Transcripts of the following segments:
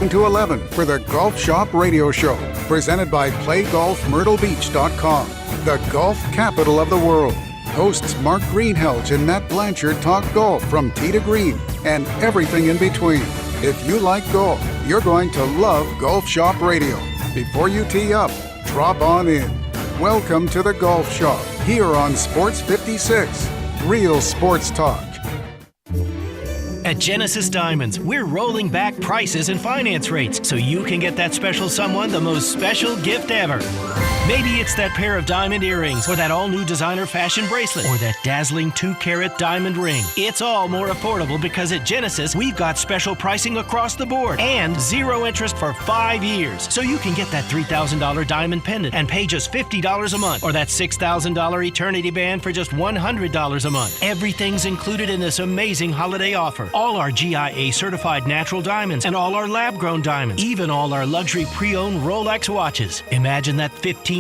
to 11 for the Golf Shop Radio Show, presented by PlayGolfMyrtleBeach.com, the golf capital of the world. Hosts Mark Greenhelge and Matt Blanchard talk golf from tee to green and everything in between. If you like golf, you're going to love Golf Shop Radio. Before you tee up, drop on in. Welcome to the Golf Shop, here on Sports 56. Real sports talk. At Genesis Diamonds, we're rolling back prices and finance rates so you can get that special someone the most special gift ever. Maybe it's that pair of diamond earrings, or that all-new designer fashion bracelet, or that dazzling 2-carat diamond ring. It's all more affordable because at Genesis, we've got special pricing across the board and 0 interest for 5 years. So you can get that $3,000 diamond pendant and pay just $50 a month, or that $6,000 eternity band for just $100 a month. Everything's included in this amazing holiday offer. All our GIA certified natural diamonds and all our lab-grown diamonds, even all our luxury pre-owned Rolex watches. Imagine that $15,000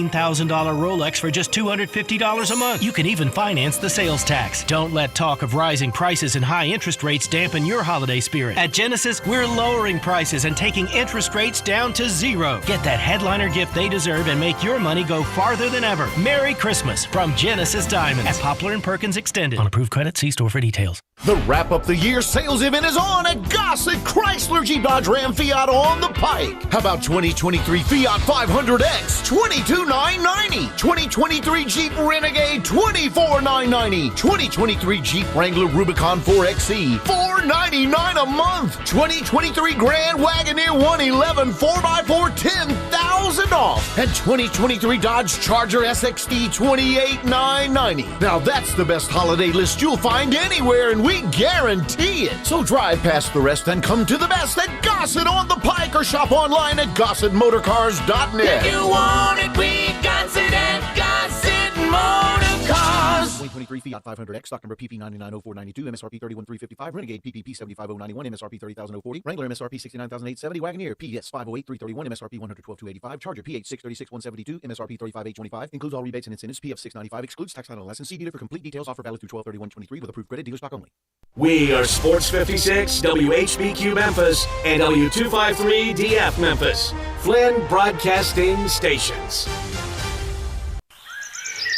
Rolex for just $250 a month. You can even finance the sales tax. Don't let talk of rising prices and high interest rates dampen your holiday spirit. At Genesis, we're lowering prices and taking interest rates down to 0. Get that headliner gift they deserve and make your money go farther than ever. Merry Christmas from Genesis Diamonds at Poplar & Perkins Extended. On approved credit, see store for details. The Wrap Up the Year sales event is on at Gossett Chrysler Jeep Dodge Ram Fiat on the Pike. How about 2023 Fiat 500X, $22,990. 2023 Jeep Renegade, $24,990. 2023 Jeep Wrangler Rubicon 4XE, $499 a month. 2023 Grand Wagoneer 111 4x4, $10,000 off. And 2023 Dodge Charger SXT, $28,990. Now that's the best holiday list you'll find anywhere, and we guarantee it. So drive past the rest and come to the best at Gossett on the Pike, or shop online at GossettMotorCars.net. If you want it, we got it at Gossett Motor Cars. 2023 Fiat 500X, stock number PP990492, MSRP 31355, Renegade PPP 75091, MSRP 30040, Wrangler MSRP 69870, Wagoneer PS 508331, MSRP 112285, Charger PH 636172, MSRP 35825, includes all rebates and incentives. PF 695 excludes tax, title, and license. See dealer for complete details. Offer valid through 12/31/23 with approved credit. Dealer stock only. We are Sports 56, WHBQ Memphis, and W253 DF Memphis. Flynn Broadcasting Stations.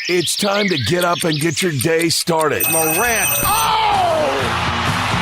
It's time to get up and get your day started. Morant. Oh!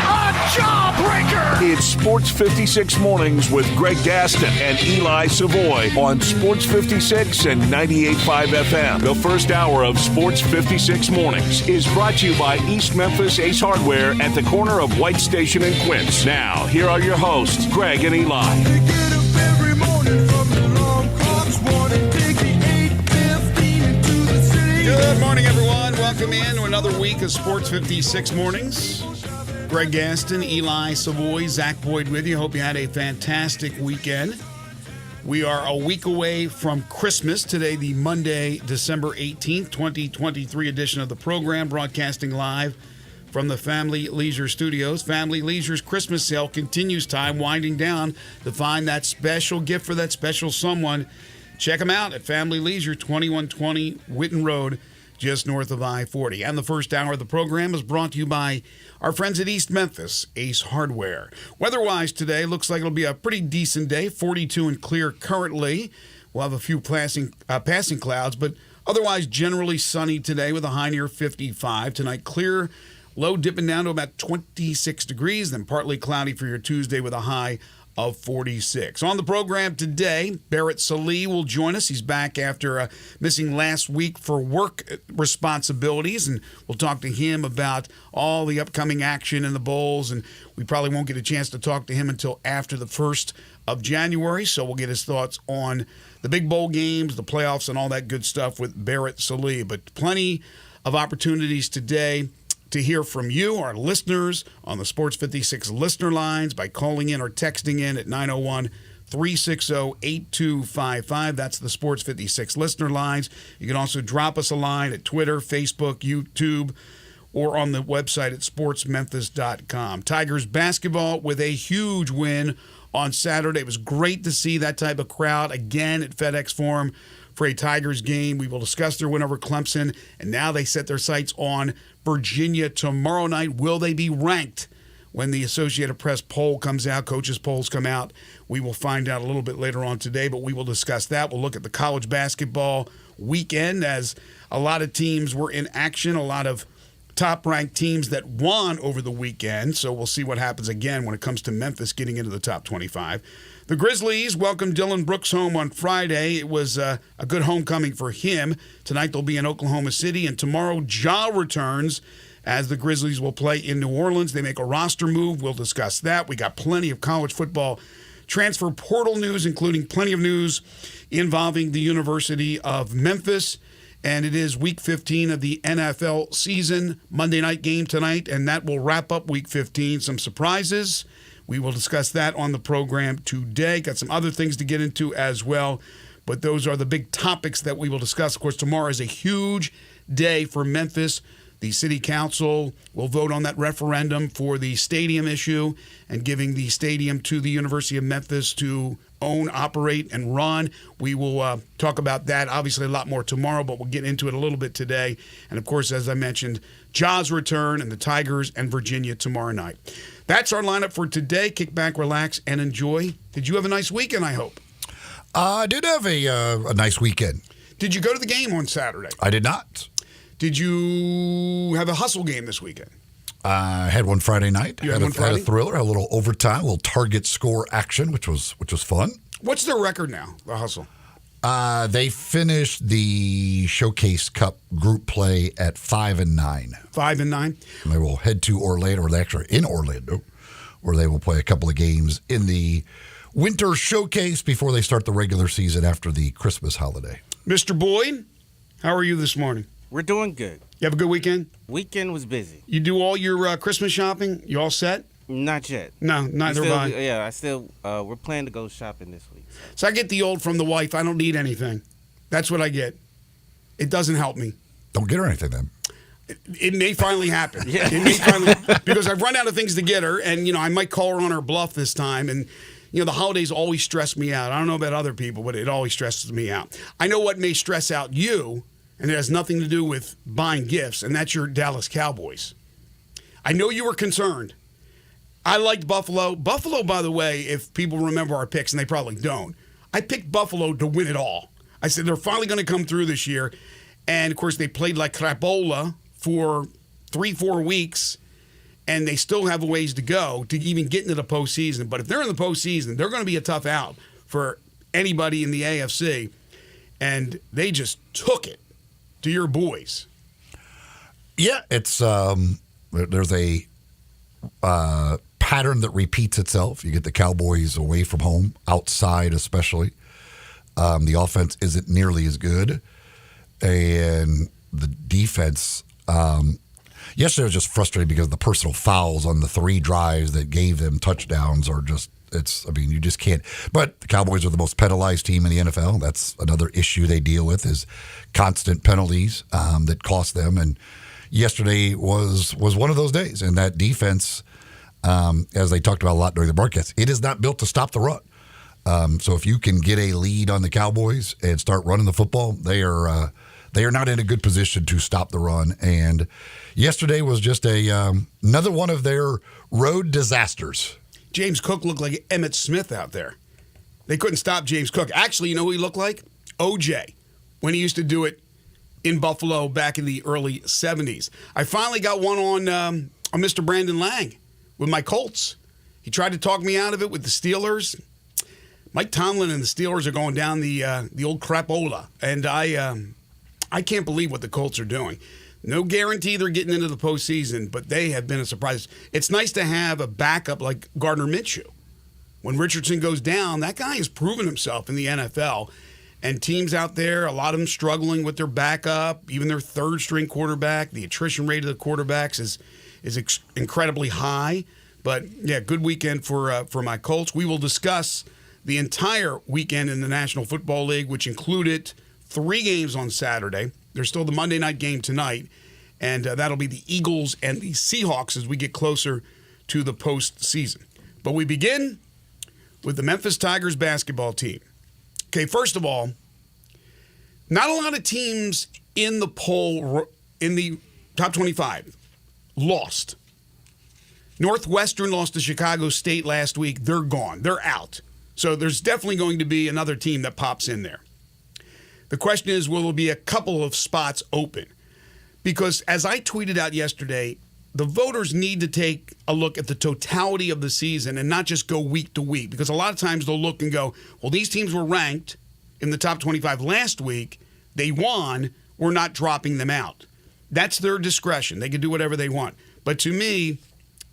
A jawbreaker! It's Sports 56 Mornings with Greg Gaston and Eli Savoy on Sports 56 and 98.5 FM. The first hour of Sports 56 Mornings is brought to you by East Memphis Ace Hardware at the corner of White Station and Quince. Now, here are your hosts, Greg and Eli. They get up every morning from the alarm clocks, wanting to take the 8:15 into the city. Good morning, everyone. Welcome in to another week of Sports 56 Mornings. Greg Gaston, Eli Savoy, Zach Boyd with you. Hope you had a fantastic weekend. We are a week away from Christmas. Today, the Monday, December 18th, 2023 edition of the program, broadcasting live from the Family Leisure Studios. Family Leisure's Christmas sale continues, time winding down to find that special gift for that special someone. Check them out at Family Leisure, 2120 Whitten Road, just north of I-40. And the first hour of the program is brought to you by our friends at East Memphis Ace Hardware. Weather-wise today, looks like it'll be a pretty decent day, 42 and clear currently. We'll have a few passing clouds, but otherwise generally sunny today with a high near 55. Tonight, clear, low dipping down to about 26 degrees, then partly cloudy for your Tuesday with a high of 46. On the program today, Barrett Sallee will join us. He's back after missing last week for work responsibilities, and we'll talk to him about all the upcoming action in the bowls, and we probably won't get a chance to talk to him until after the 1st of January, so we'll get his thoughts on the big bowl games, the playoffs, and all that good stuff with Barrett Sallee. But plenty of opportunities today to hear from you, our listeners, on the Sports 56 listener lines by calling in or texting in at 901-360-8255. That's the Sports 56 listener lines. You can also drop us a line at Twitter, Facebook, YouTube, or on the website at sportsmemphis.com. Tigers basketball with a huge win on Saturday. It was great to see that type of crowd again at FedEx Forum for a Tigers game. We will discuss their win over Clemson, and now they set their sights on Virginia tomorrow night. Will they be ranked? when the Associated Press poll comes out, coaches' polls come out. We will find out a little bit later on today, but we will discuss that. We'll look at the college basketball weekend as a lot of teams were in action, a lot of top-ranked teams that won over the weekend. So we'll see what happens again when it comes to Memphis getting into the top 25. The Grizzlies welcomed Dylan Brooks home on Friday. It was a good homecoming for him. Tonight they'll be in Oklahoma City, and tomorrow Ja returns as the Grizzlies will play in New Orleans. They make a roster move. We'll discuss that. We got plenty of college football transfer portal news, including plenty of news involving the University of Memphis. And it is Week 15 of the NFL season. Monday night game tonight, and that will wrap up Week 15. Some surprises. We will discuss that on the program today. Got some other things to get into as well, but those are the big topics that we will discuss. Of course, tomorrow is a huge day for Memphis. The city council will vote on that referendum for the stadium issue and giving the stadium to the University of Memphis to own, operate, and run. We will talk about that, obviously, a lot more tomorrow, but we'll get into it a little bit today. And, of course, as I mentioned, Ja's return and the Tigers and Virginia tomorrow night. That's our lineup for today. Kick back, relax, and enjoy. Did you have a nice weekend, I hope? I did have a nice weekend. Did you go to the game on Saturday? I did not. Did you have a hustle game this weekend? I had one Friday night. You had one Friday? Had a thriller, a little overtime, a little target score action, which was fun. What's their record now, the hustle? They finished the Showcase Cup group play at 5-9. 5-9. And they will head to Orlando, or they actually are in Orlando, where they will play a couple of games in the Winter Showcase before they start the regular season after the Christmas holiday. Mr. Boyd, how are you this morning? We're doing good. You have a good weekend? Weekend was busy. You do all your Christmas shopping? You all set? Not yet. No, neither have I. Yeah, we're planning to go shopping this week. So I get the old from the wife, I don't need anything. That's what I get. It doesn't help me. Don't get her anything then. It may finally happen. Yeah. It may finally, because I've run out of things to get her, and, I might call her on her bluff this time, and, the holidays always stress me out. I don't know about other people, but it always stresses me out. I know what may stress out you, and it has nothing to do with buying gifts, and that's your Dallas Cowboys. I know you were concerned. I liked Buffalo. Buffalo, by the way, if people remember our picks, and they probably don't, I picked Buffalo to win it all. I said they're finally going to come through this year. And, of course, they played like crapola for 3-4 weeks, and they still have a ways to go to even get into the postseason. But if they're in the postseason, they're going to be a tough out for anybody in the AFC. And they just took it to your boys. Yeah, it's there's a pattern that repeats itself. You get the Cowboys away from home, outside especially. The offense isn't nearly as good, and the defense. Yesterday was just frustrating because the personal fouls on the 3 drives that gave them touchdowns are just. You just can't. But the Cowboys are the most penalized team in the NFL. That's another issue they deal with is constant penalties that cost them. And yesterday was one of those days. And that defense, as they talked about a lot during the broadcast, it is not built to stop the run. So if you can get a lead on the Cowboys and start running the football, they are not in a good position to stop the run. And yesterday was just another one of their road disasters. James Cook looked like Emmitt Smith out there. They couldn't stop James Cook. Actually, you know who he looked like? OJ, when he used to do it in Buffalo back in the early 70s. I finally got one on Mr. Brandon Lang with my Colts. He tried to talk me out of it with the Steelers. Mike Tomlin and the Steelers are going down the old crapola, and I can't believe what the Colts are doing. No guarantee they're getting into the postseason, but they have been a surprise. It's nice to have a backup like Gardner Minshew. When Richardson goes down, that guy has proven himself in the NFL. And teams out there, a lot of them struggling with their backup, even their third-string quarterback. The attrition rate of the quarterbacks is incredibly high. But, yeah, good weekend for my Colts. We will discuss the entire weekend in the National Football League, which included 3 games on Saturday. There's still the Monday night game tonight, and that'll be the Eagles and the Seahawks as we get closer to the postseason. But we begin with the Memphis Tigers basketball team. Okay, first of all, not a lot of teams in the poll, in the top 25, lost. Northwestern lost to Chicago State last week. They're gone. They're out. So there's definitely going to be another team that pops in there. The question is, will there be a couple of spots open? Because as I tweeted out yesterday, the voters need to take a look at the totality of the season and not just go week to week. Because a lot of times they'll look and go, well, these teams were ranked in the top 25 last week. They won. We're not dropping them out. That's their discretion. They can do whatever they want. But to me,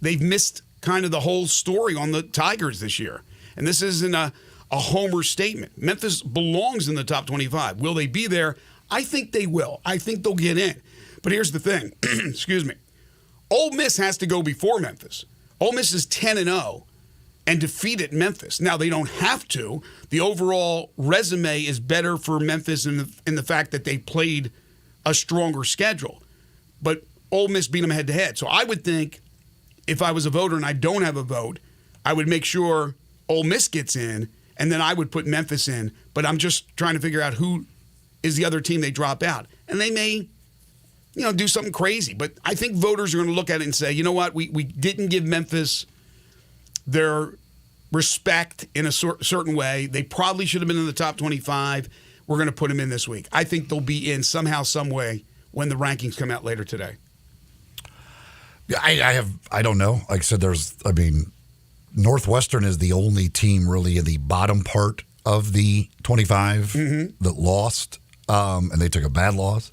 they've missed kind of the whole story on the Tigers this year. And this isn't a homer statement. Memphis belongs in the top 25. Will they be there? I think they will. I think they'll get in. But here's the thing. Excuse me. Ole Miss has to go before Memphis. Ole Miss is 10-0 and defeated Memphis. Now, they don't have to. The overall resume is better for Memphis in the fact that they played a stronger schedule. But Ole Miss beat them head-to-head. So I would think if I was a voter and I don't have a vote, I would make sure Ole Miss gets in, and then I would put Memphis in. But I'm just trying to figure out who is the other team they drop out. And they may, do something crazy. But I think voters are going to look at it and say, you know what, we didn't give Memphis their respect in a certain way. They probably should have been in the top 25. We're going to put them in this week. I think they'll be in somehow, some way when the rankings come out later today. Yeah, I don't know. Like I said, Northwestern is the only team really in the bottom part of the 25 that lost, and they took a bad loss.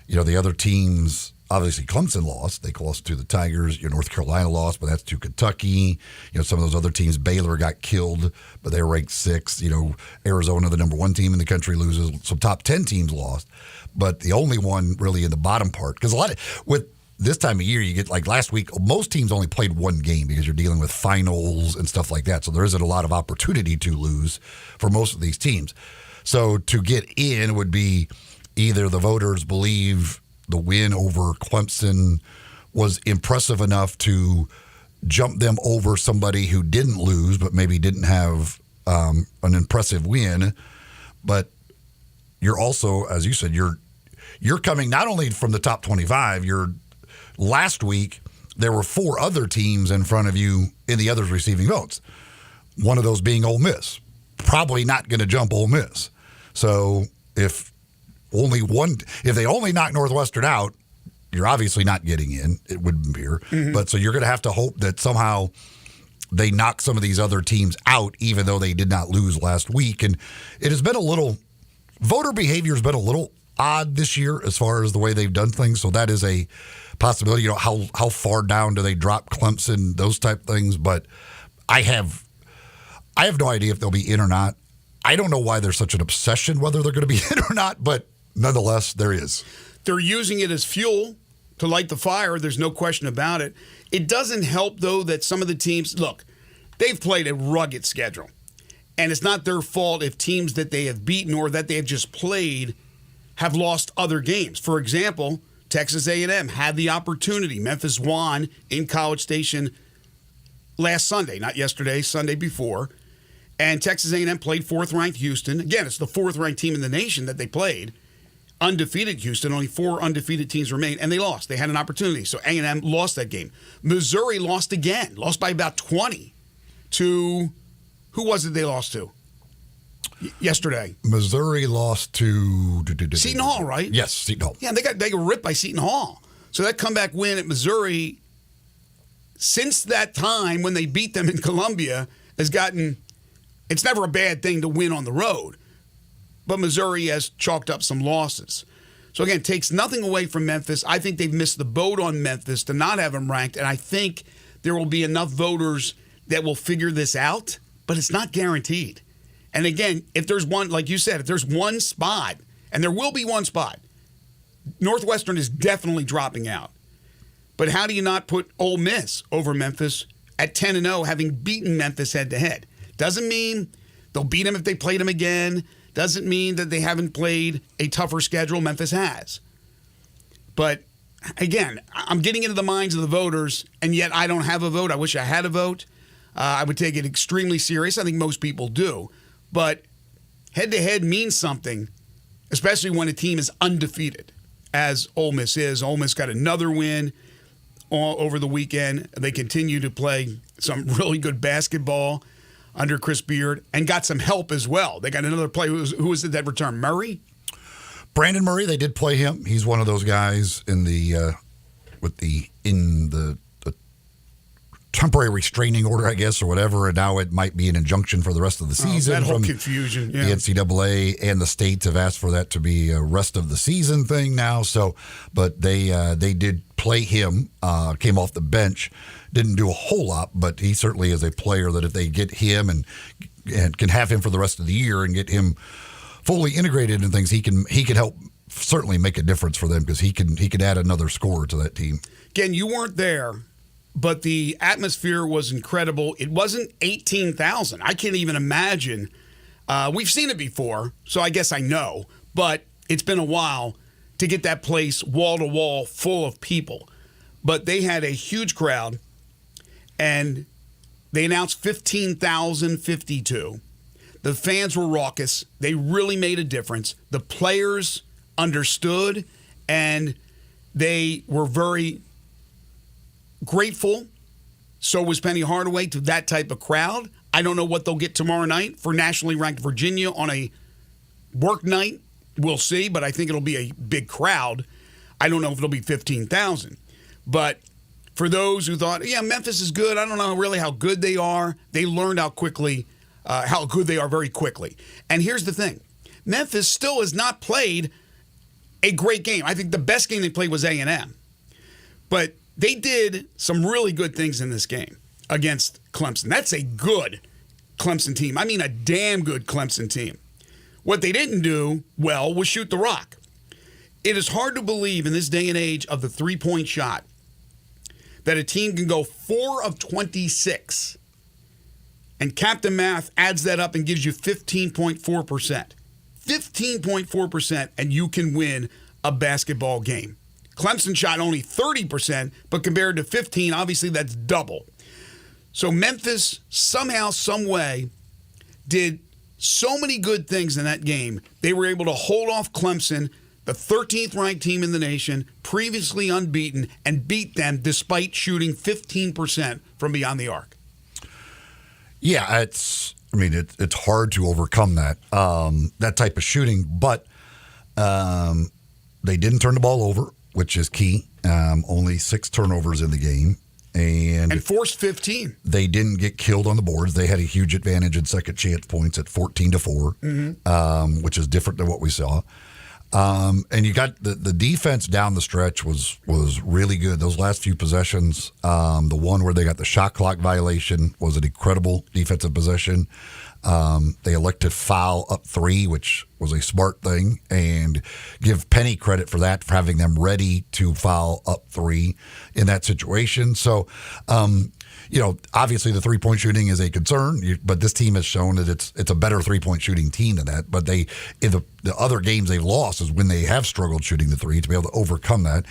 The other teams, obviously Clemson lost. They lost to the Tigers. North Carolina lost, but that's to Kentucky. Some of those other teams, Baylor got killed, but they were ranked 6th. Arizona, the number 1 team in the country, loses. Some top 10 teams lost. But the only one really in the bottom part, because with this time of year, you get like last week, most teams only played one game because you're dealing with finals and stuff like that. So there isn't a lot of opportunity to lose for most of these teams. So to get in would be either the voters believe the win over Clemson was impressive enough to jump them over somebody who didn't lose but maybe didn't have an impressive win. But you're also, as you said, you're coming not only from the top 25, last week, there were 4 other teams in front of you in the others receiving votes. One of those being Ole Miss. Probably not going to jump Ole Miss. So if they only knock Northwestern out, you're obviously not getting in. It wouldn't appear. But so you're going to have to hope that somehow they knock some of these other teams out, even though they did not lose last week. And it has been voter behavior has been a little odd this year as far as the way they've done things. So that is a possibility. How far down do they drop Clemson, those type things. But I have no idea if they'll be in or not. I don't know why there's such an obsession whether they're going to be in or not, but nonetheless, there is. They're using it as fuel to light the fire. There's no question about it. It doesn't help, though, that some of the teams, look, they've played a rugged schedule. And it's not their fault if teams that they have beaten or that they have just played have lost other games. For example, Texas A&M had the opportunity. Memphis won in College Station last Sunday, not yesterday, Sunday before. And Texas A&M played 4th-ranked Houston. Again, it's the 4th-ranked team in the nation that they played. Undefeated Houston, only 4 undefeated teams remain, and they lost. They had an opportunity, so A&M lost that game. Missouri lost again, lost by about 20 to, who was it they lost to yesterday? Missouri lost to Seton Hall, right? Yes, Seton Hall. Yeah, they got ripped by Seton Hall. So that comeback win at Missouri, since that time when they beat them in Columbia, has gotten, it's never a bad thing to win on the road. But Missouri has chalked up some losses. So again, takes nothing away from Memphis. I think they've missed the boat on Memphis to not have them ranked, and I think there will be enough voters that will figure this out, but it's not guaranteed. And again, if there's one, like you said, if there's one spot, and there will be one spot, Northwestern is definitely dropping out. But how do you not put Ole Miss over Memphis at 10-0, having beaten Memphis head-to-head? Doesn't mean they'll beat them if they played them again. Doesn't mean that they haven't played a tougher schedule. Memphis has. But again, I'm getting into the minds of the voters, and yet I don't have a vote. I wish I had a vote. I would take it extremely serious. I think most people do. But head-to-head means something, especially when a team is undefeated, as Ole Miss is. Ole Miss got another win all over the weekend. They continue to play some really good basketball under Chris Beard and got some help as well. They got another player. Who was it that returned? Murray? Brandon Murray, they did play him. He's one of those guys in the temporary restraining order, I guess, or whatever, and now it might be an injunction for the rest of the season. That whole confusion. Yeah. The NCAA and the states have asked for that to be a rest of the season thing now. So, but they did play him, came off the bench, didn't do a whole lot, but he certainly is a player that if they get him and can have him for the rest of the year and get him fully integrated in things, he can help certainly make a difference for them because he can add another scorer to that team. Again, you weren't there, but the atmosphere was incredible. It wasn't 18,000. I can't even imagine. We've seen it before, so I guess I know, but it's been a while to get that place wall to wall full of people. But they had a huge crowd, and they announced 15,052. The fans were raucous. They really made a difference. The players understood, and they were very grateful. So was Penny Hardaway to that type of crowd. I don't know what they'll get tomorrow night for nationally ranked Virginia on a work night. We'll see, but I think it'll be a big crowd. I don't know if it'll be 15,000. But for those who thought, yeah, Memphis is good, I don't know really how good they are, they learned how good they are very quickly. And here's the thing. Memphis still has not played a great game. I think the best game they played was A&M. But they did some really good things in this game against Clemson. That's a good Clemson team. I mean, a damn good Clemson team. What they didn't do well was shoot the rock. It is hard to believe in this day and age of the three-point shot that a team can go 4 of 26, and Captain Math adds that up and gives you 15.4%. 15.4%, and you can win a basketball game. Clemson shot only 30%, but compared to 15, obviously that's double. So Memphis somehow, some way, did so many good things in that game. They were able to hold off Clemson, the 13th ranked team in the nation, previously unbeaten, and beat them despite shooting 15% from beyond the arc. Yeah, it's hard to overcome that type of shooting, but they didn't turn the ball over, which is key. Only 6 turnovers in the game. And forced 15. They didn't get killed on the boards. They had a huge advantage in second chance points at 14-4, which is different than what we saw. And you got the defense down the stretch was really good. Those last few possessions, the one where they got the shot clock violation was an incredible defensive possession. They elected foul up 3, which was a smart thing, and give Penny credit for that, for having them ready to foul up 3 in that situation. So, obviously the three-point shooting is a concern, but this team has shown that it's a better three-point shooting team than that. But in the other games they've lost is when they have struggled shooting the three, to be able to overcome that.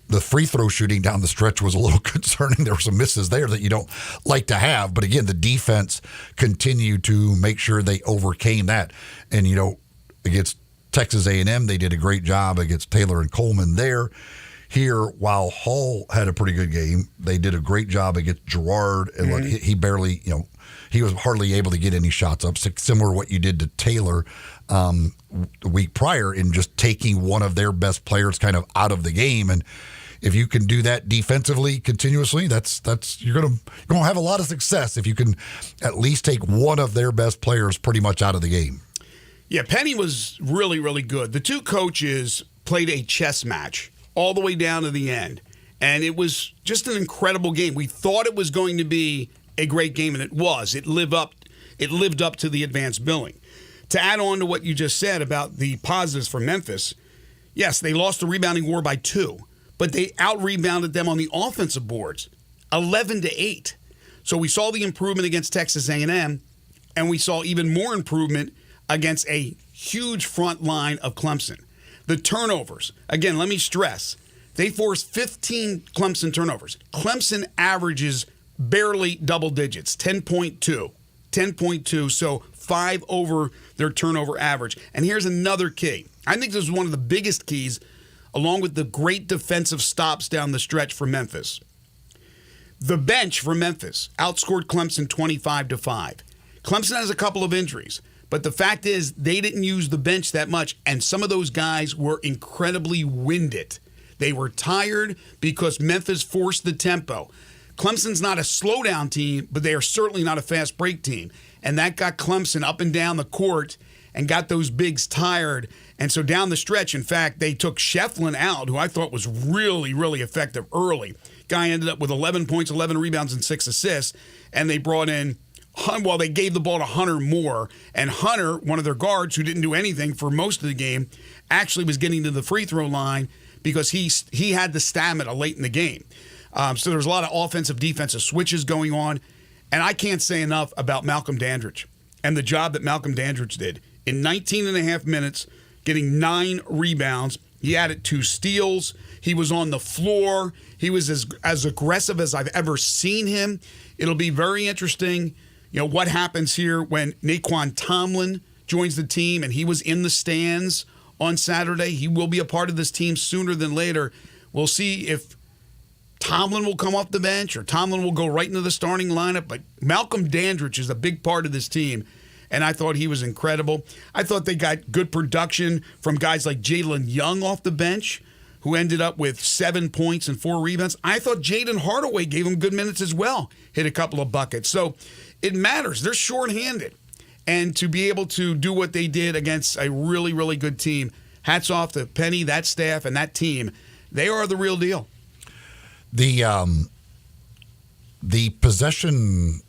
The free throw shooting down the stretch was a little concerning. There were some misses there that you don't like to have. But again, the defense continued to make sure they overcame that. And, against Texas A&M, they did a great job against Taylor and Coleman there. Here, while Hall had a pretty good game, they did a great job against Girard. And he barely, he was hardly able to get any shots up. Similar to what you did to Taylor the week prior in just taking one of their best players kind of out of the game. And if you can do that defensively continuously, that's you're gonna have a lot of success if you can at least take one of their best players pretty much out of the game. Yeah, Penny was really, really good. The two coaches played a chess match all the way down to the end, and it was just an incredible game. We thought it was going to be a great game, and it was. It lived up to the advanced billing. To add on to what you just said about the positives for Memphis, yes, they lost the rebounding war by 2. But they out-rebounded them on the offensive boards, 11-8. So we saw the improvement against Texas A&M, and we saw even more improvement against a huge front line of Clemson. The turnovers, again, let me stress, they forced 15 Clemson turnovers. Clemson averages barely double digits, 10.2. 10.2, so 5 over their turnover average. And here's another key. I think this is one of the biggest keys, along with the great defensive stops down the stretch for Memphis. The bench for Memphis outscored Clemson 25-5. Clemson has a couple of injuries, but the fact is they didn't use the bench that much, and some of those guys were incredibly winded. They were tired because Memphis forced the tempo. Clemson's not a slowdown team, but they are certainly not a fast break team. And that got Clemson up and down the court and got those bigs tired. And so down the stretch, in fact, they took Shefflin out, who I thought was really, really effective early. Guy ended up with 11 points, 11 rebounds, and 6 assists. And they brought in, well, they gave the ball to Hunter Moore. And Hunter, one of their guards who didn't do anything for most of the game, actually was getting to the free throw line because he had the stamina late in the game. So there was a lot of offensive, defensive switches going on. And I can't say enough about Malcolm Dandridge and the job that Malcolm Dandridge did. In 19 and a half minutes, getting 9 rebounds. He added 2 steals. He was on the floor. He was as aggressive as I've ever seen him. It'll be very interesting, what happens here when Naquan Tomlin joins the team, and he was in the stands on Saturday. He will be a part of this team sooner than later. We'll see if Tomlin will come off the bench or Tomlin will go right into the starting lineup. But Malcolm Dandridge is a big part of this team, and I thought he was incredible. I thought they got good production from guys like Jalen Young off the bench, who ended up with 7 points and 4 rebounds. I thought Jaden Hardaway gave him good minutes as well, hit a couple of buckets. So it matters. They're shorthanded. And to be able to do what they did against a really, really good team, hats off to Penny, that staff, and that team. They are the real deal. The possession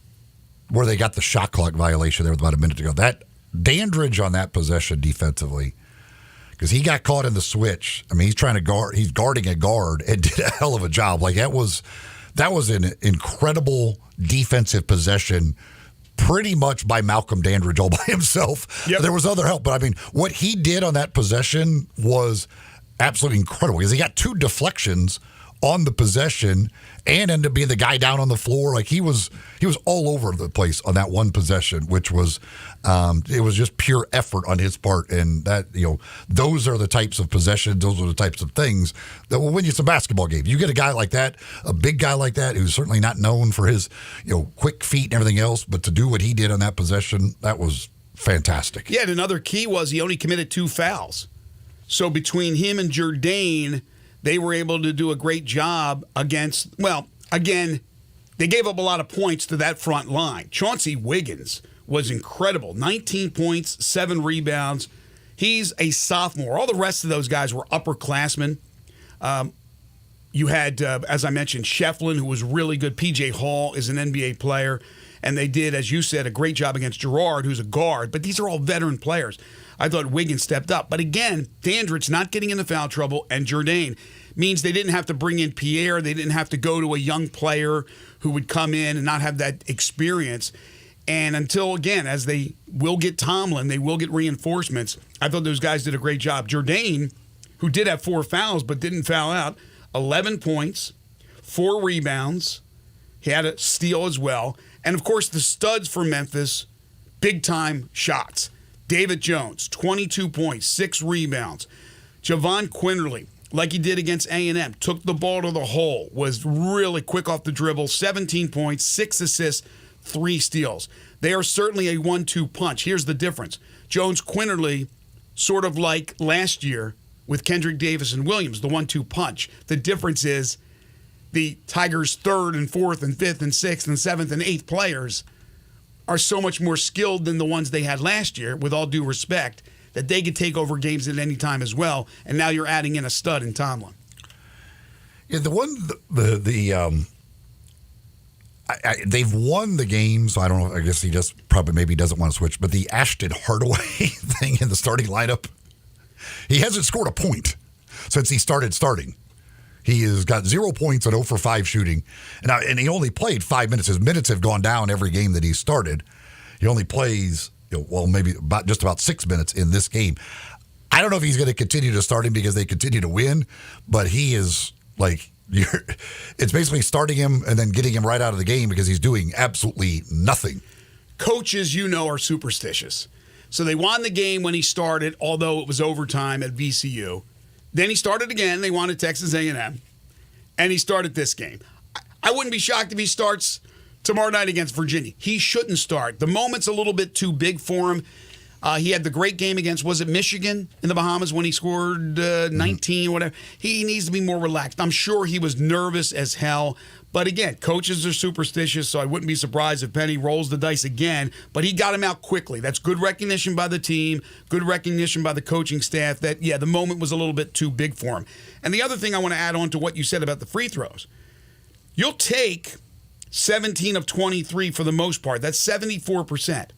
where they got the shot clock violation there about a minute ago, that Dandridge on that possession defensively, because he got caught in the switch. I mean, he's guarding a guard and did a hell of a job. Like that was an incredible defensive possession, pretty much by Malcolm Dandridge all by himself. Yep. There was other help, but I mean, what he did on that possession was absolutely incredible because he got 2 deflections on the possession and ended up being the guy down on the floor. Like he was all over the place on that one possession, which was it was just pure effort on his part. And that, those are the types of possessions, those are the types of things that will win you some basketball games. You get a guy like that, a big guy like that, who's certainly not known for his quick feet and everything else, but to do what he did on that possession, that was fantastic. Yeah, and another key was he only committed 2 fouls. So between him and Jourdain, they were able to do a great job against, again, they gave up a lot of points to that front line. Chauncey Wiggins was incredible. 19 points, 7 rebounds. He's a sophomore. All the rest of those guys were upperclassmen. You had, as I mentioned, Shefflin, who was really good. P.J. Hall is an NBA player. And they did, as you said, a great job against Gerard, who's a guard. But these are all veteran players. I thought Wiggins stepped up. But again, Dandridge not getting into foul trouble and Jourdain means they didn't have to bring in Pierre. They didn't have to go to a young player who would come in and not have that experience. And until, again, as they will get Tomlin, they will get reinforcements. I thought those guys did a great job. Jourdain, who did have 4 fouls but didn't foul out, 11 points, 4 rebounds. He had a steal as well. And, of course, the studs for Memphis, big-time shots. David Jones, 22 points, 6 rebounds. Javon Quinterly, like he did against A&M, took the ball to the hole, was really quick off the dribble, 17 points, 6 assists, 3 steals. They are certainly a 1-2 punch. Here's the difference. Jones Quinterly, sort of like last year with Kendrick Davis and Williams, the 1-2 punch. The difference is the Tigers' 3rd and 4th and 5th and 6th and 7th and 8th players are so much more skilled than the ones they had last year, with all due respect, that they could take over games at any time as well. And now you're adding in a stud in Tomlin. Yeah, they've won the game, so I don't know. I guess he just probably maybe doesn't want to switch. But the Ashton Hardaway thing in the starting lineup, he hasn't scored a point since he started starting. He has got 0 points and 0 for 5 shooting. And he only played 5 minutes. His minutes have gone down every game that he started. He only plays, maybe just about 6 minutes in this game. I don't know if he's going to continue to start him because they continue to win, but he is it's basically starting him and then getting him right out of the game because he's doing absolutely nothing. Coaches, are superstitious. So they won the game when he started, although it was overtime at VCU. Then he started again. They won at Texas A&M. And he started this game. I wouldn't be shocked if he starts tomorrow night against Virginia. He shouldn't start. The moment's a little bit too big for him. He had the great game against, was it Michigan in the Bahamas when he scored 19 or whatever? He needs to be more relaxed. I'm sure he was nervous as hell. But again, coaches are superstitious, so I wouldn't be surprised if Penny rolls the dice again. But he got him out quickly. That's good recognition by the team, good recognition by the coaching staff that, yeah, the moment was a little bit too big for him. And the other thing I want to add on to what you said about the free throws, you'll take 17 of 23 for the most part. That's 74%.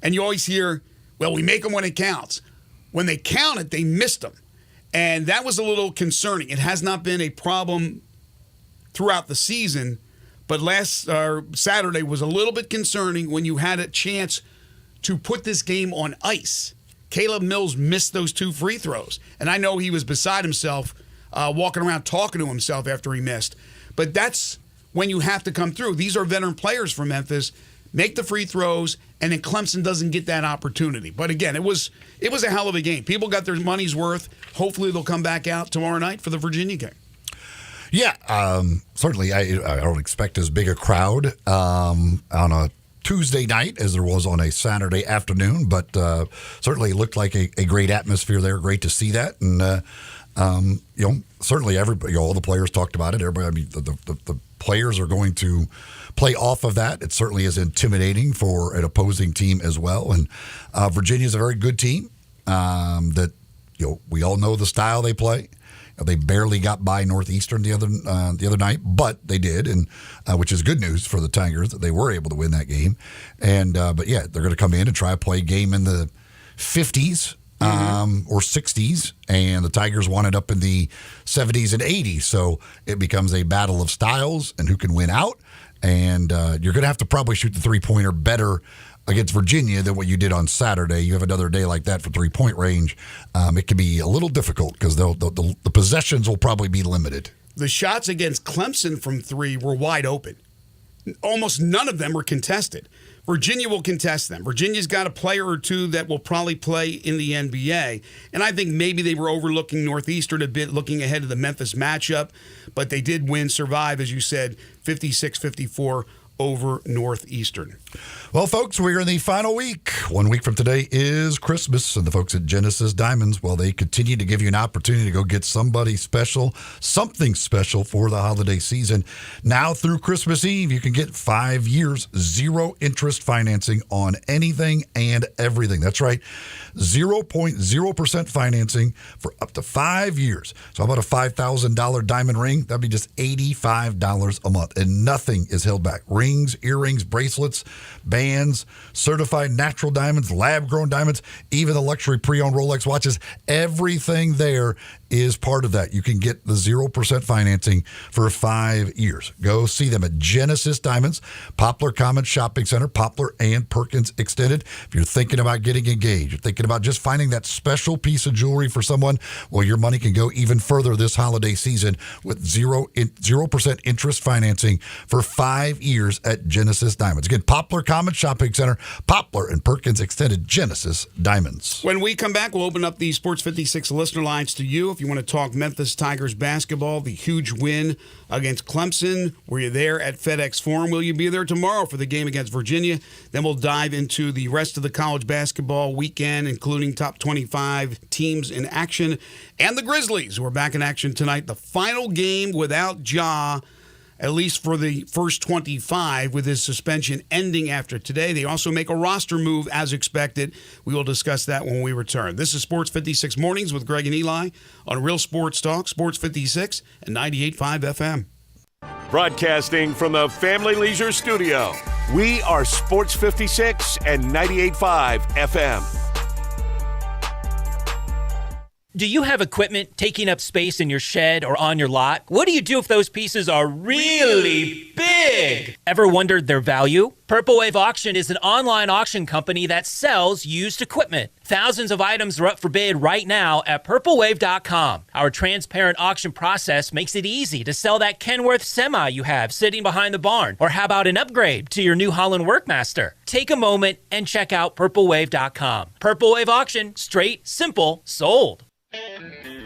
And you always hear, well, we make them when it counts. When they count it, they missed them. And that was a little concerning. It has not been a problem throughout the season, but last Saturday was a little bit concerning when you had a chance to put this game on ice. Caleb Mills missed those 2 free throws. And I know he was beside himself, walking around talking to himself after he missed. But that's when you have to come through. These are veteran players from Memphis. Make the free throws, and then Clemson doesn't get that opportunity. But again, it was a hell of a game. People got their money's worth. Hopefully they'll come back out tomorrow night for the Virginia game. Yeah, certainly I don't expect as big a crowd on a Tuesday night as there was on a Saturday afternoon, but certainly it looked like a great atmosphere there. Great to see that. And, certainly everybody, all the players talked about it. Everybody, I mean, the players are going to play off of that. It certainly is intimidating for an opposing team as well. And Virginia is a very good team that, we all know the style they play. They barely got by Northeastern the other night, but they did, and which is good news for the Tigers that they were able to win that game. And but yeah, they're going to come in and try to play a game in the 50s or 60s, and the Tigers want it up in the 70s and 80s. So it becomes a battle of styles and who can win out. And you're going to have to probably shoot the three-pointer better against Virginia than what you did on Saturday. You have another day like that for three-point range. It can be a little difficult because the possessions will probably be limited. The shots against Clemson from 3 were wide open. Almost none of them were contested. Virginia will contest them. Virginia's got a player or two that will probably play in the NBA. And I think maybe they were overlooking Northeastern a bit, looking ahead of the Memphis matchup. But they did survive, as you said, 56-54 over Northeastern. Well, folks, we're in the final week. 1 week from today is Christmas, and the folks at Genesis Diamonds, well, they continue to give you an opportunity to go get something special for the holiday season. Now through Christmas Eve, you can get 5 years, 0 interest financing on anything and everything. That's right, 0.0% financing for up to 5 years. So how about a $5,000 diamond ring? That'd be just $85 a month, and nothing is held back. Rings, earrings, bracelets, bands, certified natural diamonds, lab-grown diamonds, even the luxury pre-owned Rolex watches. Everything there is part of that. You can get the 0% financing for 5 years. Go see them at Genesis Diamonds, Poplar Commons Shopping Center, Poplar and Perkins Extended. If you're thinking about getting engaged, you're thinking about just finding that special piece of jewelry for someone, well, your money can go even further this holiday season with 0% interest financing for 5 years at Genesis Diamonds. Again, Poplar Commons Shopping Center, Poplar and Perkins Extended, Genesis Diamonds. When we come back, we'll open up the Sports 56 listener lines to you. If you want to talk Memphis Tigers basketball, the huge win against Clemson, were you there at FedEx Forum? Will you be there tomorrow for the game against Virginia? Then we'll dive into the rest of the college basketball weekend, including top 25 teams in action, and the Grizzlies, who are back in action tonight. The final game without Ja, at least for the first 25, with his suspension ending after today. They also make a roster move as expected. We will discuss that when we return. This is Sports 56 Mornings with Greg and Eli on Real Sports Talk, Sports 56 and 98.5 FM. Broadcasting from the Family Leisure Studio, we are Sports 56 and 98.5 FM. Do you have equipment taking up space in your shed or on your lot? What do you do if those pieces are really big? Ever wondered their value? Purple Wave Auction is an online auction company that sells used equipment. Thousands of items are up for bid right now at purplewave.com. Our transparent auction process makes it easy to sell that Kenworth semi you have sitting behind the barn. Or how about an upgrade to your New Holland Workmaster? Take a moment and check out purplewave.com. Purple Wave Auction, straight, simple, sold.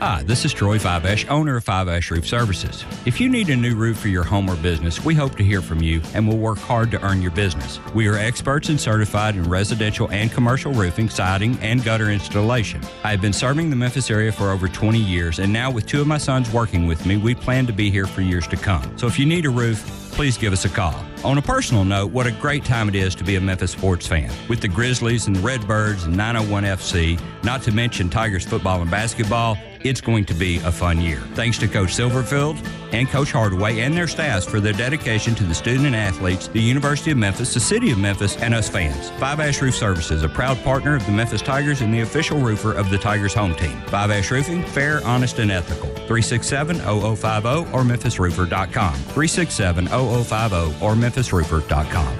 Hi, this is Troy Fiveash, owner of Fiveash Roof Services. If you need a new roof for your home or business, we hope to hear from you and will work hard to earn your business. We are experts and certified in residential and commercial roofing, siding, and gutter installation. I have been serving the Memphis area for over 20 years, and now with 2 of my sons working with me, we plan to be here for years to come. So if you need a roof, please give us a call. On a personal note, what a great time it is to be a Memphis sports fan. With the Grizzlies and the Redbirds and 901 FC, not to mention Tigers football and basketball, it's going to be a fun year. Thanks to Coach Silverfield and Coach Hardaway and their staffs for their dedication to the student and athletes, the University of Memphis, the City of Memphis, and us fans. Five Ash Roof Services, a proud partner of the Memphis Tigers and the official roofer of the Tigers home team. Five Ash Roofing, fair, honest, and ethical. 367-0050 or memphisroofer.com. 367-0050 or memphisroofer.com.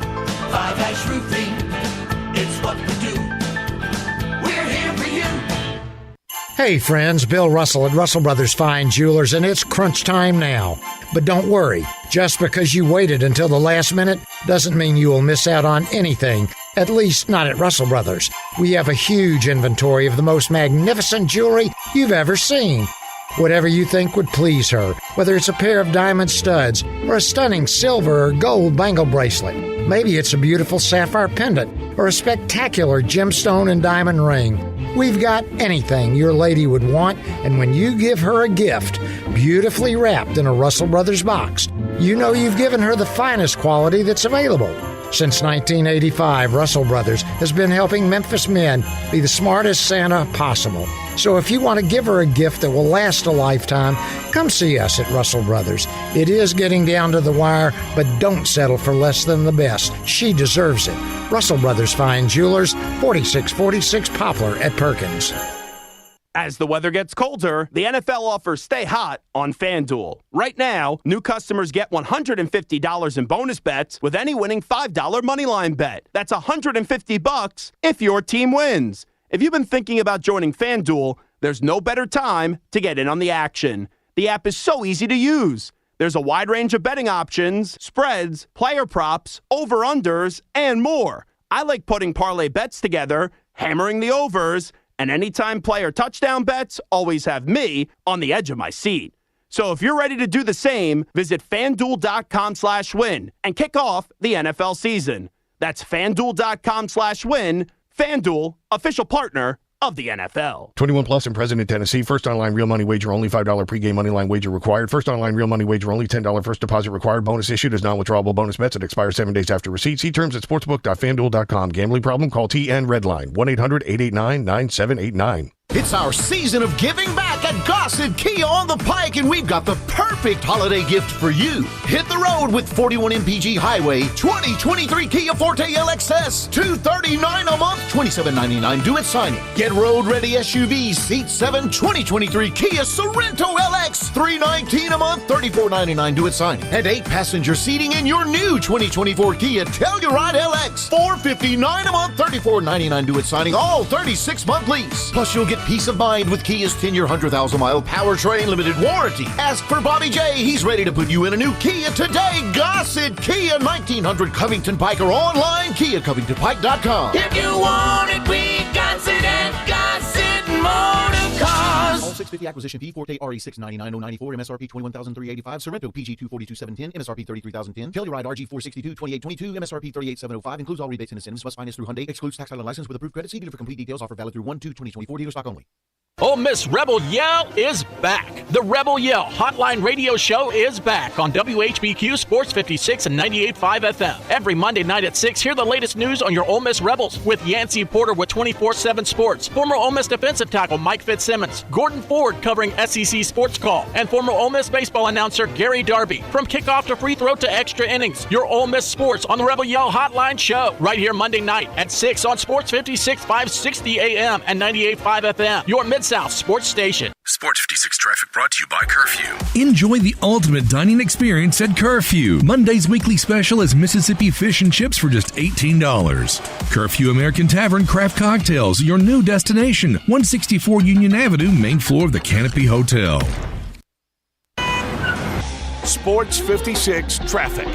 Five Ash Roofing, it's what we do. We're here for you. Hey friends, Bill Russell at Russell Brothers Fine Jewelers, and it's crunch time now. But don't worry, just because you waited until the last minute doesn't mean you will miss out on anything, at least not at Russell Brothers. We have a huge inventory of the most magnificent jewelry you've ever seen. Whatever you think would please her, whether it's a pair of diamond studs or a stunning silver or gold bangle bracelet. Maybe it's a beautiful sapphire pendant or a spectacular gemstone and diamond ring. We've got anything your lady would want, and when you give her a gift, beautifully wrapped in a Russell Brothers box, you know you've given her the finest quality that's available. Since 1985, Russell Brothers has been helping Memphis men be the smartest Santa possible. So if you want to give her a gift that will last a lifetime, come see us at Russell Brothers. It is getting down to the wire, but don't settle for less than the best. She deserves it. Russell Brothers Fine Jewelers, 4646 Poplar at Perkins. As the weather gets colder, the NFL offers Stay Hot on FanDuel. Right now, new customers get $150 in bonus bets with any winning $5 moneyline bet. That's $150 if your team wins. If you've been thinking about joining FanDuel, there's no better time to get in on the action. The app is so easy to use. There's a wide range of betting options, spreads, player props, over-unders, and more. I like putting parlay bets together, hammering the overs, and anytime player touchdown bets always have me on the edge of my seat. So if you're ready to do the same, visit FanDuel.com/win and kick off the NFL season. That's FanDuel.com/win. FanDuel, official partner of the NFL. 21 plus and present in Tennessee. First online real money wager only. $5 pregame money line wager required. First online real money wager only. $10 first deposit required. Bonus issued as non-withdrawable bonus bets. It expires 7 days after receipt. See terms at sportsbook.fanduel.com. Gambling problem? Call TN Redline 1-800-889-9789. It's our season of giving back at Gossett Kia on the Pike, and we've got the perfect holiday gift for you. Hit the road with 41 MPG Highway 2023 Kia Forte LXS, $239 a month, $27.99 due at signing. Get road-ready SUVs, Seat 7 2023 Kia Sorento LX, $319 a month, $34.99 due at signing. And 8-passenger seating in your new 2024 Kia Telluride LX, $459 a month, $34.99 due at signing, all 36-month lease. Plus, you'll get peace of mind with Kia's 10-year, 100,000-mile powertrain limited warranty. Ask for Bobby J. He's ready to put you in a new Kia today. Gossett Kia, 1900 Covington Pike, or online, KiaCovingtonPike.com. If you want it, we got it at Gossett Motor Cars. All 650 acquisition fee, Forte RE 699,094, MSRP 21,385, Sorrento PG 242,710, MSRP 33,010, Telluride RG 462, 2822, MSRP 38,705, includes all rebates and incentives, must finance through Hyundai, excludes tax title and license with approved credit. See dealer for complete details. Offer valid through 1/2/2024, dealer stock only. Ole Miss Rebel Yell is back. The Rebel Yell Hotline Radio Show is back on WHBQ Sports 56 and 98.5 FM. Every Monday night at 6, hear the latest news on your Ole Miss Rebels with Yancey Porter with 24/7 Sports, former Ole Miss defensive tackle Mike Fitzsimmons, Gordon Ford covering SEC Sports Call, and former Ole Miss baseball announcer Gary Darby. From kickoff to free throw to extra innings, your Ole Miss sports on the Rebel Yell Hotline Show right here Monday night at 6 on Sports 56 560 AM and 98.5 FM. Your Mid-South Sports Station. Sports 56 traffic brought to you by Curfew. Enjoy the ultimate dining experience at Curfew. Monday's weekly special is Mississippi fish and chips for just $18. Curfew American Tavern Craft Cocktails, your new destination. 164 Union Avenue, main floor of the Canopy Hotel. Sports 56 traffic.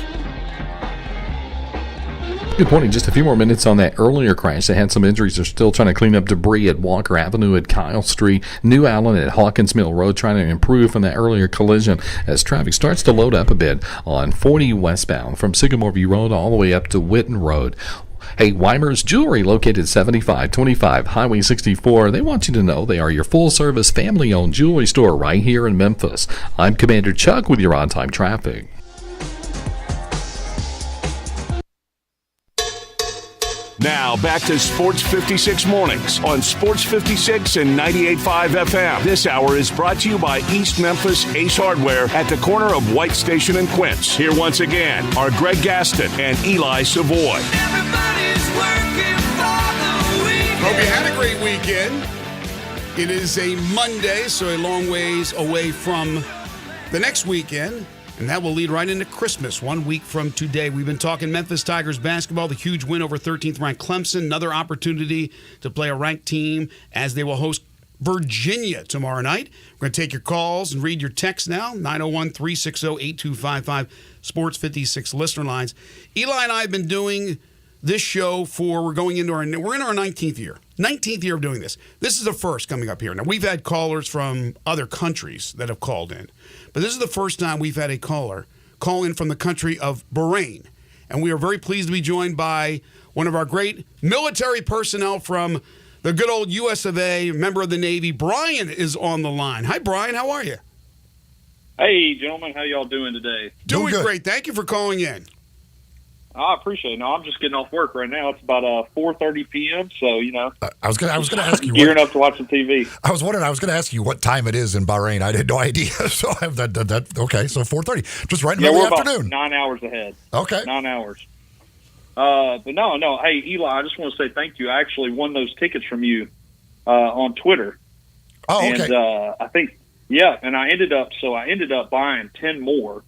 Good morning. Just a few more minutes on that earlier crash. They had some injuries. They're still trying to clean up debris at Walker Avenue at Kyle Street, New Allen at Hawkins Mill Road, trying to improve from that earlier collision as traffic starts to load up a bit on 40 westbound from Sycamore View Road all the way up to Witten Road. Hey, Weimer's Jewelry, located 7525 Highway 64. They want you to know they are your full-service, family-owned jewelry store right here in Memphis. I'm Commander Chuck with your on-time traffic. Now back to Sports 56 Mornings on Sports 56 and 98.5 FM. This hour is brought to you by East Memphis Ace Hardware at the corner of White Station and Quince. Here once again are Greg Gaston and Eli Savoy. Hope you had a great weekend. It is a Monday, so a long ways away from the next weekend. And that will lead right into Christmas, 1 week from today. We've been talking Memphis Tigers basketball, the huge win over 13th-ranked Clemson. Another opportunity to play a ranked team as they will host Virginia tomorrow night. We're going to take your calls and read your texts now, 901-360-8255, Sports 56 listener lines. Eli and I have been doing this show we're in our 19th year. 19th year of doing this. This is the first coming up here. Now, we've had callers from other countries that have called in. But this is the first time we've had a caller call in from the country of Bahrain. And we are very pleased to be joined by one of our great military personnel from the good old US of A, member of the Navy. Brian is on the line. Hi, Brian. How are you? Hey, gentlemen. How y'all doing today? Doing great. Thank you for calling in. I appreciate it. No, I'm just getting off work right now. It's about 4:30 p.m., so, I was going to ask you. Gearing up to watch some TV. I was going to ask you what time it is in Bahrain. I had no idea. So I have that. Okay, so 4:30. Just right in the middle of the afternoon. About 9 hours ahead. Okay. 9 hours. But no. Hey, Eli, I just want to say thank you. I actually won those tickets from you on Twitter. Oh, okay. And I think, and I ended up buying 10 more,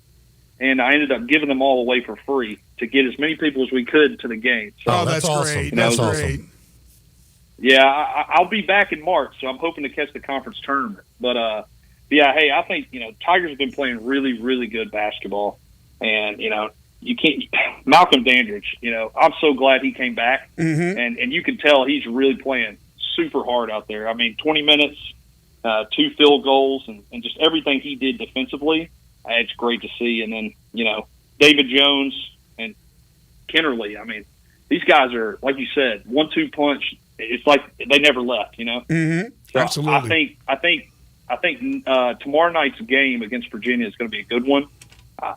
and I ended up giving them all away for free to get as many people as we could to the game. So, that's awesome. Great. That's awesome. Yeah, I'll be back in March, so I'm hoping to catch the conference tournament. But, hey, I think, Tigers have been playing really, really good basketball. And, you can't – Malcolm Dandridge, I'm so glad he came back. Mm-hmm. And you can tell he's really playing super hard out there. I mean, 20 minutes, 2 field goals, and just everything he did defensively, it's great to see. And then, David Jones and Kennerly, I mean, these guys are, like you said, 1-2 punch. It's like they never left, Mm-hmm. So absolutely. I think tomorrow night's game against Virginia is going to be a good one.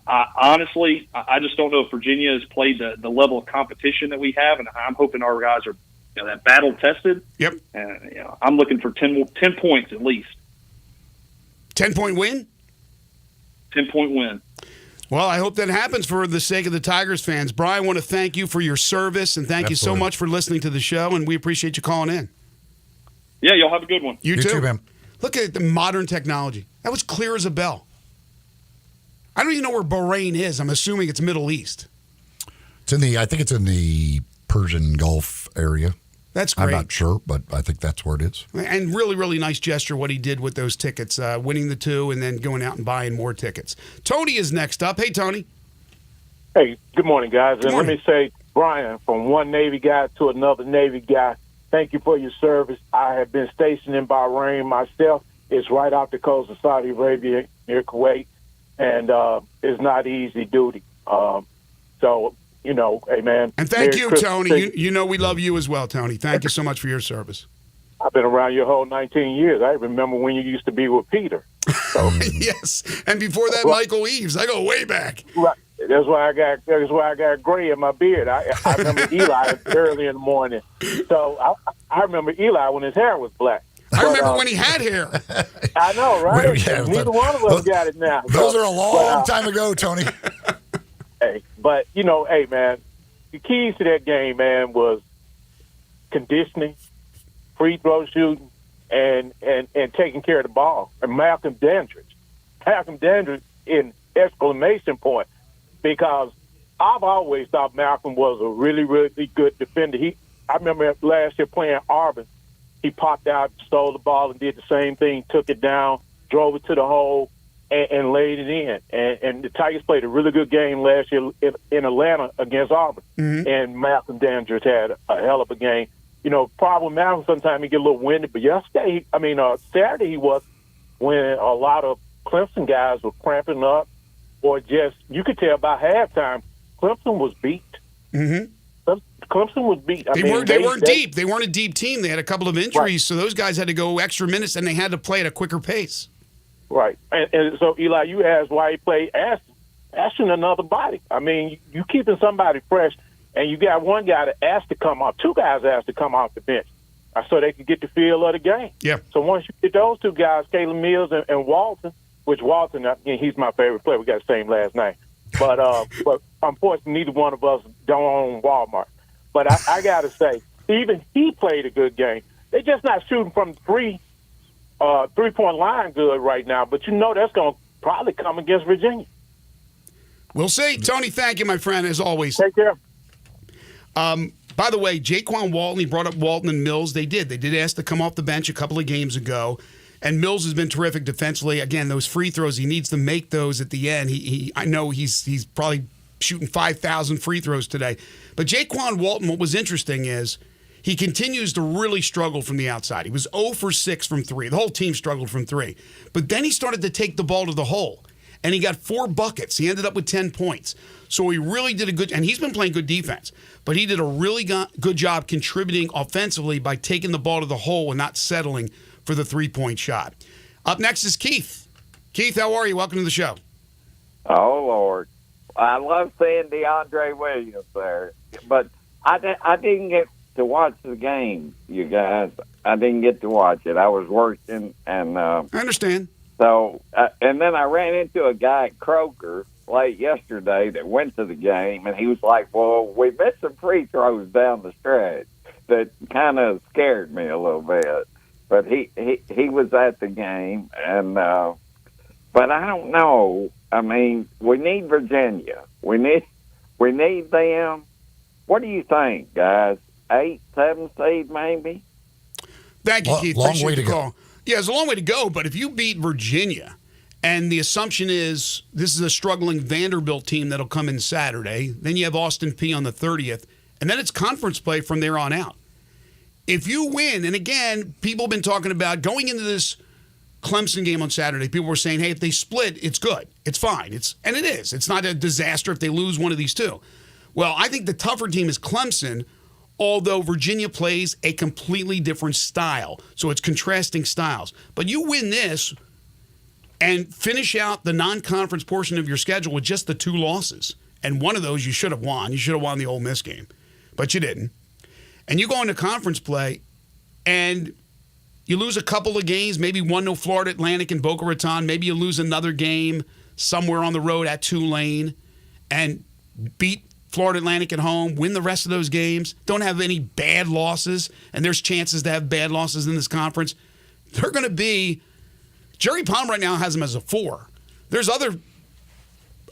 Honestly, I just don't know if Virginia has played the level of competition that we have, and I'm hoping our guys are that battle tested. Yep. And I'm looking for 10 points at least. 10-point win? 10-point win. Well, I hope that happens for the sake of the Tigers fans. Brian, I want to thank you for your service, and thank you so much for listening to the show, and we appreciate you calling in. Yeah, y'all have a good one. You too, man. Look at the modern technology. That was clear as a bell. I don't even know where Bahrain is. I'm assuming it's Middle East. I think it's in the Persian Gulf area. That's great. I'm not sure, but I think that's where it is. And really, really nice gesture what he did with those tickets, winning the 2 and then going out and buying more tickets. Tony is next up. Hey, Tony. Hey, good morning, guys. Good morning. Let me say, Brian, from one Navy guy to another Navy guy, thank you for your service. I have been stationed in Bahrain myself. It's right off the coast of Saudi Arabia near Kuwait, and it's not easy duty. Hey, man. And thank you, Tony. You know we love you as well, Tony. Thank you so much for your service. I've been around your whole 19 years. I remember when you used to be with Peter. So. Yes, and before that, Michael Eaves. I go way back. Right. That's why I got gray in my beard. I remember Eli early in the morning. So I remember Eli when his hair was black. I remember when he had hair. I know, right? Neither one of us got it now. Those are a long time ago, Tony. Hey, but, hey, man, the keys to that game, man, was conditioning, free throw shooting, and taking care of the ball. And Malcolm Dandridge in exclamation point, because I've always thought Malcolm was a really, really good defender. I remember last year playing Auburn. He popped out, stole the ball, and did the same thing, took it down, drove it to the hole, and laid it in. And the Tigers played a really good game last year in Atlanta against Auburn. And Malcolm Dandridge had a hell of a game. Problem Malcolm, sometimes he get a little winded, but Saturday he was, when a lot of Clemson guys were cramping up, or just, you could tell by halftime, Clemson was beat. Clemson was beat. They weren't deep. They weren't a deep team. They had a couple of injuries, so those guys had to go extra minutes, and they had to play at a quicker pace. Right. And so, Eli, you asked why he played Ashton another body. I mean, you keeping somebody fresh, and you got one guy that asked to come off, two guys asked to come off the bench so they could get the feel of the game. Yeah. So once you get those two guys, Caleb Mills and Walton, which Walton, he's my favorite player. We got the same last name. But unfortunately, neither one of us don't own Walmart. But I got to say, even he played a good game. They're just not shooting from three-point line good right now, but that's going to probably come against Virginia. We'll see. Tony, thank you, my friend, as always. Take care. By the way, Jaquan Walton, he brought up Walton and Mills. They did ask to come off the bench a couple of games ago, and Mills has been terrific defensively. Again, those free throws, he needs to make those at the end. I know he's probably shooting 5,000 free throws today. But Jaquan Walton, what was interesting is he continues to really struggle from the outside. He was 0 for 6 from 3. The whole team struggled from 3. But then he started to take the ball to the hole, and he got 4 buckets. He ended up with 10 points. So he really did and he's been playing good defense, but he did a really good job contributing offensively by taking the ball to the hole and not settling for the 3-point shot. Up next is Keith. Keith, how are you? Welcome to the show. Oh, Lord. I love seeing DeAndre Williams there, but I didn't get to watch the game, you guys. I didn't get to watch it. I was working, and I understand. So, and then I ran into a guy at Kroger late yesterday that went to the game, and he was like, well, we missed some free throws down the stretch. That kind of scared me a little bit. But he was at the game, and but I don't know. I mean, we need Virginia. We need them. What do you think, guys? 8, 7 seed, maybe? Thank you, Keith. Long way to go. Yeah, it's a long way to go, but if you beat Virginia, and the assumption is this is a struggling Vanderbilt team that'll come in Saturday, then you have Austin Peay on the 30th, and then it's conference play from there on out. If you win, and again, people have been talking about going into this Clemson game on Saturday, people were saying, hey, if they split, it's good. It's fine. And it is. It's not a disaster if they lose one of these two. Well, I think the tougher team is Clemson, although Virginia plays a completely different style. So it's contrasting styles. But you win this and finish out the non-conference portion of your schedule with just the 2 losses. And one of those you should have won. You should have won the Ole Miss game. But you didn't. And you go into conference play, and you lose a couple of games, maybe 1-0 Florida Atlantic and Boca Raton. Maybe you lose another game somewhere on the road at Tulane and beat Florida Atlantic at home, win the rest of those games, don't have any bad losses, and there's chances to have bad losses in this conference. They're going to be – Jerry Palm right now has them as a 4. There's other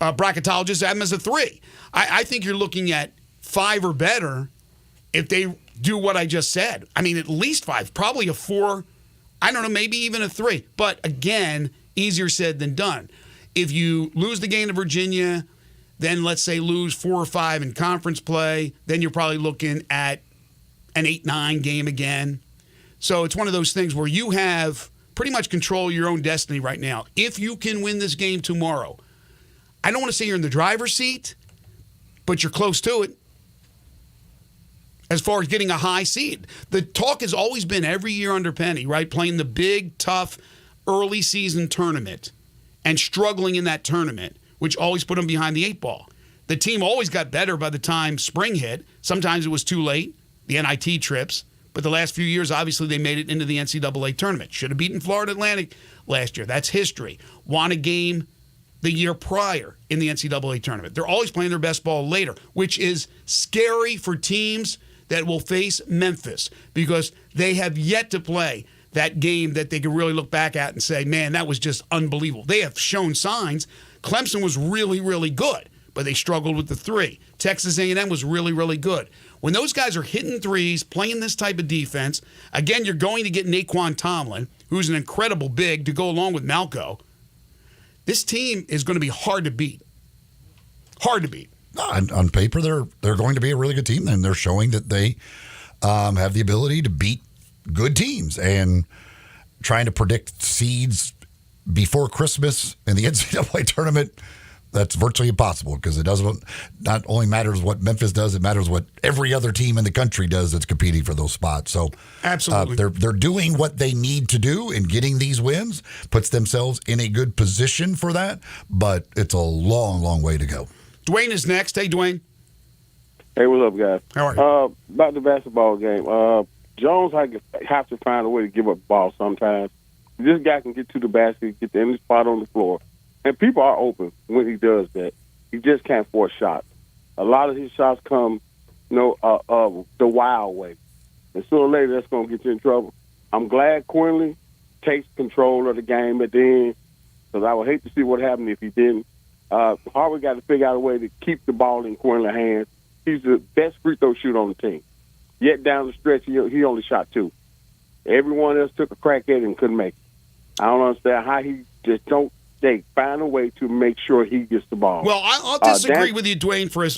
bracketologists that have them as a 3. I think you're looking at 5 or better if they do what I just said. I mean, at least 5, probably a 4. I don't know, maybe even a 3. But again, easier said than done. If you lose the game to Virginia, then let's say lose 4 or 5 in conference play, then you're probably looking at an 8-9 game again. So it's one of those things where you have pretty much control of your own destiny right now. If you can win this game tomorrow, I don't want to say you're in the driver's seat, but you're close to it. As far as getting a high seed. The talk has always been every year under Penny, right? Playing the big, tough, early season tournament and struggling in that tournament, which always put them behind the 8 ball. The team always got better by the time spring hit. Sometimes it was too late, the NIT trips. But the last few years, obviously, they made it into the NCAA tournament. Should have beaten Florida Atlantic last year. That's history. Won a game the year prior in the NCAA tournament. They're always playing their best ball later, which is scary for teams that will face Memphis because they have yet to play that game that they can really look back at and say, man, that was just unbelievable. They have shown signs. Clemson was really, really good, but they struggled with the 3. Texas A&M was really, really good. When those guys are hitting threes, playing this type of defense, again, you're going to get Naquan Tomlin, who's an incredible big to go along with Malco. this team is going to be hard to beat. Hard to beat. On paper, they're going to be a really good team, and they're showing that they have the ability to beat good teams. And trying to predict seeds before Christmas in the NCAA tournament, that's virtually impossible because it doesn't not only matters what Memphis does, it matters what every other team in the country does that's competing for those spots. So absolutely, they're doing what they need to do, and getting these wins puts themselves in a good position for that. But it's a long, long way to go. Dwayne is next. Hey, Dwayne. Hey, what's up, guys? How are you? About the basketball game. Jones have to find a way to give up the ball sometimes. This guy can get to the basket, get to any spot on the floor. And people are open when he does that. He just can't force shots. A lot of his shots come, the wild way. And sooner or later, that's going to get you in trouble. I'm glad Quinley takes control of the game at the end, because I would hate to see what happened if he didn't. Harvard got to figure out a way to keep the ball in Quinley's hands. He's the best free throw shooter on the team. Yet down the stretch, he only shot 2. Everyone else took a crack at him and couldn't make it. I don't understand how he just don't find a way to make sure he gets the ball. Well, I'll disagree with you, Dwayne, for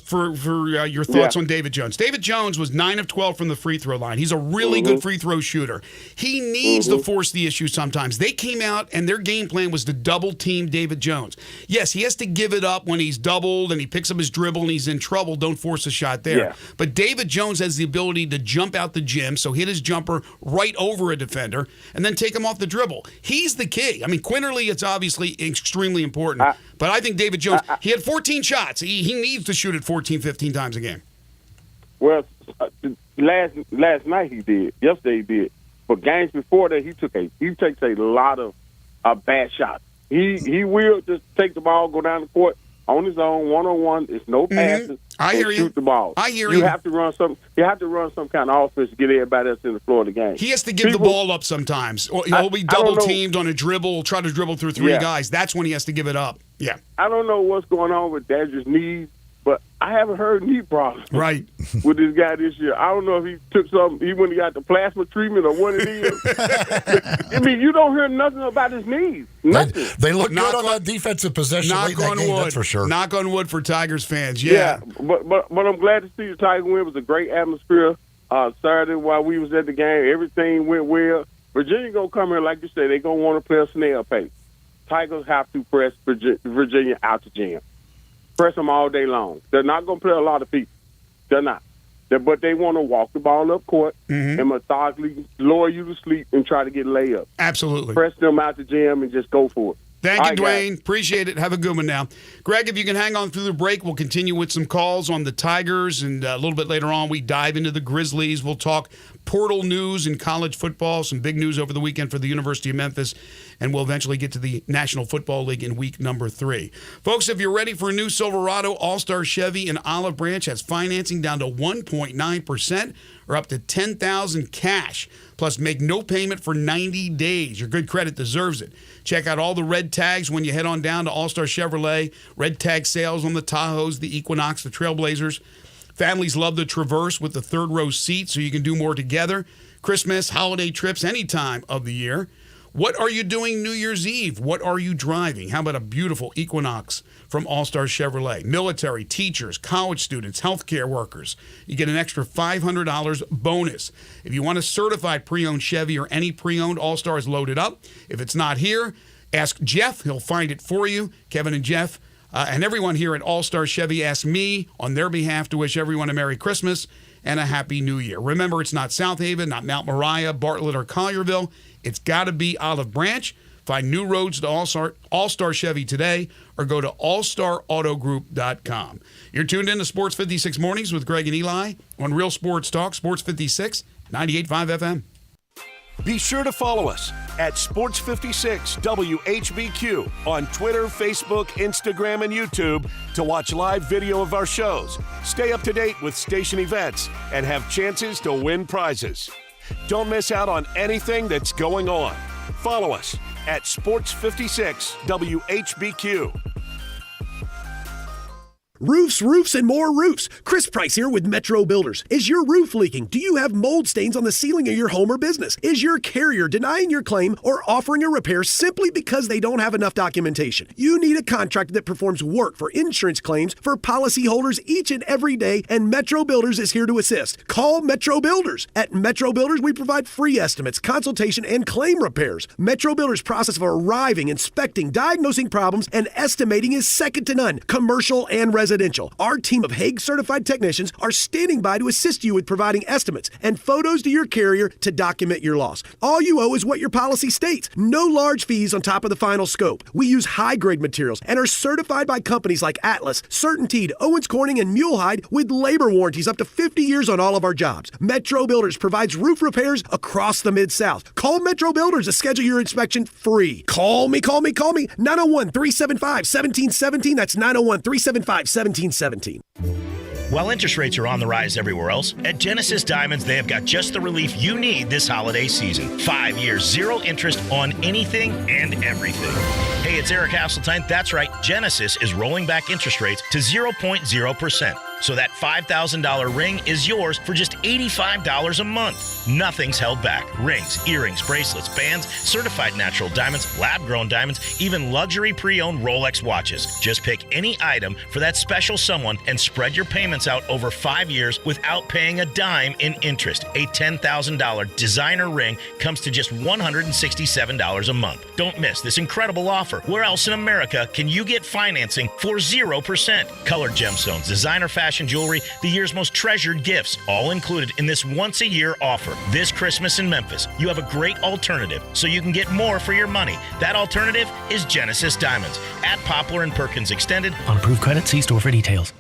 your thoughts on David Jones. David Jones was 9 of 12 from the free throw line. He's a really good free throw shooter. He needs to force the issue sometimes. They came out, and their game plan was to double team David Jones. Yes, he has to give it up when he's doubled and he picks up his dribble and he's in trouble. Don't force a shot there. Yeah. But David Jones has the ability to jump out the gym, so hit his jumper right over a defender and then take him off the dribble. He's the key. I mean, Quinterly, it's obviously extremely important. But I think David Jones, he had 14 shots. He needs to shoot it 14, 15 times a game. Well, last night he did. Yesterday he did. But games before that, he takes a lot of bad shots. He will just take the ball, go down the court on his own, one-on-one. It's no passes. I hear you. Shoot the ball. I hear you. you. Have to run some. You have to run some kind of offense to get everybody else in the floor of the game. He has to give the ball up sometimes. Or he'll be double teamed on a dribble, try to dribble through 3 guys. That's when he has to give it up. Yeah. I don't know what's going on with Dadger's knees, but I haven't heard knee problems. Right. With this guy this year. I don't know if he took something, he went and got the plasma treatment or what it is. I mean, you don't hear nothing about his knees. Nothing. They look good on that defensive possession late in that game, that's for sure. Knock on wood for Tigers fans, yeah. But I'm glad to see the Tigers win. It was a great atmosphere Saturday while we was at the game. Everything went well. Virginia going to come here, like you said, they're going to want to play a snail pace. Tigers have to press Virginia out the jam. Press them all day long. They're not going to play a lot of people. They're not. But they want to walk the ball up court and methodically lower you to sleep and try to get layups. Absolutely. Press them out the jam and just go for it. Thank you, Dwayne. Appreciate it. Have a good one now. Greg, if you can hang on through the break, we'll continue with some calls on the Tigers, and a little bit later on, we dive into the Grizzlies. We'll talk portal news in college football, some big news over the weekend for the University of Memphis, and we'll eventually get to the National Football League in week number 3. Folks, if you're ready for a new Silverado, All-Star Chevy in Olive Branch has financing down to 1.9% or up to $10,000 cash. Plus, make no payment for 90 days. Your good credit deserves it. Check out all the red tags when you head on down to All-Star Chevrolet. Red tag sales on the Tahoes, the Equinox, the Trailblazers. Families love the Traverse with the third row seat so you can do more together. Christmas, holiday trips, any time of the year. What are you doing New Year's Eve? What are you driving? How about a beautiful Equinox from All-Star Chevrolet? Military, teachers, college students, healthcare workers. You get an extra $500 bonus. If you want a certified pre-owned Chevy or any pre-owned, All-Star is loaded up. If it's not here, ask Jeff. He'll find it for you. Kevin and Jeff and everyone here at All-Star Chevy asked me on their behalf to wish everyone a Merry Christmas and a Happy New Year. Remember, it's not South Haven, not Mount Moriah, Bartlett, or Collierville. It's got to be Olive Branch. Find new roads to All-Star Chevy today or go to allstarautogroup.com. You're tuned in to Sports 56 Mornings with Greg and Eli on Real Sports Talk, Sports 56, 98.5 FM. Be sure to follow us at Sports 56 WHBQ on Twitter, Facebook, Instagram, and YouTube to watch live video of our shows, stay up to date with station events, and have chances to win prizes. Don't miss out on anything that's going on. Follow us at Sports 56 WHBQ. Roofs, roofs, and more roofs. Chris Price here with Metro Builders. Is your roof leaking? Do you have mold stains on the ceiling of your home or business? Is your carrier denying your claim or offering a repair simply because they don't have enough documentation? You need a contractor that performs work for insurance claims for policyholders each and every day, and Metro Builders is here to assist. Call Metro Builders. At Metro Builders, we provide free estimates, consultation, and claim repairs. Metro Builders' process of arriving, inspecting, diagnosing problems, and estimating is second to none, commercial and residential. Our team of Hague-certified technicians are standing by to assist you with providing estimates and photos to your carrier to document your loss. All you owe is what your policy states. No large fees on top of the final scope. We use high-grade materials and are certified by companies like Atlas, CertainTeed, Owens Corning, and Mulehide with labor warranties up to 50 years on all of our jobs. Metro Builders provides roof repairs across the Mid-South. Call Metro Builders to schedule your inspection free. Call me. 901-375-1717. That's 901-375-1717. While interest rates are on the rise everywhere else, at Genesis Diamonds, they have got just the relief you need this holiday season. 5 years, zero interest on anything and everything. Hey, it's Eric Hasseltine. That's right. Genesis is rolling back interest rates to 0.0%. So that $5,000 ring is yours for just $85 a month. Nothing's held back. Rings, earrings, bracelets, bands, certified natural diamonds, lab-grown diamonds, even luxury pre-owned Rolex watches. Just pick any item for that special someone and spread your payments out over 5 years without paying a dime in interest. A $10,000 designer ring comes to just $167 a month. Don't miss this incredible offer. Where else in America can you get financing for 0%? Colored gemstones, designer fashion jewelry, the year's most treasured gifts, all included in this once-a-year offer. This Christmas in Memphis, you have a great alternative, so you can get more for your money. That alternative is Genesis Diamonds at Poplar and Perkins Extended. On approved credit, see store for details.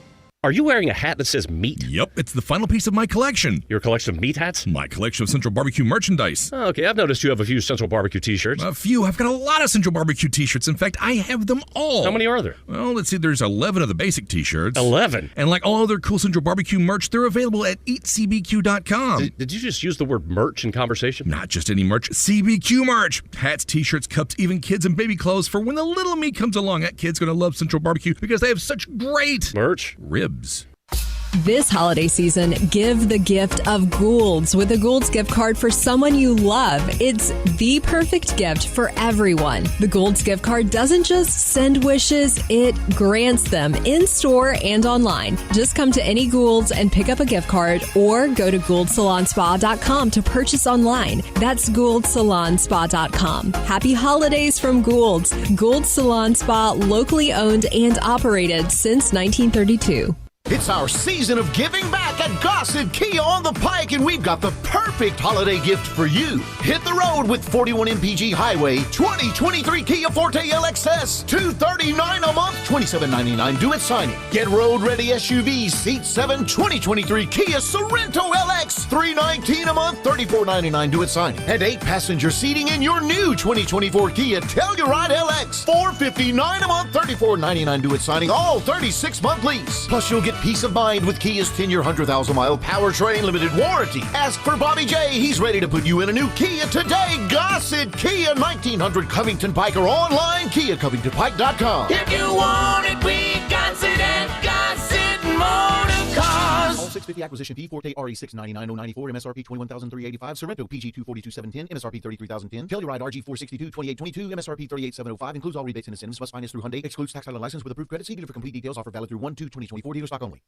Are you wearing a hat that says meat? Yep, it's the final piece of my collection. Your collection of meat hats? My collection of Central Barbecue merchandise. Oh, okay, I've noticed you have a few Central Barbecue t-shirts. A few. I've got a lot of Central Barbecue t-shirts. In fact, I have them all. How many are there? Well, let's see. There's 11 of the basic t-shirts. 11? And like all other cool Central Barbecue merch, they're available at eatcbq.com. Did you just use the word merch in conversation? Not just any merch. CBQ merch. Hats, t-shirts, cups, even kids and baby clothes for when the little me comes along. That kid's going to love Central Barbecue because they have such great merch. Ribs. This holiday season, give the gift of Gould's with a Gould's gift card for someone you love. It's the perfect gift for everyone. The Gould's gift card doesn't just send wishes, it grants them in store and online. Just come to any Gould's and pick up a gift card or go to GouldSalonSpa.com to purchase online. That's GouldSalonSpa.com. Happy holidays from Gould's. Gould's Salon Spa, locally owned and operated since 1932. It's our season of giving back at Gossett Kia on the Pike, and we've got the perfect holiday gift for you. Hit the road with 41 MPG Highway, 2023 Kia Forte LXS, $239 a month, $27.99 due at signing. Get road-ready SUVs, Seat 7, 2023 Kia Sorento LX, $319 a month, $34.99 due at signing. And 8-passenger seating in your new 2024 Kia Telluride LX, $459 a month, $34.99 due at signing, all 36-month lease. Plus, you'll get peace of mind with Kia's 10-year, 100,000-mile powertrain limited warranty. Ask for Bobby J. He's ready to put you in a new Kia today. Gossett Kia, 1900 Covington Pike, or online, KiaCovingtonPike.com. If you want it, we got it at Gossett Motor Cars. All 650 acquisition fee, Forte RE 699,094, MSRP 21,385, Sorrento PG 242,710, MSRP 33,010, Telluride RG 462, 2822, MSRP 38,705, includes all rebates and incentives, must finance through Hyundai, excludes tax title and license with approved credit. See dealer for complete details. Offer valid through 1/2/2024, dealer stock only.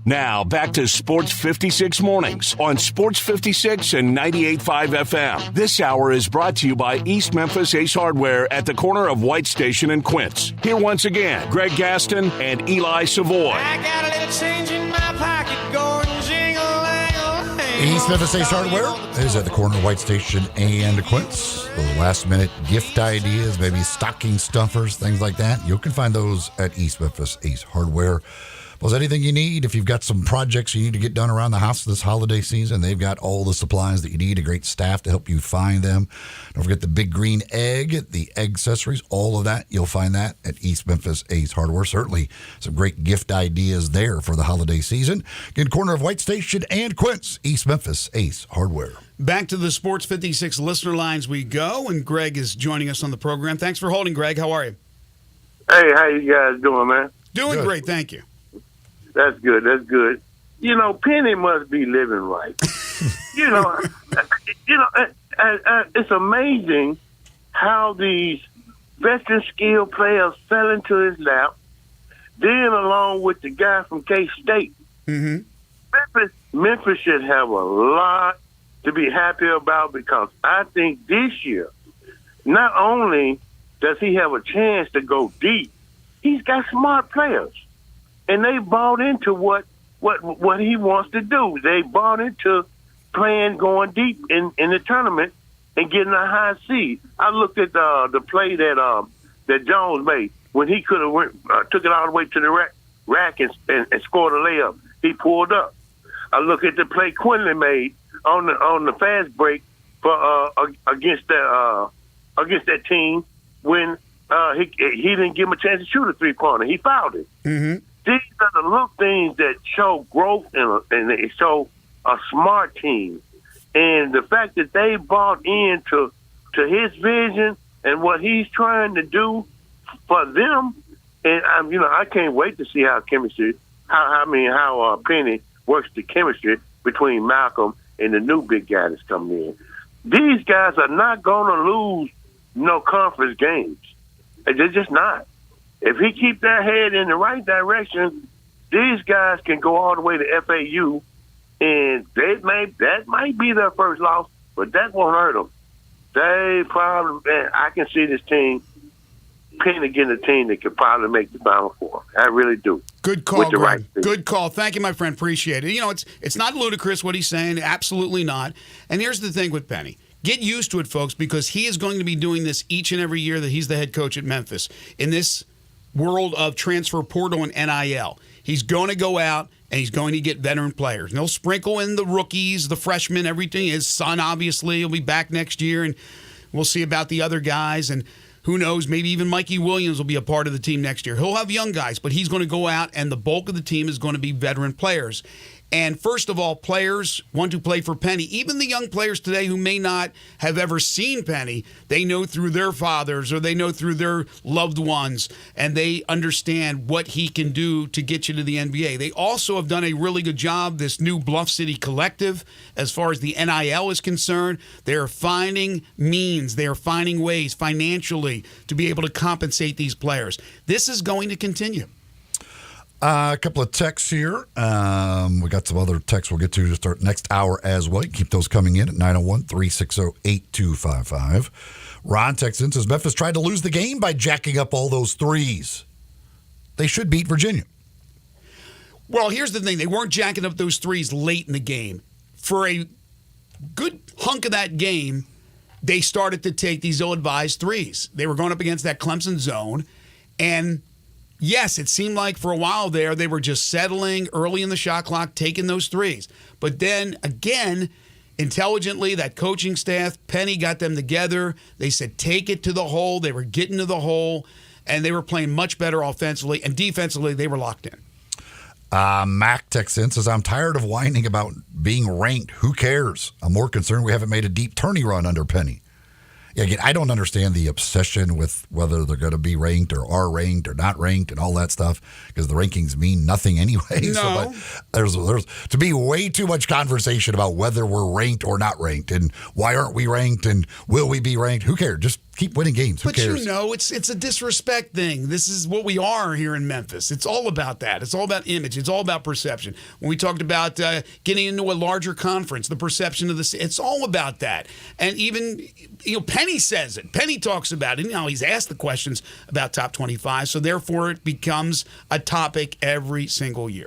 Now, back to Sports 56 Mornings on Sports 56 and 98.5 FM. This hour is brought to you by East Memphis Ace Hardware at the corner of White Station and Quince. Here once again, Greg Gaston and Eli Savoy. I got a little change in my pocket going jingle-lang-a-lang. East Memphis Ace Hardware is at the corner of White Station and Quince. Those last-minute gift ideas, maybe stocking stuffers, things like that. You can find those at East Memphis Ace Hardware. Plus, anything you need, if you've got some projects you need to get done around the house this holiday season, they've got all the supplies that you need, a great staff to help you find them. Don't forget the big green egg, the egg accessories, all of that. You'll find that at East Memphis Ace Hardware. Certainly some great gift ideas there for the holiday season. Again, corner of White Station and Quince, East Memphis Ace Hardware. Back to the Sports 56 listener lines we go, and Greg is joining us on the program. Thanks for holding, Greg. How are you? Hey, how you guys doing, man? Doing great, thank you. That's good. That's good. You know, Penny must be living right. you know, it's amazing how these veteran skill players fell into his lap. Then, along with the guy from K-State, Memphis should have a lot to be happy about, because I think this year, not only does he have a chance to go deep, he's got smart players, and they bought into what he wants to do. They bought into playing, going deep in the tournament and getting a high seed. I looked at the play that Jones made when he could have took it all the way to the rack and scored a layup. He pulled up. I look at the play Quinlan made on the fast break for against that team when he didn't give him a chance to shoot a 3-pointer. He fouled it. These are the little things that show growth and they show a smart team. And the fact that they bought into his vision and what he's trying to do for them, and I can't wait to see how Penny works the chemistry between Malcolm and the new big guy that's coming in. These guys are not going to lose no conference games. They're just not. If he keeps their head in the right direction, these guys can go all the way to FAU, and that might be their first loss, but that won't hurt them. I can see this team, Penny getting a team that could probably make the Final Four. I really do. Good call, Greg. Good call. Thank you, my friend. Appreciate it. You know, it's not ludicrous what he's saying. Absolutely not. And here's the thing with Penny. Get used to it, folks, because he is going to be doing this each and every year that he's the head coach at Memphis. In this world of transfer portal and NIL, he's going to go out and he's going to get veteran players. And he'll sprinkle in the rookies, the freshmen, everything. His son, obviously, will be back next year, and we'll see about the other guys. And who knows, maybe even Mikey Williams will be a part of the team next year. He'll have young guys, but he's going to go out, and the bulk of the team is going to be veteran players. And first of all, players want to play for Penny. Even the young players today who may not have ever seen Penny, they know through their fathers or they know through their loved ones, and they understand what he can do to get you to the NBA. They also have done a really good job, this new Bluff City Collective, as far as the NIL is concerned. They're finding means, they're finding ways financially to be able to compensate these players. This is going to continue. A couple of texts here. We got some other texts we'll get to start next hour as well. You can keep those coming in at 901-360-8255. Ron texts in, says, Memphis tried to lose the game by jacking up all those threes. They should beat Virginia. Well, here's the thing. They weren't jacking up those threes late in the game. For a good hunk of that game, they started to take these ill-advised threes. They were going up against that Clemson zone, and yes, it seemed like for a while there they were just settling early in the shot clock, taking those threes. But then, again, intelligently, that coaching staff, Penny got them together. They said, take it to the hole. They were getting to the hole, and they were playing much better offensively. And defensively, they were locked in. Mac texts in, says, I'm tired of whining about being ranked. Who cares? I'm more concerned we haven't made a deep tourney run under Penny. Again, I don't understand the obsession with whether they're going to be ranked or are ranked or not ranked and all that stuff, because the rankings mean nothing anyway. No. So, there's to be way too much conversation about whether we're ranked or not ranked and why aren't we ranked and will we be ranked? Who cares? Just keep winning games. Who cares? But you know, it's a disrespect thing. This is what we are here in Memphis. It's all about that. It's all about image. It's all about perception. When we talked about getting into a larger conference, the perception of the it's all about that. And even Penny says it. Penny talks about it. He's asked the questions about top 25, so therefore it becomes a topic every single year.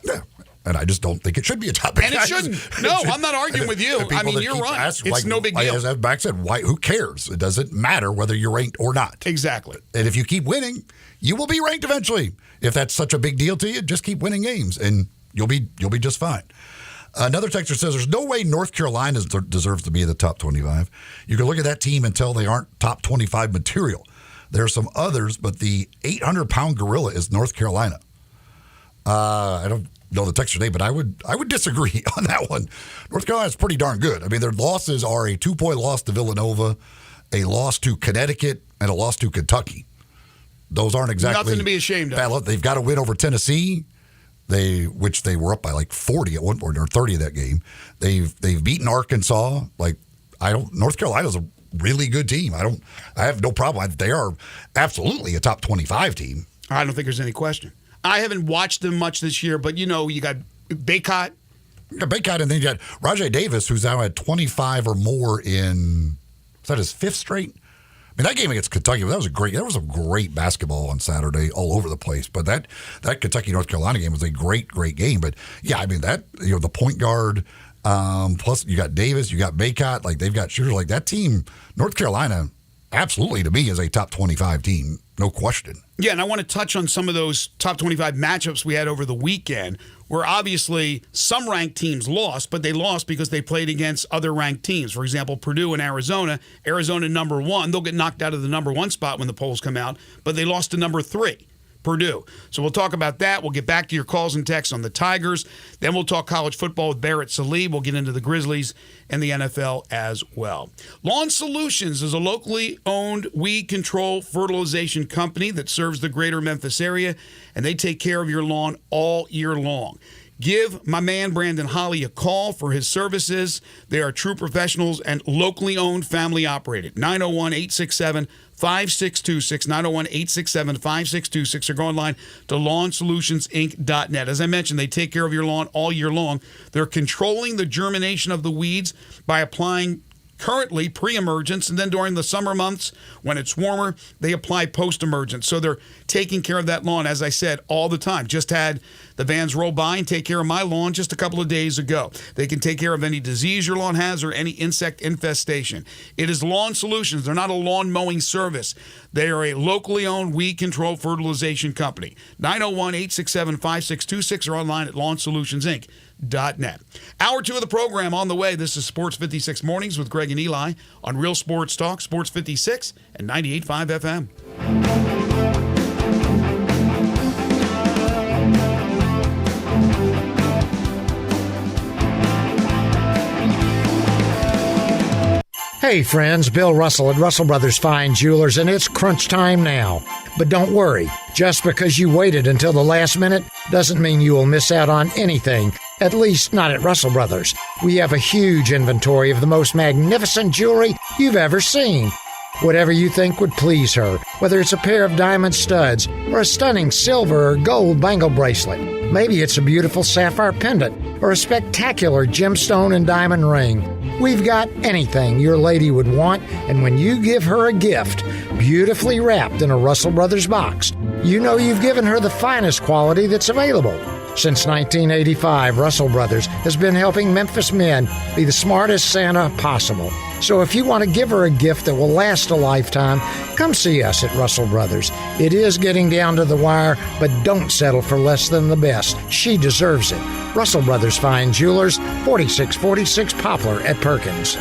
Yeah. And I just don't think it should be a topic. And it shouldn't. No, I'm not arguing with you. I mean, you're right. It's no big deal. As Max said, who cares? It doesn't matter whether you're ranked or not. Exactly. And if you keep winning, you will be ranked eventually. If that's such a big deal to you, just keep winning games, and you'll be just fine. Another texter says, there's no way North Carolina deserves to be in the top 25. You can look at that team and tell they aren't top 25 material. There are some others, but the 800-pound gorilla is North Carolina. I don't know the texture name, but I would disagree on that one. North Carolina's pretty darn good. I mean, their losses are a 2-point loss to Villanova, a loss to Connecticut, and a loss to Kentucky. Those aren't exactly nothing to be ashamed of. They've got to win over Tennessee. which they were up by like 40 at one point or 30 of that game. They've beaten Arkansas. North Carolina's a really good team. I have no problem. They are absolutely a top 25 team. I don't think there's any question. I haven't watched them much this year, but you got Baycott. Baycott, and then you got Rajay Davis, who's now at 25 or more is that his 5th straight? I mean, that game against Kentucky, that was a great basketball on Saturday all over the place. But that Kentucky-North Carolina game was a great, great game. But, yeah, I mean, the point guard, plus you got Davis, you got Baycott, they've got shooters like that team. North Carolina, absolutely, to me, is a top 25 team, no question. Yeah, and I want to touch on some of those top 25 matchups we had over the weekend, where obviously some ranked teams lost, but they lost because they played against other ranked teams. For example, Purdue and Arizona. Arizona number 1. They'll get knocked out of the number 1 spot when the polls come out, but they lost to number 3. Purdue. So we'll talk about that. We'll get back to your calls and texts on the Tigers. Then we'll talk college football with Barrett Salib. We'll get into the Grizzlies and the NFL as well. Lawn Solutions is a locally owned weed control fertilization company that serves the greater Memphis area, and they take care of your lawn all year long. Give my man Brandon Holly a call for his services. They are true professionals and locally owned, family operated. 901-867-5626, 901-867-5626, or go online to lawnsolutionsinc.net. As I mentioned, they take care of your lawn all year long. They're controlling the germination of the weeds by applying currently pre-emergence, and then during the summer months when it's warmer, they apply post-emergence. So they're taking care of that lawn, as I said, all the time. Just had the vans roll by and take care of my lawn just a couple of days ago. They can take care of any disease your lawn has or any insect infestation. It is Lawn Solutions. They're not a lawn mowing service. They are a locally owned weed control fertilization company. 901-867-5626 or online at lawnsolutionsinc.net. Hour 2 of the program on the way. This is Sports 56 Mornings with Greg and Eli on Real Sports Talk, Sports 56 and 98.5 FM. Hey friends, Bill Russell at Russell Brothers Fine Jewelers, and it's crunch time now. But don't worry, just because you waited until the last minute doesn't mean you will miss out on anything, at least not at Russell Brothers. We have a huge inventory of the most magnificent jewelry you've ever seen. Whatever you think would please her, whether it's a pair of diamond studs or a stunning silver or gold bangle bracelet. Maybe it's a beautiful sapphire pendant or a spectacular gemstone and diamond ring. We've got anything your lady would want, and when you give her a gift, beautifully wrapped in a Russell Brothers box, you know you've given her the finest quality that's available. Since 1985, Russell Brothers has been helping Memphis men be the smartest Santa possible. So if you want to give her a gift that will last a lifetime, come see us at Russell Brothers. It is getting down to the wire, but don't settle for less than the best. She deserves it. Russell Brothers Fine Jewelers, 4646 Poplar at Perkins.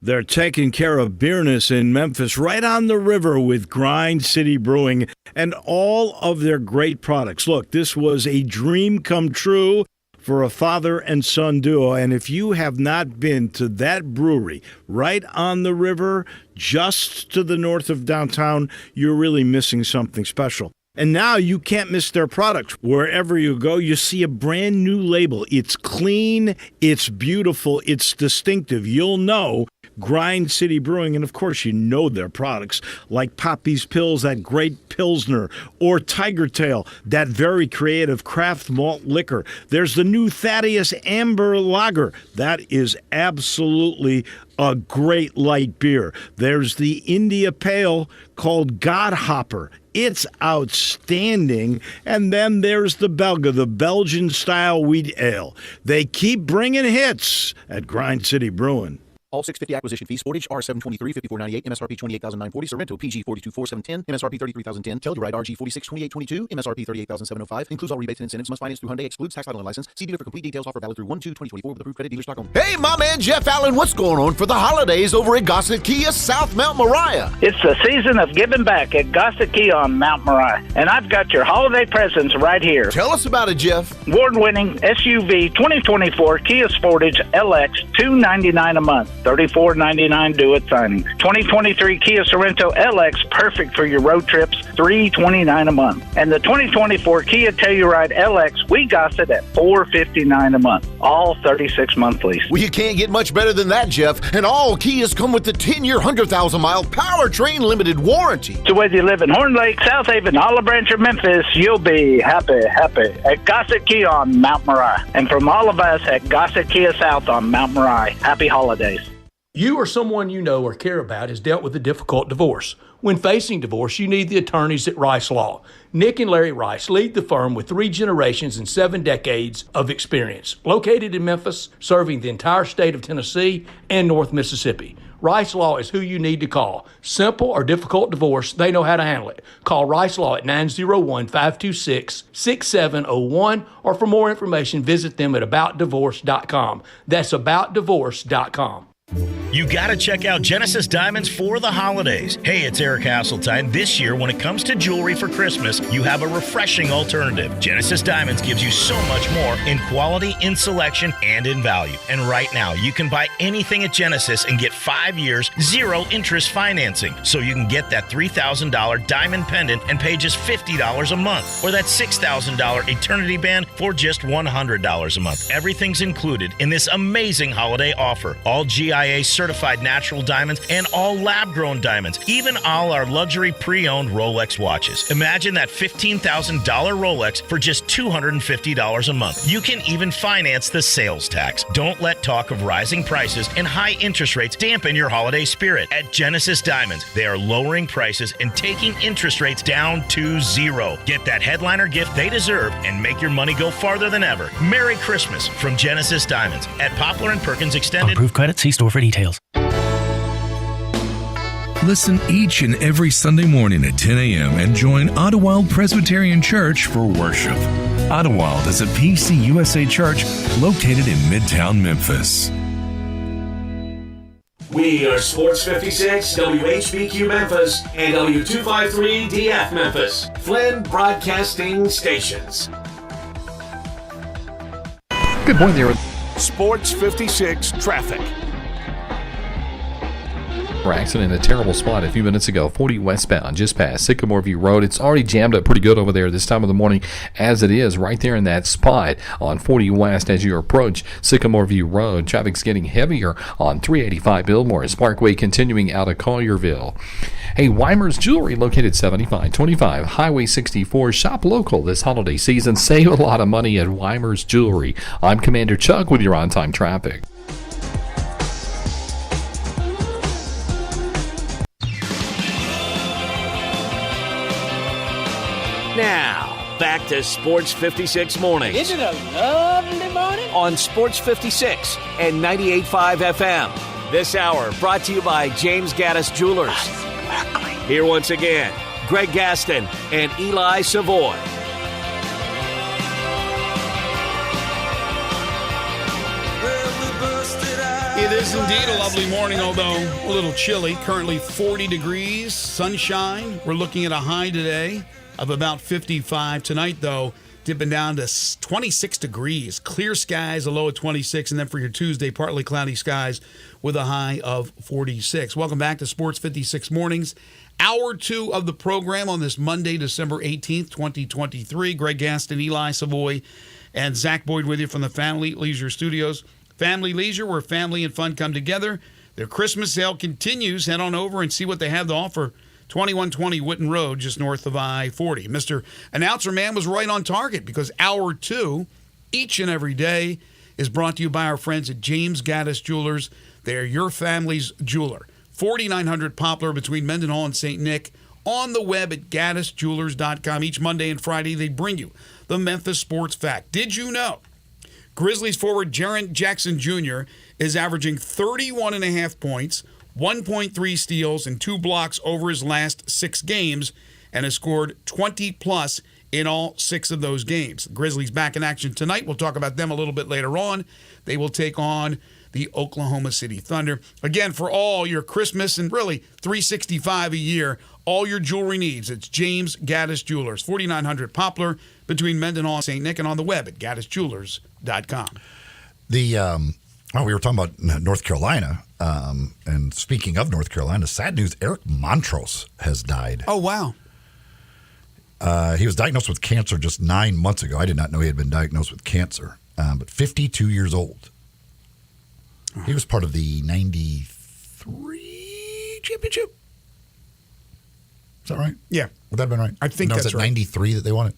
They're taking care of beerness in Memphis right on the river with Grind City Brewing and all of their great products. Look, this was a dream come true for a father and son duo. And if you have not been to that brewery right on the river, just to the north of downtown, you're really missing something special. And now you can't miss their products. Wherever you go, you see a brand new label. It's clean, it's beautiful, it's distinctive. You'll know Grind City Brewing, and of course you know their products like Poppy's Pills, that great Pilsner, or Tiger Tail, that very creative craft malt liquor. There's the new Thaddeus Amber Lager. That is absolutely a great light beer. There's the India Pale called Godhopper. It's outstanding. And then there's the Belga, the Belgian-style wheat ale. They keep bringing hits at Grind City Brewing. All 650 acquisition fees, Sportage R723, 5498, MSRP 28,940, Sorrento PG 424710, MSRP 33,010, Telluride RG 462822, MSRP 38,705, includes all rebates and incentives, must finance through Hyundai, excludes tax title and license. See dealer for complete details. Offer valid through 1/2/2024 with approved credit dealers.com. Hey, my man Jeff Allen, what's going on for the holidays over at Gossett Kia South Mount Moriah? It's the season of giving back at Gossett Kia on Mount Moriah, and I've got your holiday presents right here. Tell us about it, Jeff. Award-winning SUV 2024 Kia Sportage LX, $299 a month. $34.99 due at signing. 2023 Kia Sorento LX, perfect for your road trips, $329 a month. And the 2024 Kia Telluride LX, we got it at $459 a month. All 36-month lease. Well, you can't get much better than that, Jeff. And all Kias come with the 10-year, 100,000-mile powertrain limited warranty. So whether you live in Horn Lake, South Haven, Olive Branch, or Memphis, you'll be happy at Gossett Kia on Mount Moriah. And from all of us at Gossett Kia South on Mount Moriah, happy holidays. You or someone you know or care about has dealt with a difficult divorce. When facing divorce, you need the attorneys at Rice Law. Nick and Larry Rice lead the firm with 3 generations and 7 decades of experience. Located in Memphis, serving the entire state of Tennessee and North Mississippi. Rice Law is who you need to call. Simple or difficult divorce, they know how to handle it. Call Rice Law at 901-526-6701, or for more information, visit them at aboutdivorce.com. That's aboutdivorce.com. You gotta check out Genesis Diamonds for the holidays. Hey, it's Eric Hasseltine. This year, when it comes to jewelry for Christmas, you have a refreshing alternative. Genesis Diamonds gives you so much more in quality, in selection, and in value. And right now, you can buy anything at Genesis and get 5 years, 0 interest financing. So you can get that $3,000 diamond pendant and pay just $50 a month, or that $6,000 eternity band for just $100 a month. Everything's included in this amazing holiday offer. All GIA certified natural diamonds and all lab-grown diamonds, even all our luxury pre-owned Rolex watches. Imagine that $15,000 Rolex for just $250 a month. You can even finance the sales tax. Don't let talk of rising prices and high interest rates dampen your holiday spirit. At Genesis Diamonds, they are lowering prices and taking interest rates down to 0. Get that headliner gift they deserve and make your money go farther than ever. Merry Christmas from Genesis Diamonds at Poplar and Perkins Extended. Approved credit. See store for details. Listen each and every Sunday morning at 10 a.m. and join Ottawild Presbyterian Church for worship. Ottawild is a PCUSA church located in Midtown Memphis. We are Sports 56, WHBQ Memphis, and W253DF Memphis, Flynn Broadcasting Stations. Good morning there. Sports 56 traffic. Accident in a terrible spot a few minutes ago, 40 westbound, just past Sycamore View Road. It's already jammed up pretty good over there this time of the morning, as it is right there in that spot on 40 West as you approach Sycamore View Road. Traffic's getting heavier on 385 Billmore Parkway, continuing out of Collierville. Hey, Weimer's Jewelry, located 7525 Highway 64. Shop local this holiday season. Save a lot of money at Weimer's Jewelry. I'm Commander Chuck with your on-time traffic. Now, back to Sports 56 Mornings. Isn't it a lovely morning? On Sports 56 and 98.5 FM. This hour brought to you by James Gaddis Jewelers. Here once again, Greg Gaston and Eli Savoy. It is indeed a lovely morning, although a little chilly. Currently 40 degrees, sunshine. We're looking at a high today of about 55. Tonight, though, dipping down to 26 degrees. Clear skies, a low of 26. And then for your Tuesday, partly cloudy skies with a high of 46. Welcome back to Sports 56 Mornings. Hour 2 of the program on this Monday, December 18th, 2023. Greg Gaston, Eli Savoy, and Zach Boyd with you from the Family Leisure Studios. Family Leisure, where family and fun come together. Their Christmas sale continues. Head on over and see what they have to offer. 2120 Whitten Road, just north of I-40. Mr. Announcer Man was right on target, because Hour 2, each and every day, is brought to you by our friends at James Gaddis Jewelers. They're your family's jeweler. 4900 Poplar between Mendenhall and St. Nick. On the web at gaddisjewelers.com. Each Monday and Friday, they bring you the Memphis Sports Fact. Did you know Grizzlies forward Jaren Jackson Jr. is averaging 31.5 points, 1.3 steals, and 2 blocks over his last 6 games, and has scored 20-plus in all 6 of those games. The Grizzlies back in action tonight. We'll talk about them a little bit later on. They will take on the Oklahoma City Thunder. Again, for all your Christmas and really $365 a year, all your jewelry needs, it's James Gaddis Jewelers, 4900 Poplar between Mendenhall and St. Nick, and on the web at gaddisjewelers.com. The Oh, we were talking about North Carolina. And speaking of North Carolina, sad news, Eric Montrose has died. Oh, wow. He was diagnosed with cancer just 9 months ago. I did not know he had been diagnosed with cancer, but 52 years old. He was part of the 93 championship. Is that right? Yeah. Would that have been right? I think that's was it right. 93 that they won it?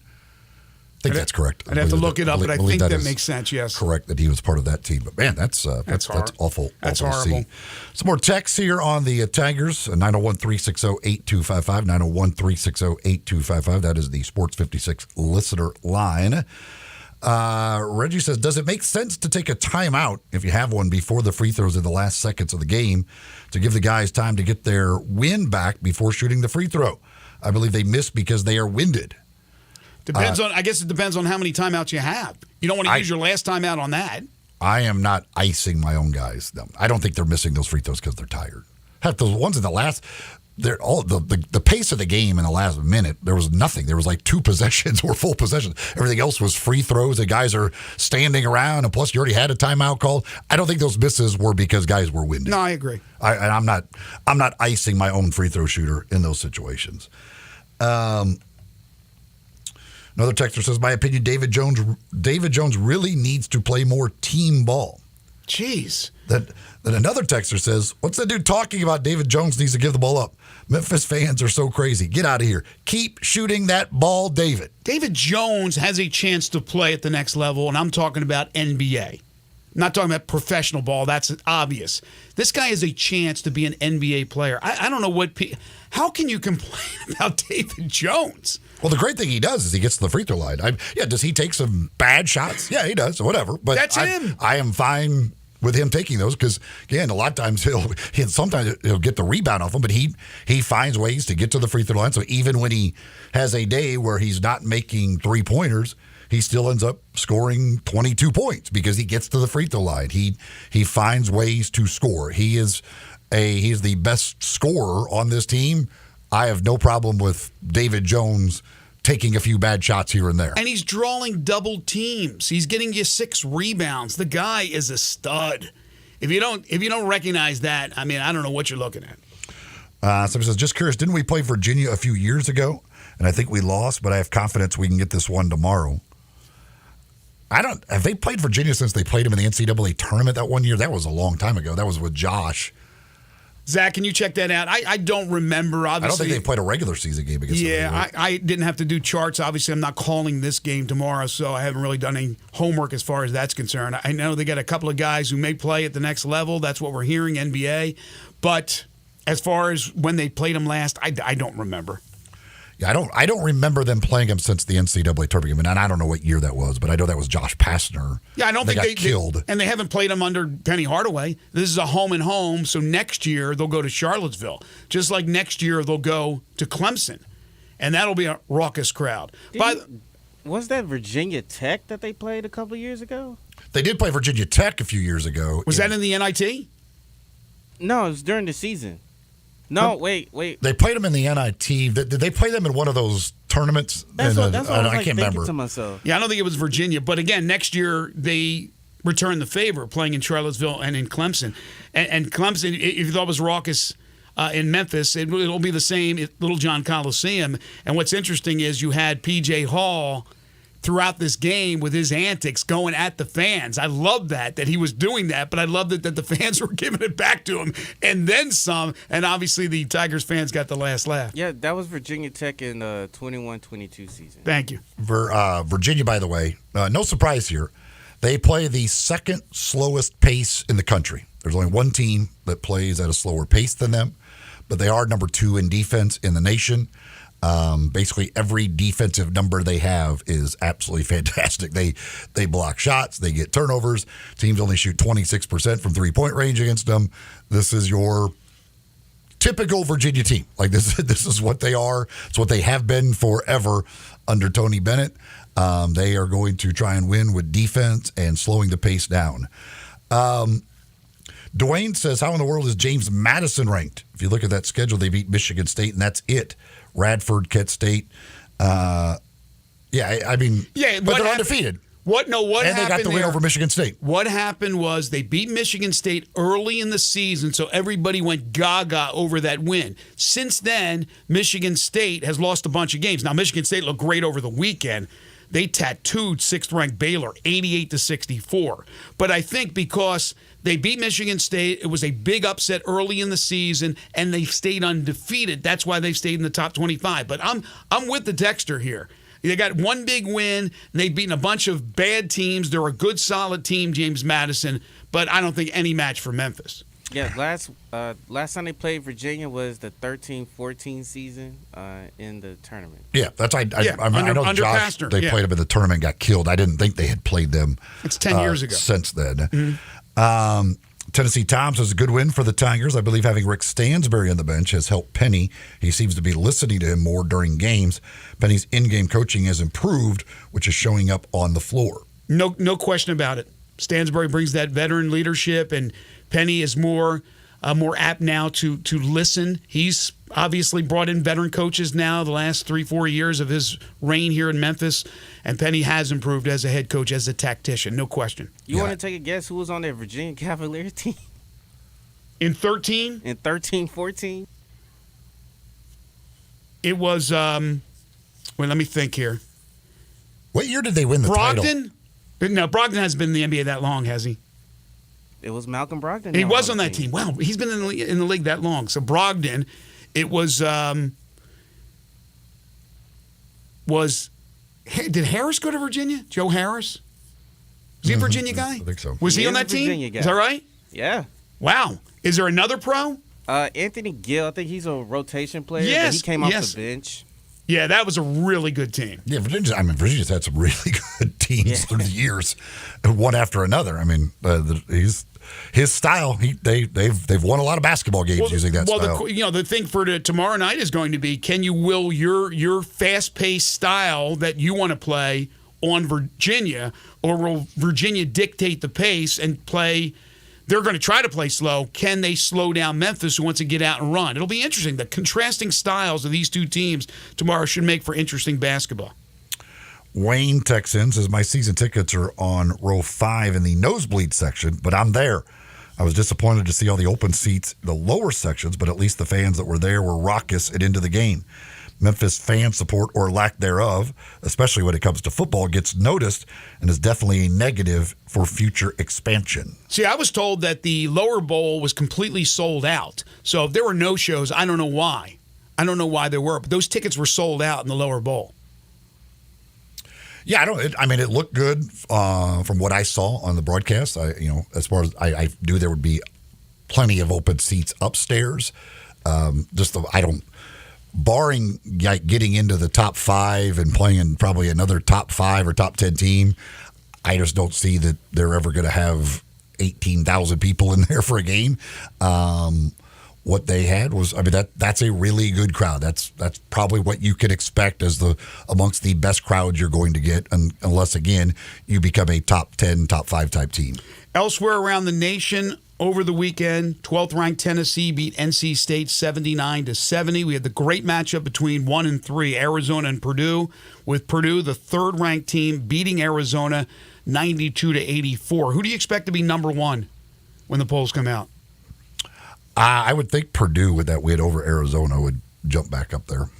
I think that's correct. I'd have to look it up, but I think that is makes sense, yes. Correct that he was part of that team. But, man, that's awful. That's awful horrible. to see. Some more texts here on the Tigers, 901-360-8255, 901-360-8255. That is the Sports 56 listener line. Reggie says, does it make sense to take a timeout, if you have one, before the free throws in the last seconds of the game to give the guys time to get their wind back before shooting the free throw? I believe they miss because they are winded. I guess it depends on how many timeouts you have. You don't want to use your last timeout on that. I am not icing my own guys. No, I don't think they're missing those free throws because they're tired. Heck, those ones in the last, they're all the pace of the game in the last minute. There was nothing. There was like 2 possessions or full possessions. Everything else was free throws. The guys are standing around, and plus you already had a timeout called. I don't think those misses were because guys were winded. No, I agree. I'm not icing my own free throw shooter in those situations. Another texter says, my opinion, David Jones really needs to play more team ball. Jeez. Then another texter says, what's that dude talking about? David Jones needs to give the ball up. Memphis fans are so crazy. Get out of here. Keep shooting that ball, David. David Jones has a chance to play at the next level, and I'm talking about NBA. I'm not talking about professional ball. That's obvious. This guy has a chance to be an NBA player. I don't know how can you complain about David Jones? Well, the great thing he does is he gets to the free throw line. Does he take some bad shots? Yeah, he does. Whatever. But that's him. I am fine with him taking those because, again, a lot of times sometimes he'll get the rebound off them, but he finds ways to get to the free throw line. So even when he has a day where he's not making 3-pointers, he still ends up scoring 22 points because he gets to the free throw line. He finds ways to score. He's the best scorer on this team. I have no problem with David Jones taking a few bad shots here and there. And he's drawing double teams. He's getting you 6 rebounds. The guy is a stud. If you don't recognize that, I mean, I don't know what you're looking at. Somebody says, just curious, didn't we play Virginia a few years ago? And I think we lost, but I have confidence we can get this one tomorrow. Have they played Virginia since they played them in the NCAA tournament that one year? That was a long time ago. That was with Josh. Zach, can you check that out? I don't remember, obviously. I don't think they played a regular season game against them. Yeah, right? I didn't have to do charts. Obviously, I'm not calling this game tomorrow, so I haven't really done any homework as far as that's concerned. I know they got a couple of guys who may play at the next level. That's what we're hearing, NBA. But as far as when they played them last, I don't remember. Yeah, I don't remember them playing him since the NCAA tournament, and I don't know what year that was, but I know that was Josh Pastner. Yeah, I don't think they got killed. And they haven't played him under Penny Hardaway. This is a home and home, so next year they'll go to Charlottesville. Just like next year they'll go to Clemson, and that'll be a raucous crowd. Was that Virginia Tech that they played a couple years ago? They did play Virginia Tech a few years ago. Was that in the NIT? No, it was during the season. No, wait. They played them in the NIT. Did they play them in one of those tournaments? That's what I was I can't remember. to myself. Yeah, I don't think it was Virginia. But again, next year they return the favor playing in Charlottesville and in Clemson. And Clemson, if you thought it was raucous in Memphis, it'll be the same at Little John Coliseum. And what's interesting is you had P.J. Hall throughout this game with his antics going at the fans. I love that he was doing that, but I loved it that the fans were giving it back to him and then some, and obviously the Tigers fans got the last laugh. Yeah, that was Virginia Tech in the 21-22 season. Thank you. Virginia, by the way, no surprise here, they play the second slowest pace in the country. There's only one team that plays at a slower pace than them, but they are number 2 in defense in the nation. Basically, every defensive number they have is absolutely fantastic. They block shots, they get turnovers. Teams only shoot 26% from 3-point range against them. This is your typical Virginia team. Like this is what they are. It's what they have been forever under Tony Bennett. They are going to try and win with defense and slowing the pace down. Dwayne says, how in the world is James Madison ranked? If you look at that schedule, they beat Michigan State, and that's it. Radford, Kent State. But they're undefeated. What and happened they got the win there? over Michigan State. What happened was they beat Michigan State early in the season, so everybody went gaga over that win. Since then, Michigan State has lost a bunch of games. Now, Michigan State looked great over the weekend. They tattooed 6th-ranked Baylor 88-64. But I think because they beat Michigan State, it was a big upset early in the season, and they stayed undefeated. That's why they stayed in the top 25. But I'm with the Dexter here. They got one big win, and they've beaten a bunch of bad teams. They're a good, solid team, James Madison, but I don't think any match for Memphis. Yeah, last time they played Virginia was the 13-14 season in the tournament. Yeah, that's I know under Josh. Pastner, They played them in the tournament, got killed. I didn't think they had played them. It's 10 years ago. Since then. Tennessee Times was a good win for the Tigers. I believe having Rick Stansbury on the bench has helped Penny. He seems to be listening to him more during games. Penny's in-game coaching has improved, which is showing up on the floor. No question about it. Stansbury brings that veteran leadership, and Penny is more apt now to listen. He's obviously brought in veteran coaches now the last 3-4 years of his reign here in Memphis, and Penny has improved as a head coach, as a tactician, no question. You want to take a guess who was on that Virginia Cavaliers team? In 13? In 13-14? It was, let me think here. What year did they win the title? Brogdon? No, Brogdon hasn't been in the NBA that long, has he? It was Malcolm Brogdon. He was on that team. Wow, he's been in the league that long. So Brogdon, it was did Harris go to Virginia? Joe Harris? Was he a Virginia guy? I think so. Was he on that team? Guy. Is that right? Yeah. Wow. Is there another pro? Anthony Gill. I think he's a rotation player. Yes. But he came off the bench. Yeah, that was a really good team. Yeah, Virginia's had some really good teams through the years, one after another. I mean, his style. They've won a lot of basketball games using that style. The thing for tomorrow night is going to be: can you will your fast-paced style that you want to play on Virginia, or will Virginia dictate the pace and play? They're going to try to play slow. Can they slow down Memphis, who wants to get out and run? It'll be interesting. The contrasting styles of these two teams tomorrow should make for interesting basketball. Wayne Texan says, my season tickets are on row 5 in the nosebleed section, but I'm there. I was disappointed to see all the open seats in the lower sections, but at least the fans that were there were raucous and into the game. Memphis fan support, or lack thereof, especially when it comes to football, gets noticed and is definitely a negative for future expansion. See, I was told that the lower bowl was completely sold out. So if there were no shows, I don't know why. I don't know why there were, but those tickets were sold out in the lower bowl. Yeah, it looked good from what I saw on the broadcast. As far as I knew, there would be plenty of open seats upstairs. Barring getting into the top 5 and playing in probably another top 5 or top 10 team, I just don't see that they're ever going to have 18,000 people in there for a game. What they had was, that's a really good crowd. That's probably what you could expect as amongst the best crowds you're going to get, unless again you become a top 10, top 5 type team. Elsewhere around the nation, over the weekend, 12th-ranked Tennessee beat NC State 79-70. We had the great matchup between 1 and 3, Arizona and Purdue, with Purdue, the third-ranked team, beating Arizona 92-84. Who do you expect to be number 1 when the polls come out? I would think Purdue, with that win over Arizona, would jump back up there.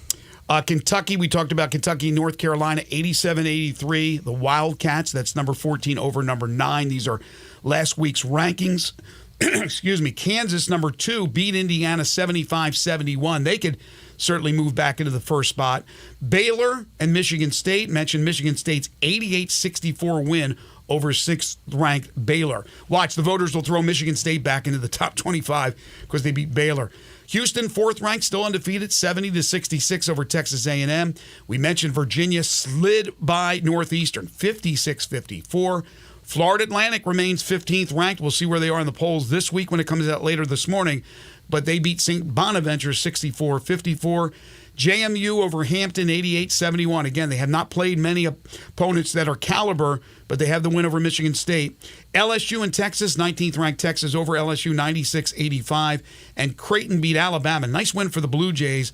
Kentucky, we talked about Kentucky, North Carolina, 87-83. The Wildcats, that's number 14 over number 9. These are last week's rankings. Excuse me. Kansas, number 2, beat Indiana 75-71. They could certainly move back into the first spot. Baylor and Michigan State, mentioned Michigan State's 88-64 win over 6th-ranked Baylor. Watch, the voters will throw Michigan State back into the top 25 because they beat Baylor. Houston, 4th-ranked, still undefeated, 70-66 over Texas A&M. We mentioned Virginia slid by Northeastern, 56-54. Florida Atlantic remains 15th ranked. We'll see where they are in the polls this week when it comes out later this morning. But they beat St. Bonaventure 64-54. JMU over Hampton 88-71. Again, they have not played many opponents that are caliber, but they have the win over Michigan State. LSU and Texas, 19th ranked Texas over LSU 96-85. And Creighton beat Alabama. Nice win for the Blue Jays.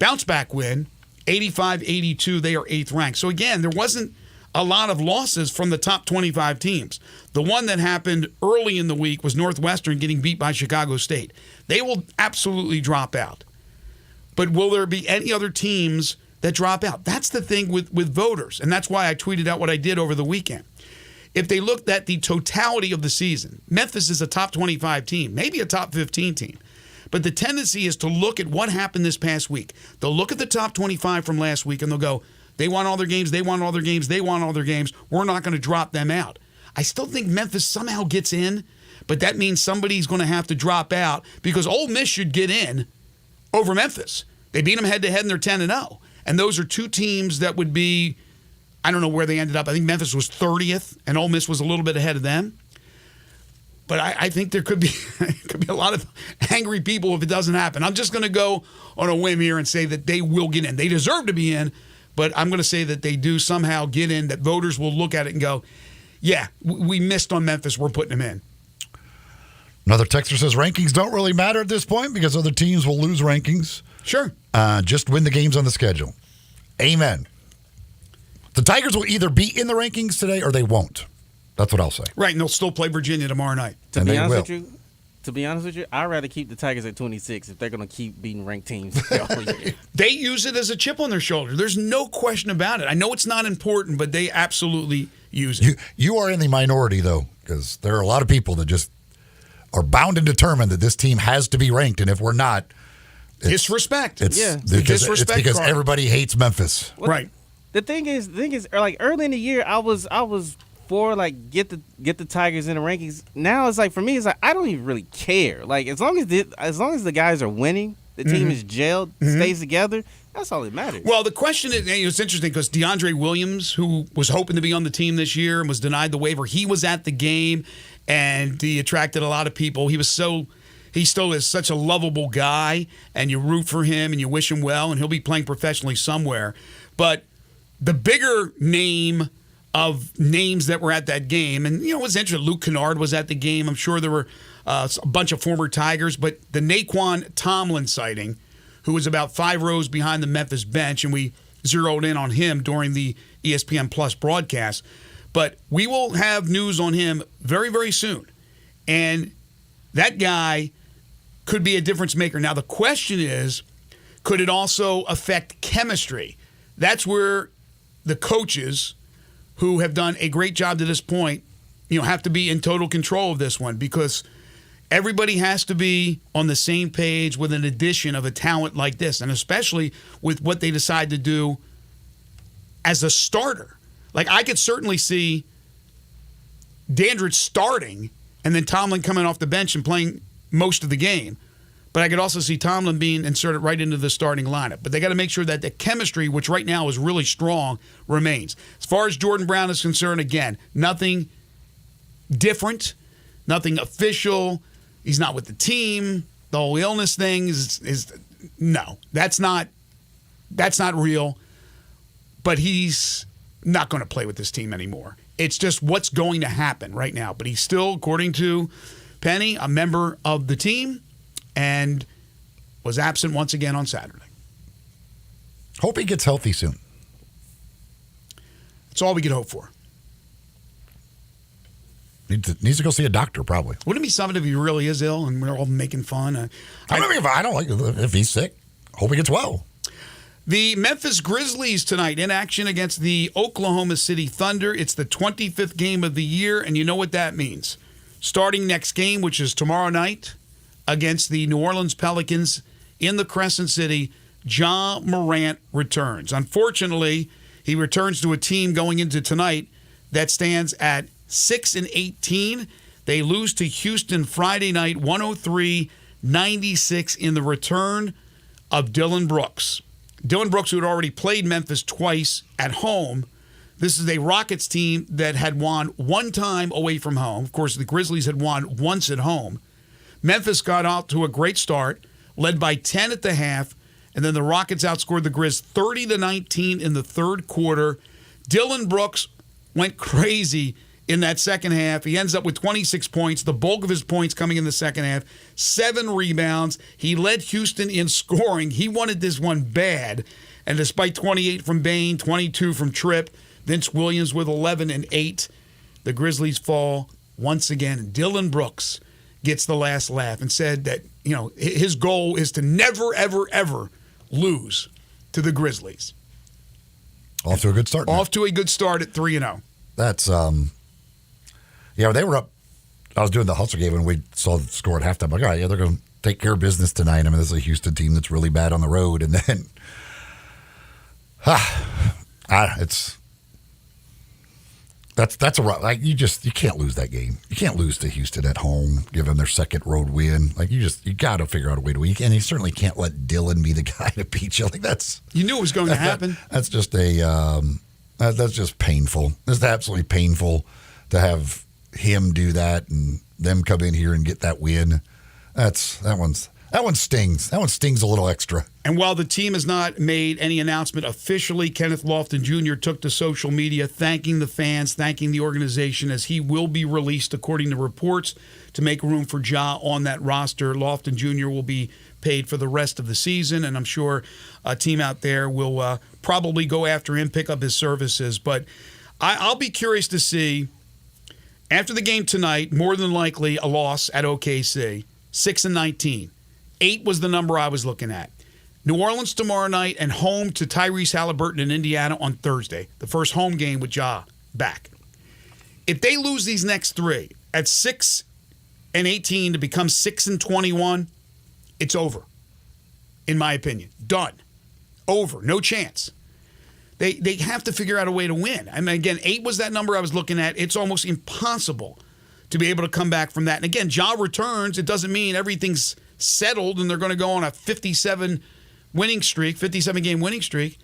Bounce back win, 85-82. They are 8th ranked. So again, there wasn't a lot of losses from the top 25 teams. The one that happened early in the week was Northwestern getting beat by Chicago State. They will absolutely drop out. But will there be any other teams that drop out? That's the thing with voters, and that's why I tweeted out what I did over the weekend. If they looked at the totality of the season, Memphis is a top 25 team, maybe a top 15 team. But the tendency is to look at what happened this past week. They'll look at the top 25 from last week and they'll go, they won all their games, they won all their games, they won all their games. We're not going to drop them out. I still think Memphis somehow gets in, but that means somebody's going to have to drop out because Ole Miss should get in over Memphis. They beat them head-to-head and they're 10-0. And those are two teams that would be, I don't know where they ended up. I think Memphis was 30th and Ole Miss was a little bit ahead of them. But I think there could be a lot of angry people if it doesn't happen. I'm just going to go on a whim here and say that they will get in. They deserve to be in, but I'm going to say that they do somehow get in, that voters will look at it and go, yeah, we missed on Memphis. We're putting them in. Another texter says rankings don't really matter at this point because other teams will lose rankings. Sure. Just win the games on the schedule. Amen. The Tigers will either be in the rankings today or they won't. That's what I'll say. Right, and they'll still play Virginia tomorrow night. To be honest with you, I'd rather keep the Tigers at 26 if they're going to keep beating ranked teams. They use it as a chip on their shoulder. There's no question about it. I know it's not important, but they absolutely use it. You are in the minority, though, because there are a lot of people that just are bound and determined that this team has to be ranked, and if we're not, disrespect. It's disrespect because card. everybody hates Memphis. Well, right. The thing is, like early in the year, I was for like get the Tigers in the rankings. Now it's like for me, it's like I don't even really care. Like as long as the guys are winning, the team is gelled, stays together. That's all that matters. Well, the question is, it's interesting because DeAndre Williams, who was hoping to be on the team this year and was denied the waiver, he was at the game and he attracted a lot of people. He still is such a lovable guy, and you root for him and you wish him well, and he'll be playing professionally somewhere. But the bigger name of names that were at that game, and it was interesting. Luke Kennard was at the game. I'm sure there were a bunch of former Tigers, but the Naquan Tomlin sighting, who was about 5 rows behind the Memphis bench, and we zeroed in on him during the ESPN Plus broadcast. But we will have news on him very, very soon. And that guy could be a difference maker. Now, the question is, could it also affect chemistry? That's where the coaches who have done a great job to this point, have to be in total control of this one because everybody has to be on the same page with an addition of a talent like this, and especially with what they decide to do as a starter. Like, I could certainly see Dandridge starting and then Tomlin coming off the bench and playing most of the game. But I could also see Tomlin being inserted right into the starting lineup. But they got to make sure that the chemistry, which right now is really strong, remains. As far as Jordan Brown is concerned, again, nothing different, nothing official. He's not with the team. The whole illness thing is no, that's not real. But he's not going to play with this team anymore. It's just what's going to happen right now. But he's still, according to Penny, a member of the team, and was absent once again on Saturday. Hope he gets healthy soon. That's all we could hope for. Needs to go see a doctor, probably. Wouldn't it be something if he really is ill and we're all making fun? I don't like if he's sick. Hope he gets well. The Memphis Grizzlies tonight in action against the Oklahoma City Thunder. It's the 25th game of the year, and you know what that means. Starting next game, which is tomorrow night, against the New Orleans Pelicans in the Crescent City, Ja Morant returns. Unfortunately, he returns to a team going into tonight that stands at 6-18. They lose to Houston Friday night, 103-96 in the return of Dillon Brooks. Dillon Brooks, who had already played Memphis twice at home. This is a Rockets team that had won one time away from home. Of course, the Grizzlies had won once at home. Memphis got out to a great start, led by 10 at the half, and then the Rockets outscored the Grizz 30-19 in the third quarter. Dillon Brooks went crazy in that second half. He ends up with 26 points, the bulk of his points coming in the second half, 7 rebounds. He led Houston in scoring. He wanted this one bad, and despite 28 from Bain, 22 from Tripp, Vince Williams with 11 and 8. The Grizzlies fall once again. And Dylan Brooks gets the last laugh and said that, his goal is to never, ever, ever lose to the Grizzlies. Off to a good start. Off to a good start at 3-0. That's, they were up. I was doing the Hustle game and we saw the score at halftime. I'm like, all right, they're going to take care of business tonight. I mean, this is a Houston team that's really bad on the road. And then, that's a rough. Like you can't lose that game. You can't lose to Houston at home, give them their second road win. Like you got to figure out a way to win. And you certainly can't let Dylan be the guy to beat you. Like you knew it was going to happen. That's just that's just painful. It's absolutely painful to have him do that and them come in here and get that win. That one stings. That one stings a little extra. And while the team has not made any announcement officially, Kenneth Lofton Jr. took to social media thanking the fans, thanking the organization, as he will be released, according to reports, to make room for Ja on that roster. Lofton Jr. will be paid for the rest of the season, and I'm sure a team out there will probably go after him, pick up his services. But I'll be curious to see, after the game tonight, more than likely a loss at OKC, 6-19. 8 was the number I was looking at. New Orleans tomorrow night and home to Tyrese Halliburton in Indiana on Thursday. The first home game with Ja back. If they lose these next 3 at 6-18 to become 6-21, it's over. In my opinion. Done. Over. No chance. They have to figure out a way to win. I mean, again, 8 was that number I was looking at. It's almost impossible to be able to come back from that. And again, Ja returns. It doesn't mean everything's settled and they're going to go on a 57-game winning streak.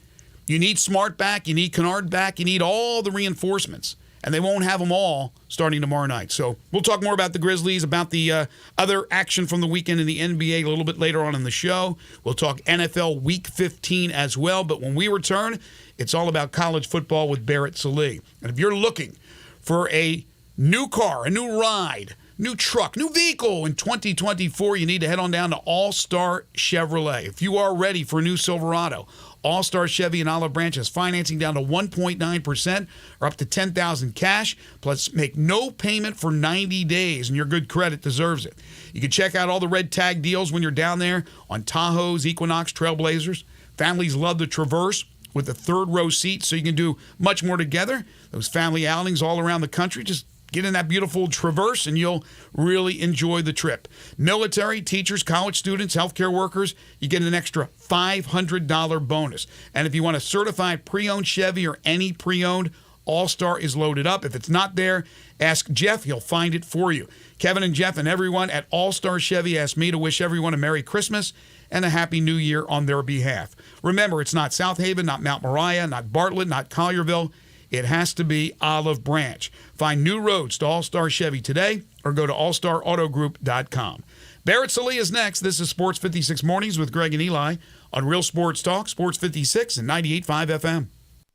You need Smart back. You need Kennard back. You need all the reinforcements. And they won't have them all starting tomorrow night. So we'll talk more about the Grizzlies, about the other action from the weekend in the NBA a little bit later on in the show. We'll talk NFL Week 15 as well. But when we return, it's all about college football with Barrett Sallee. And if you're looking for a new car, a new ride, new truck, new vehicle in 2024, you need to head on down to All-Star Chevrolet. If you are ready for a new Silverado, All-Star Chevy in Olive Branch has financing down to 1.9% or up to $10,000 cash, plus make no payment for 90 days, and your good credit deserves it. You can check out all the red tag deals when you're down there on Tahoes, Equinox, Trailblazers. Families love the Traverse with the third row seat, so you can do much more together. Those family outings all around the country, just get in that beautiful Traverse and you'll really enjoy the trip. Military, teachers, college students, healthcare workers, you get an extra $500 bonus. And if you want a certified pre-owned Chevy or any pre-owned, All-Star is loaded up. If it's not there, ask Jeff. He'll find it for you. Kevin and Jeff and everyone at All-Star Chevy asked me to wish everyone a Merry Christmas and a Happy New Year on their behalf. Remember, it's not South Haven, not Mount Moriah, not Bartlett, not Collierville. It has to be Olive Branch. Find new roads to All-Star Chevy today or go to allstarautogroup.com. Barrett Sallee is next. This is Sports 56 Mornings with Greg and Eli on Real Sports Talk, Sports 56 and 98.5 FM.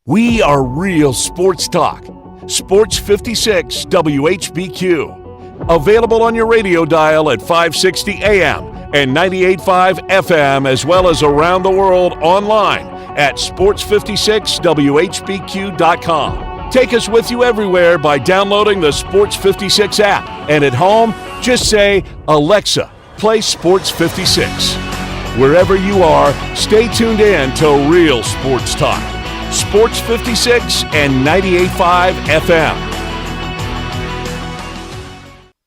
We are Real Sports Talk. Sports 56 WHBQ. Available on your radio dial at 560 AM and 98.5 FM, as well as around the world online at sports56whbq.com. Take us with you everywhere by downloading the Sports 56 app. And at home, just say, Alexa, play Sports 56. Wherever you are, stay tuned in to Real Sports Talk. Sports 56 and 98.5 FM.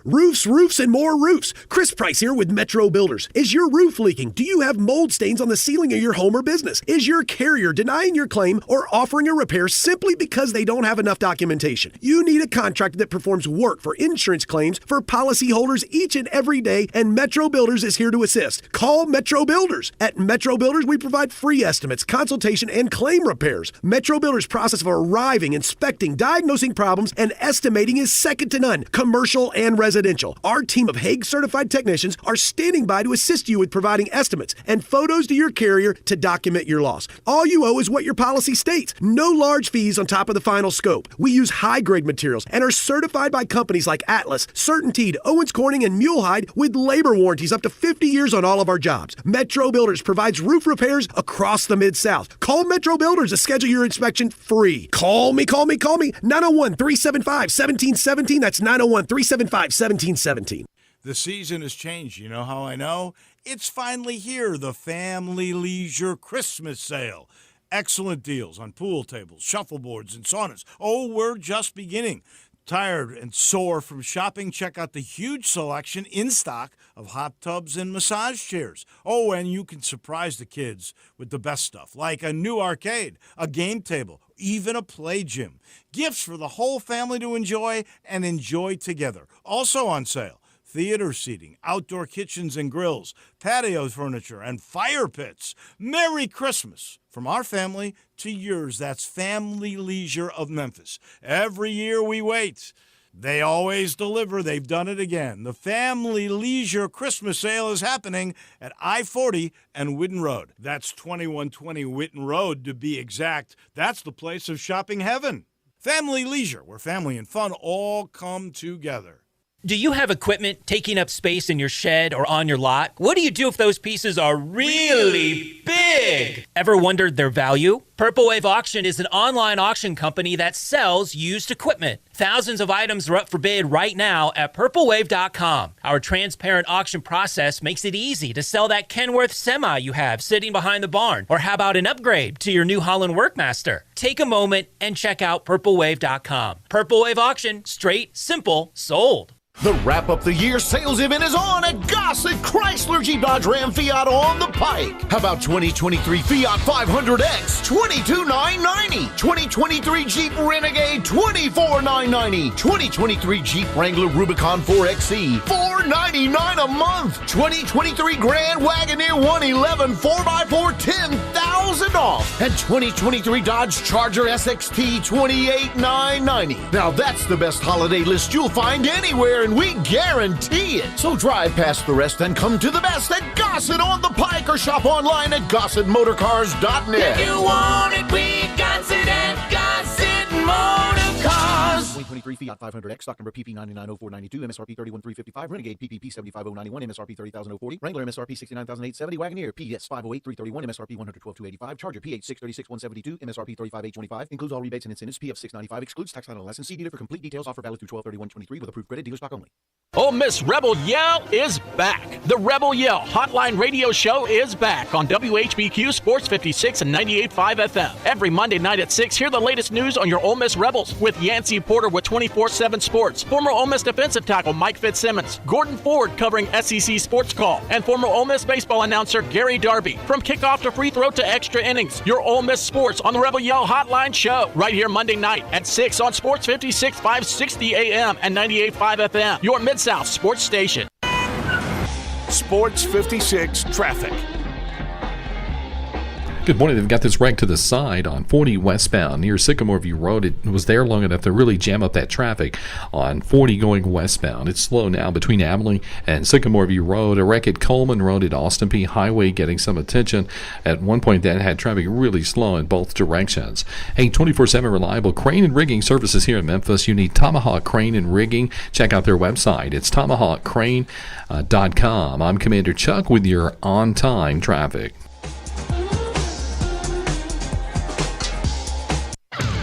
Roofs, and more roofs. Chris Price here with Metro Builders. Is your roof leaking? Do you have mold stains on the ceiling of your home or business? Is your carrier denying your claim or offering a repair simply because they don't have enough documentation? You need a contractor that performs work for insurance claims for policyholders each and every day, and Metro Builders is here to assist. Call Metro Builders. At Metro Builders, we provide free estimates, consultation, and claim repairs. Metro Builders' process of arriving, inspecting, diagnosing problems, and estimating is second to none, commercial and residential. Residential. Our team of Hague-certified technicians are standing by to assist you with providing estimates and photos to your carrier to document your loss. All you owe is what your policy states. No large fees on top of the final scope. We use high-grade materials and are certified by companies like Atlas, CertainTeed, Owens Corning, and Mulehide with labor warranties up to 50 years on all of our jobs. Metro Builders provides roof repairs across the Mid-South. Call Metro Builders to schedule your inspection free. Call me. 901-375-1717. That's 901-375-1717. The season has changed. You know how I know? It's finally here, the Family Leisure Christmas Sale. Excellent deals on pool tables, shuffleboards, and saunas. Oh, we're just beginning. Tired and sore from shopping? Check out the huge selection in stock of hot tubs and massage chairs. Oh, and you can surprise the kids with the best stuff, like a new arcade, a game table, even a play gym. Gifts for the whole family to enjoy and enjoy together. Also on sale, theater seating, outdoor kitchens and grills, patio furniture, and fire pits. Merry Christmas from our family to yours. That's Family Leisure of Memphis. Every year we wait. They always deliver. They've done it again. The Family Leisure Christmas Sale is happening at I-40 and Whitten Road. That's 2120 Whitten Road to be exact. That's the place of shopping heaven. Family Leisure, where family and fun all come together. Do you have equipment taking up space in your shed or on your lot? What do you do if those pieces are really big? Ever wondered their value? Purple Wave Auction is an online auction company that sells used equipment. Thousands of items are up for bid right now at purplewave.com. Our transparent auction process makes it easy to sell that Kenworth semi you have sitting behind the barn. Or how about an upgrade to your New Holland Workmaster? Take a moment and check out purplewave.com. Purple Wave Auction, straight, simple, sold. The wrap-up the year sales event is on at Gossett Chrysler Jeep Dodge Ram Fiat on the Pike. How about 2023 Fiat 500X, $22,990. 2023 Jeep Renegade, $24,990. 2023 Jeep Wrangler Rubicon 4XE, $499 a month. 2023 Grand Wagoneer 111 4x4, $10,000 off. And 2023 Dodge Charger SXT, $28,990. Now that's the best holiday list you'll find anywhere, and we guarantee it. So drive past the rest and come to the best at Gossett on the Pike, or shop online at GossettMotorCars.net. If you want it, we got it at Gossett Motorcars. 2023 Fiat 500X, stock number PP990492, MSRP 31355, Renegade PPP 75091, MSRP 30040, Wrangler MSRP 69870, Wagoneer PS 508331, MSRP 112285, Charger PH 636172, MSRP 35825, includes all rebates and incentives, PF 695, excludes tax title and license. See dealer for complete details. Offer valid through 12/31/23 with approved credit. Dealer stock only. Ole Miss Rebel Yell is back. The Rebel Yell Hotline Radio Show is back on WHBQ Sports 56 and 98.5 FM. Every Monday night at 6, hear the latest news on your Ole Miss Rebels with Yancey Porter with 24/7 Sports, former Ole Miss defensive tackle Mike Fitzsimmons, Gordon Ford covering SEC Sports Call, and former Ole Miss baseball announcer Gary Darby. From kickoff to free throw to extra innings, your Ole Miss sports on the Rebel Yell Hotline Show right here Monday night at 6 on Sports 56 560 AM and 98.5 FM, your Mid-South sports station. Sports 56 traffic. Good morning. They've got this wreck to the side on 40 westbound near Sycamore View Road. It was there long enough to really jam up that traffic on 40 going westbound. It's slow now between Abilene and Sycamore View Road. A wreck at Coleman Road at Austin P Highway getting some attention. At one point, that had traffic really slow in both directions. Hey, 24/7 reliable crane and rigging services here in Memphis. You need Tomahawk Crane and Rigging. Check out their website. It's tomahawkcrane.com. I'm Commander Chuck with your on-time traffic.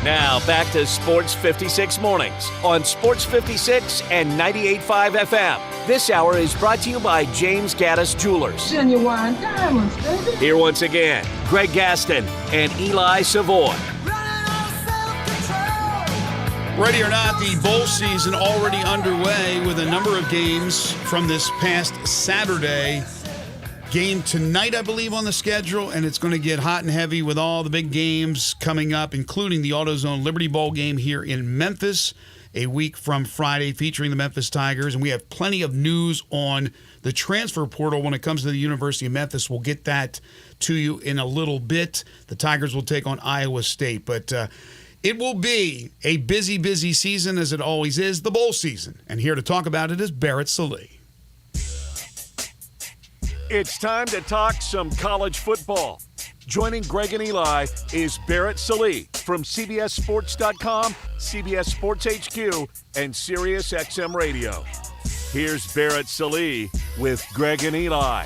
Now back to Sports 56 Mornings on Sports 56 and 98.5 FM. This hour is brought to you by James Gaddis Jewelers. Genuine diamonds, baby. Here once again, Greg Gaston and Eli Savoy. Ready or not, the bowl season already underway with a number of games from this past Saturday. Game tonight, I believe, on the schedule, and it's going to get hot and heavy with all the big games coming up, including the AutoZone Liberty Bowl game here in Memphis a week from Friday featuring the Memphis Tigers. And we have plenty of news on the transfer portal when it comes to the University of Memphis. We'll get that to you in a little bit. The Tigers will take on Iowa State. But It will be a busy, busy season, as it always is, the bowl season. And here to talk about it is Barrett Sallee. It's time to talk some college football. Joining Greg and Eli is Barrett Sallee from CBSSports.com, CBS Sports HQ, and SiriusXM Radio. Here's Barrett Sallee with Greg and Eli.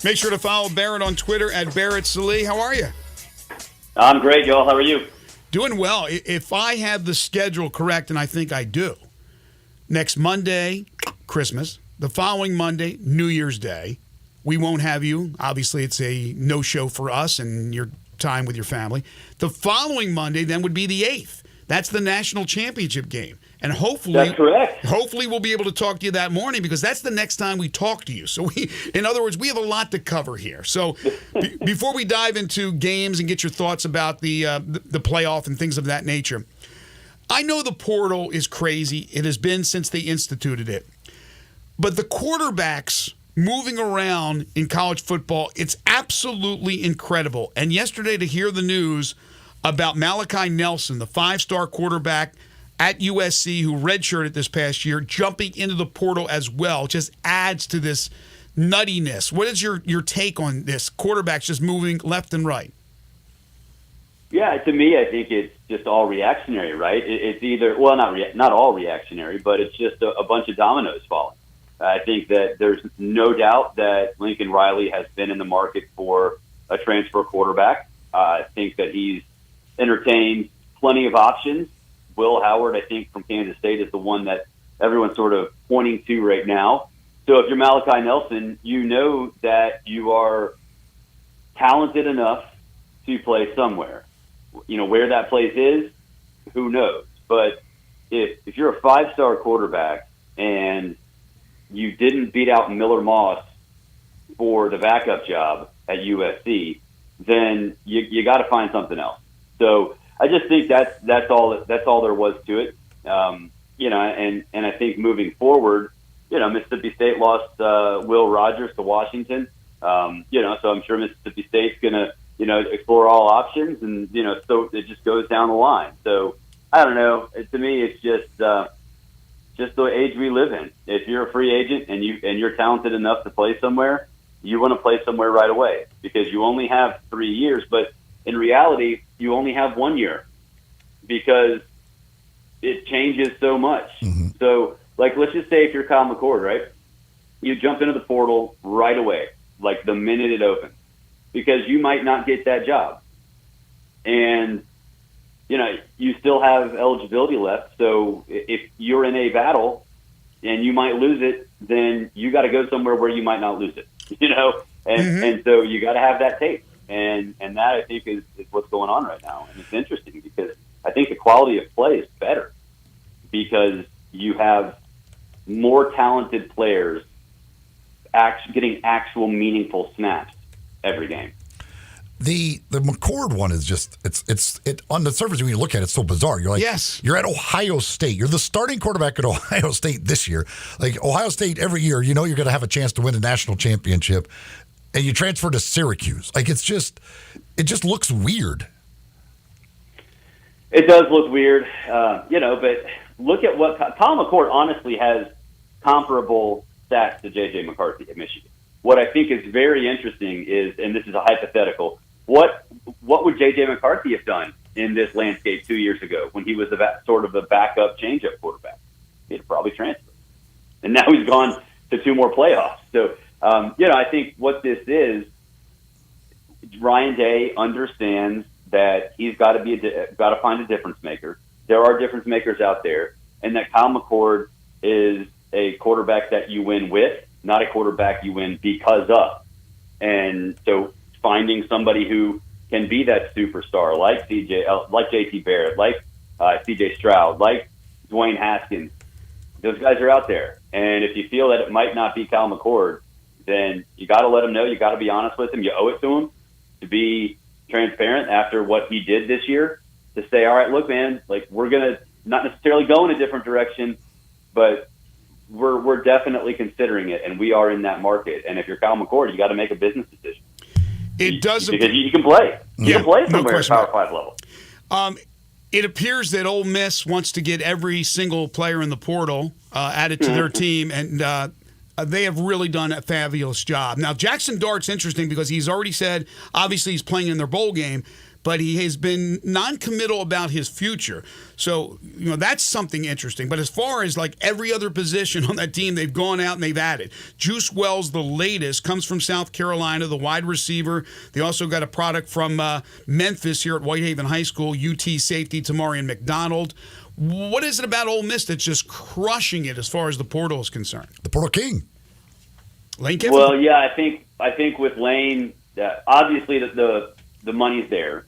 Make sure to follow Barrett on Twitter at Barrett Sallee. How are you? I'm great, y'all. How are you? Doing well. If I have the schedule correct, and I think I do, next Monday, Christmas. The following Monday, New Year's Day. We won't have you. Obviously, it's a no-show for us and your time with your family. The following Monday, then, would be the 8th. That's the national championship game. And hopefully, that's correct. Hopefully we'll be able to talk to you that morning because that's the next time we talk to you. So, in other words, we have a lot to cover here. So before we dive into games and get your thoughts about the playoff and things of that nature, I know the portal is crazy. It has been since they instituted it. But the quarterbacks moving around in college football, it's absolutely incredible. And yesterday to hear the news about Malachi Nelson, the 5-star quarterback at USC who redshirted this past year, jumping into the portal as well, just adds to this nuttiness. What is your take on this? Quarterbacks just moving left and right. Yeah, to me, I think it's just all reactionary, right? It's either, well, not all reactionary, but it's just a bunch of dominoes falling. I think that there's no doubt that Lincoln Riley has been in the market for a transfer quarterback. I think that he's entertained plenty of options. Will Howard, I think, from Kansas State is the one that everyone's sort of pointing to right now. So if you're Malachi Nelson, you know that you are talented enough to play somewhere. You know, where that place is, who knows? But if you're a 5-star quarterback and you didn't beat out Miller Moss for the backup job at USC, then you got to find something else. So I just think that's all there was to it. You know, and I think moving forward, you know, Mississippi State lost Will Rogers to Washington. You know, so I'm sure Mississippi State's gonna, you know, explore all options, and you know, so it just goes down the line. So I don't know. To me, it's just the age we live in. If you're a free agent and you're talented enough to play somewhere, you want to play somewhere right away because you only have 3 years. But in reality, you only have 1 year because it changes so much. Mm-hmm. So, like, let's just say if you're Kyle McCord, right? You jump into the portal right away, like the minute it opens, because you might not get that job. And, you know, you still have eligibility left. So if you're in a battle and you might lose it, then you got to go somewhere where you might not lose it, you know? And so you got to have that tape. And that, I think, is what's going on right now. And it's interesting because I think the quality of play is better because you have more talented players getting actual meaningful snaps every game. The McCord one is just it's on the surface when you look at it, it's so bizarre. You're like, yes, you're at Ohio State. You're the starting quarterback at Ohio State this year. Like Ohio State every year, you know you're going to have a chance to win a national championship, and you transfer to Syracuse. Like it just looks weird. It does look weird, you know. But look at what Kyle McCord honestly has comparable stats to J.J. McCarthy at Michigan. What I think is very interesting is, and this is a hypothetical, what would J.J. McCarthy have done in this landscape 2 years ago when he was sort of the backup change-up quarterback? He'd probably transferred. And now he's gone to 2 more playoffs. So, you know, I think what this is, Ryan Day understands that he's got to find a difference maker. There are difference makers out there, and that Kyle McCord is a quarterback that you win with, not a quarterback you win because of. And so finding somebody who can be that superstar like like J.T. Barrett, like C.J. Stroud, like Dwayne Haskins, those guys are out there. And if you feel that it might not be Kyle McCord, then you got to let him know. You got to be honest with him. You owe it to him to be transparent after what he did this year, to say, all right, look, man, like we're going to not necessarily go in a different direction, but we're definitely considering it, and we are in that market. And if you're Kyle McCord, you got to make a business decision. It does because you can play. You can play somewhere no at Power 5 level. It appears that Ole Miss wants to get every single player in the portal added to their team, and they have really done a fabulous job. Now, Jackson Dart's interesting because he's already said, obviously, he's playing in their bowl game, but he has been non-committal about his future. So, that's something interesting. But as far as like every other position on that team, they've gone out and they've added. Juice Wells, the latest, comes from South Carolina, the wide receiver. They also got a product from Memphis here at Whitehaven High School, UT safety Tamarian McDonald. What is it about Ole Miss that's just crushing it as far as the portal is concerned? The portal king. Lane Kiffin? Well, yeah, I think with Lane, obviously the money's there.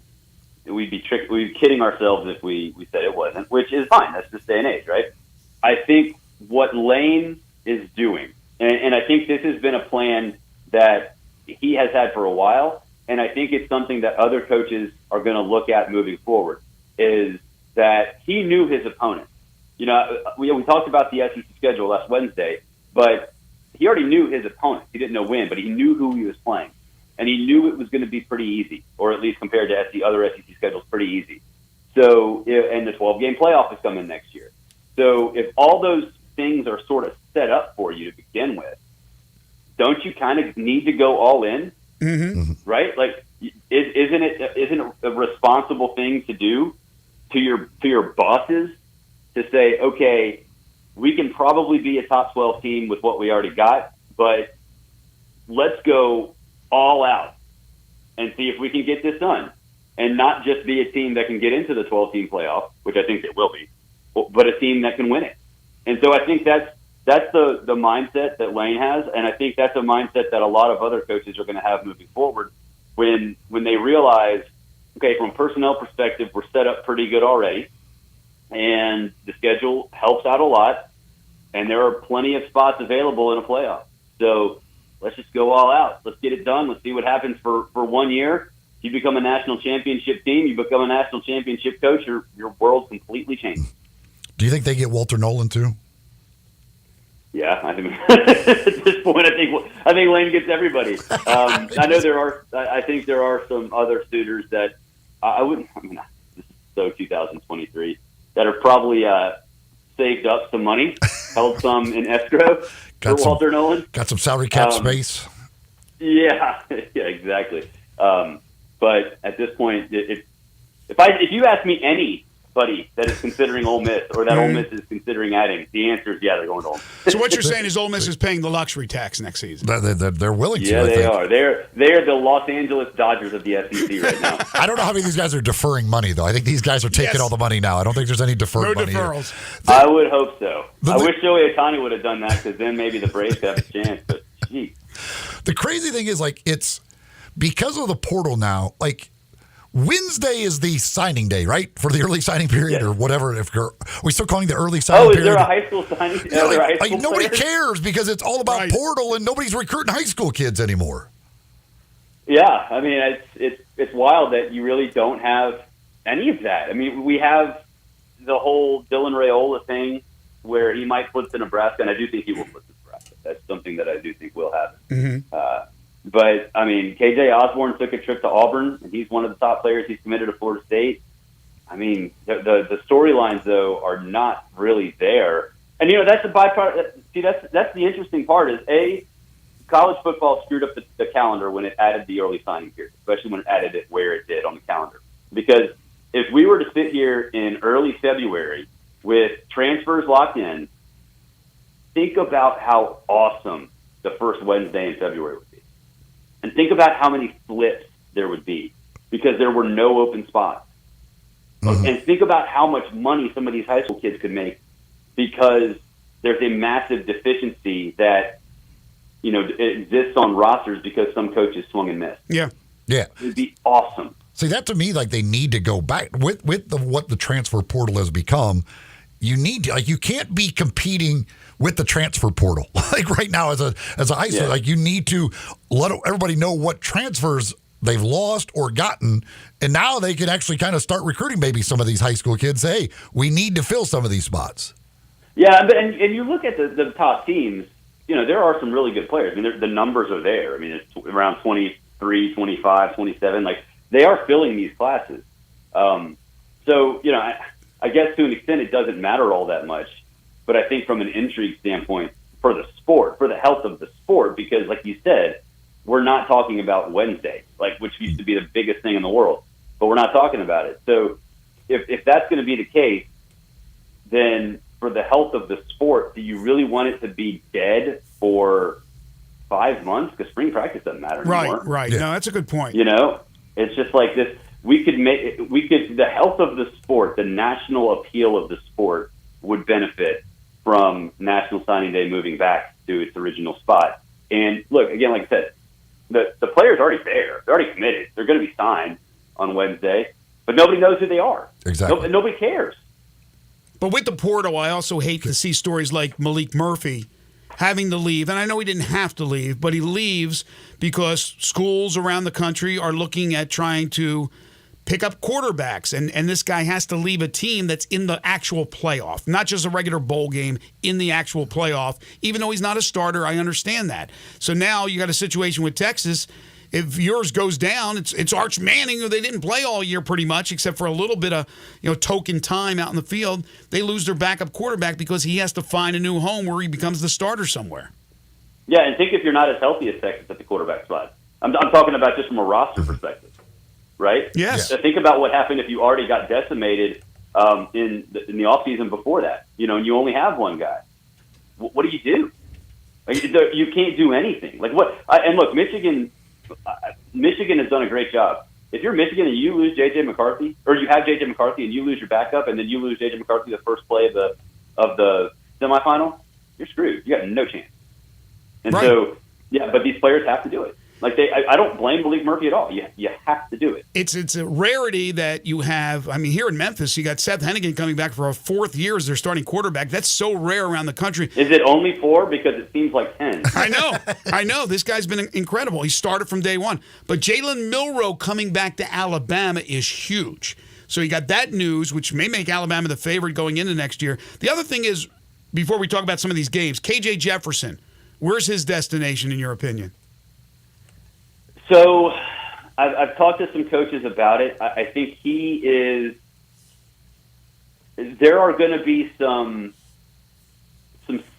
We'd be kidding ourselves if we said it wasn't, which is fine. That's this day and age, right? I think what Lane is doing, and I think this has been a plan that he has had for a while, and I think it's something that other coaches are going to look at moving forward, is that he knew his opponent. We talked about the SEC schedule last Wednesday, but he already knew his opponent. He didn't know when, but he knew who he was playing. And he knew it was going to be pretty easy, or at least compared to other SEC schedules, pretty easy. So, and the 12-game playoff is coming next year. So if all those things are sort of set up for you to begin with, don't you kind of need to go all in? Mm-hmm. Right? Like, isn't it a responsible thing to do to your bosses to say, okay, we can probably be a top 12 team with what we already got, but let's go all out and see if we can get this done, and not just be a team that can get into the 12-team playoff, which I think it will be, but a team that can win it. And so I think that's the mindset that Lane has, and I think that's a mindset that a lot of other coaches are going to have moving forward when they realize, okay, from a personnel perspective, we're set up pretty good already, and the schedule helps out a lot, and there are plenty of spots available in a playoff. So let's just go all out. Let's get it done. Let's see what happens for 1 year. You become a national championship team. You become a national championship coach. Your world completely changes. Do you think they get Walter Nolan too? Yeah, I think at this point, I think Lane gets everybody. I know there are. I think there are some other suitors that I wouldn't. I mean, this is so 2023 that are probably saved up some money, held some in escrow. Walter Nolan. Got some salary cap space. Yeah, exactly. But at this point, if you ask me anybody that is considering Ole Miss or that Ole Miss is considering adding, the answer is they're going to Ole Miss. So what you're saying is Ole Miss is paying the luxury tax next season. They're willing to. Yeah, they are. They're the Los Angeles Dodgers of the SEC right now. I don't know how many of these guys are deferring money, though. I think these guys are taking all the money now. I don't think there's any deferred money. No deferrals. I would hope so. I wish Shohei Ohtani would have done that, because then maybe the Braves could have a chance. But geez. The crazy thing is, like, it's because of the portal now, like, Wednesday is the signing day, right? For the early signing period or whatever. Are we still calling the early signing period? Oh, is there a high school signing? Yeah, like nobody cares because it's all about portal and nobody's recruiting high school kids anymore. Yeah, I mean, it's wild that you really don't have any of that. I mean, we have the whole Dylan Raiola thing where he might flip to Nebraska, and I do think he will flip to Nebraska. That's something that I do think will happen. Mm-hmm. But, I mean, KJ Osborne took a trip to Auburn, and he's one of the top players. He's committed to Florida State. I mean, the storylines, though, are not really there. And, that's the byproduct. See, that's the interesting part is, college football screwed up the calendar when it added the early signing period, especially when it added it where it did on the calendar. Because if we were to sit here in early February with transfers locked in, think about how awesome the first Wednesday in February would be. And think about how many flips there would be because there were no open spots. Mm-hmm. And think about how much money some of these high school kids could make because there's a massive deficiency that, exists on rosters because some coaches swung and missed. Yeah. Yeah. It would be awesome. See, that to me, like, they need to go back with what the transfer portal has become. You need to, you can't be competing with the transfer portal. Like right now as a high school, you need to let everybody know what transfers they've lost or gotten, and now they can actually kind of start recruiting maybe some of these high school kids. Hey, we need to fill some of these spots. Yeah, and you look at the top teams, there are some really good players. I mean, the numbers are there. I mean, it's around 23, 25, 27. Like, they are filling these classes. So So, I guess to an extent it doesn't matter all that much. But I think from an intrigue standpoint, for the sport, for the health of the sport, because like you said, we're not talking about Wednesday, which used to be the biggest thing in the world, but we're not talking about it. So if that's going to be the case, then for the health of the sport, do you really want it to be dead for 5 months? Because spring practice doesn't matter anymore. Right. No, that's a good point. It's just like this. The health of the sport, the national appeal of the sport would benefit from National Signing Day moving back to its original spot. And look, again, like I said, the players are already there. They're already committed. They're going to be signed on Wednesday, but nobody knows who they are. Exactly. Nobody cares. But with the portal, I also hate to see stories like Malik Murphy having to leave. And I know he didn't have to leave, but he leaves because schools around the country are looking at trying to pick up quarterbacks. And this guy has to leave a team that's in the actual playoff, not just a regular bowl game, in the actual playoff. Even though he's not a starter, I understand that. So now you got a situation with Texas. If yours goes down, it's Arch Manning, who they didn't play all year pretty much, except for a little bit of token time out in the field. They lose their backup quarterback because he has to find a new home where he becomes the starter somewhere. Yeah, and think if you're not as healthy as Texas at the quarterback spot. I'm talking about just from a roster perspective, right? Yes. So think about what happened if you already got decimated in the offseason before that, and you only have one guy. What do you do? You can't do anything. And look, Michigan has done a great job. If you're Michigan and you lose J.J. McCarthy, or you have J.J. McCarthy and you lose your backup, and then you lose J.J. McCarthy the first play of the semifinal, you're screwed. You got no chance. And so, but these players have to do it. I don't blame Malik Murphy at all. You have to do it. It's a rarity that you have. I mean, here in Memphis, you got Seth Hennigan coming back for a fourth year as their starting quarterback. That's so rare around the country. Is it only 4? Because it seems like 10. I know. This guy's been incredible. He started from day one. But Jalen Milroe coming back to Alabama is huge. So you got that news, which may make Alabama the favorite going into next year. The other thing is, before we talk about some of these games, KJ Jefferson, where's his destination in your opinion? So I've talked to some coaches about it. I think he is – there are going to be some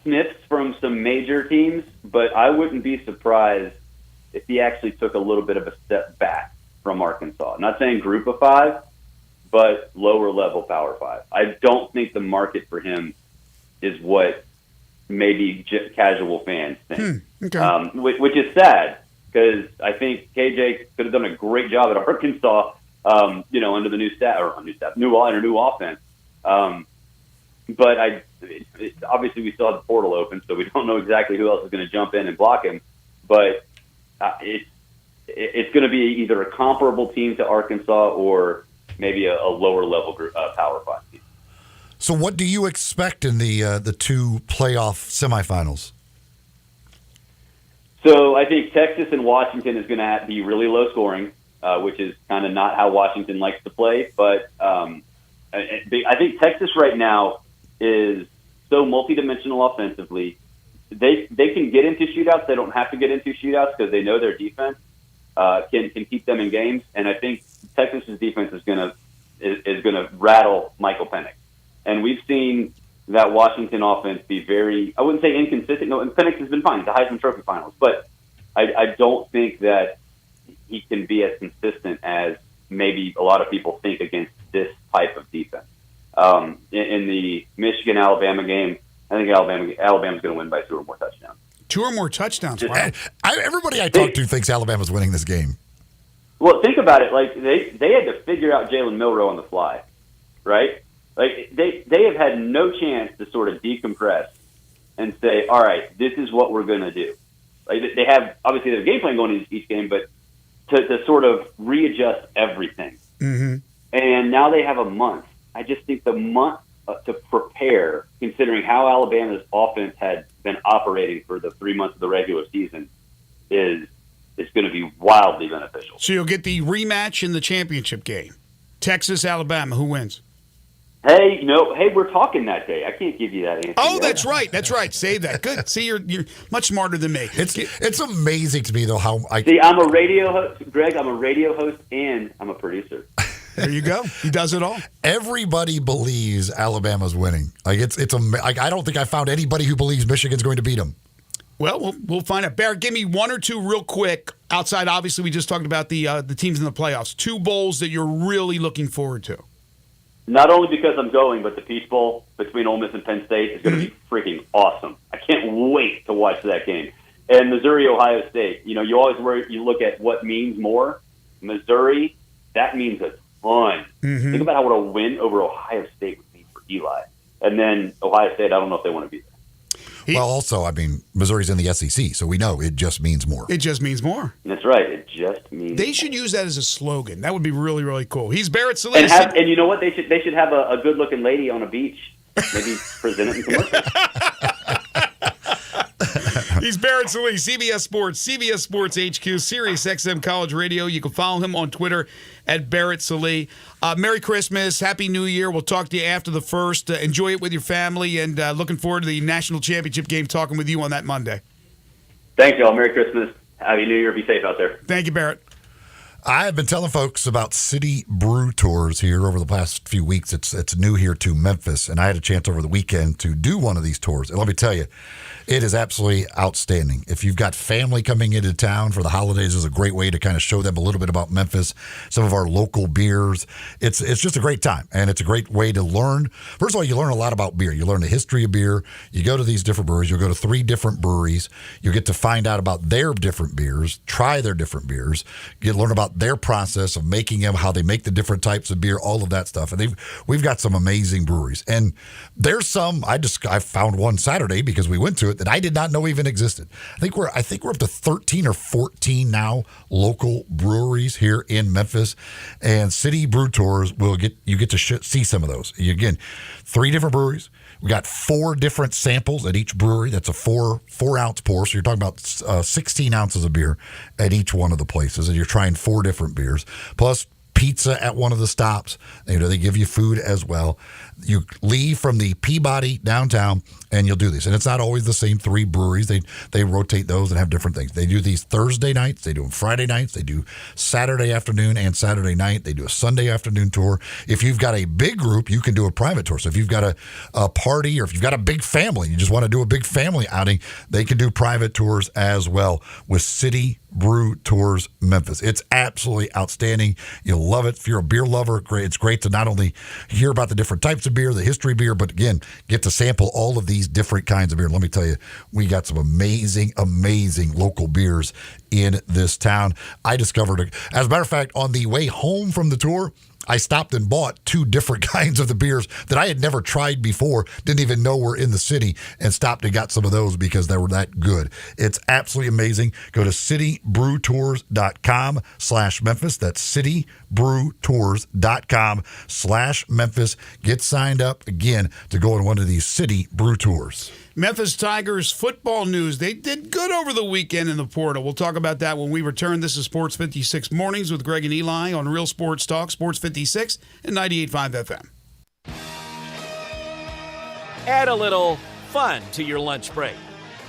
sniffs from some major teams, but I wouldn't be surprised if he actually took a little bit of a step back from Arkansas. I'm not saying group of 5, but lower level Power 5. I don't think the market for him is what maybe just casual fans think, which is sad. Because I think KJ could have done a great job at Arkansas, under the new new offense. But obviously we still have the portal open, so we don't know exactly who else is going to jump in and block him. But it's going to be either a comparable team to Arkansas or maybe a lower level group, Power 5 team. So what do you expect in the two playoff semifinals? So I think Texas and Washington is going to be really low scoring, which is kind of not how Washington likes to play. But I think Texas right now is so multidimensional offensively. They can get into shootouts. They don't have to get into shootouts because they know their defense can keep them in games. And I think Texas's defense is going to rattle Michael Penix. And we've seen that Washington offense be very, I wouldn't say inconsistent. No, and Penix has been fine. He's a Heisman Trophy finalist. But I don't think that he can be as consistent as maybe a lot of people think against this type of defense. In the Michigan-Alabama game, I think Alabama's going to win by 2 or more touchdowns. 2 or more touchdowns, wow. Everybody I talk to thinks Alabama's winning this game. Well, think about it. They had to figure out Jalen Milroe on the fly, right? They have had no chance to sort of decompress and say, all right, this is what we're going to do. They have, obviously, their game plan going into each game, but to sort of readjust everything. Mm-hmm. And now they have a month. I just think the month to prepare, considering how Alabama's offense had been operating for the 3 months of the regular season, is going to be wildly beneficial. So you'll get the rematch in the championship game. Texas-Alabama, who wins? Hey, we're talking that day. I can't give you that answer. Oh, that's right. That's right. Save that. Good. See, you're much smarter than me. It's amazing to me, though, how See, I'm a radio host, Greg. I'm a radio host, and I'm a producer. There you go. He does it all. Everybody believes Alabama's winning. Like I don't think I found anybody who believes Michigan's going to beat them. Well, we'll find out. Barrett, give me one or two real quick. Outside, obviously, we just talked about the teams in the playoffs. 2 bowls that you're really looking forward to. Not only because I'm going, but the Peach Bowl between Ole Miss and Penn State is going to be freaking awesome. I can't wait to watch that game. And Missouri, Ohio State. You know, you always you look at what means more. Missouri, that means a ton. Mm-hmm. Think about what a win over Ohio State would mean for Eli. And then Ohio State, I don't know if they want to be there. Well, also, I mean, Missouri's in the SEC, so we know it just means more. It just means more. That's right. It just means They should use that as a slogan. That would be really, really cool. He's Barrett Sallee. And you know what? They should have a good-looking lady on a beach. Maybe present it in commercial. He's Barrett Sallee, CBS Sports HQ, Sirius XM College Radio. You can follow him on Twitter at Barrett Sallee. Merry Christmas, Happy New Year. We'll talk to you after the first. Enjoy it with your family, and looking forward to the national championship game. Talking with you on that Monday. Thanks, y'all. Merry Christmas. Happy New Year. Be safe out there. Thank you, Barrett. I have been telling folks about City Brew Tours here over the past few weeks. It's new here to Memphis, and I had a chance over the weekend to do one of these tours. And let me tell you, it is absolutely outstanding. If you've got family coming into town for the holidays, it's a great way to kind of show them a little bit about Memphis, some of our local beers. It's just a great time, and it's a great way to learn. First of all, you learn a lot about beer. You learn the history of beer. You go to these different breweries. You'll go to 3 different breweries. You get to find out about their different beers, try their different beers, learn about their process of making them, how they make the different types of beer, all of that stuff. And we've got some amazing breweries. And there's some, I found one Saturday because we went to it that I did not know even existed. I think we're up to 13 or 14 now local breweries here in Memphis. And City Brew Tours you get to see some of those. Again, 3 different breweries. We got 4 different samples at each brewery. That's a 4-ounce pour. So you're talking about 16 ounces of beer at each one of the places. And you're trying 4 different beers. Plus pizza at one of the stops. They give you food as well. You leave from the Peabody downtown, and you'll do this. And it's not always the same 3 breweries. They rotate those and have different things. They do these Thursday nights. They do them Friday nights. They do Saturday afternoon and Saturday night. They do a Sunday afternoon tour. If you've got a big group, you can do a private tour. So if you've got a party, or if you've got a big family, you just want to do a big family outing, they can do private tours as well with City Brew Tours Memphis. It's absolutely outstanding. You'll love it. If you're a beer lover, it's great to not only hear about the different types of beer, the history of beer, but again, get to sample all of these different kinds of beer. Let me tell you, we got some amazing, amazing local beers in this town. I discovered, as a matter of fact, on the way home from the tour, I stopped and bought 2 different kinds of the beers that I had never tried before, didn't even know were in the city, and stopped and got some of those because they were that good. It's absolutely amazing. Go to citybrewtours.com/Memphis. That's citybrewtours.com/Memphis. Get signed up again to go on one of these City Brew Tours. Memphis Tigers football news. They did good over the weekend in the portal. We'll talk about that when we return. This is Sports 56 Mornings with Greg and Eli on Real Sports Talk, Sports 56 and 98.5 FM. Add a little fun to your lunch break.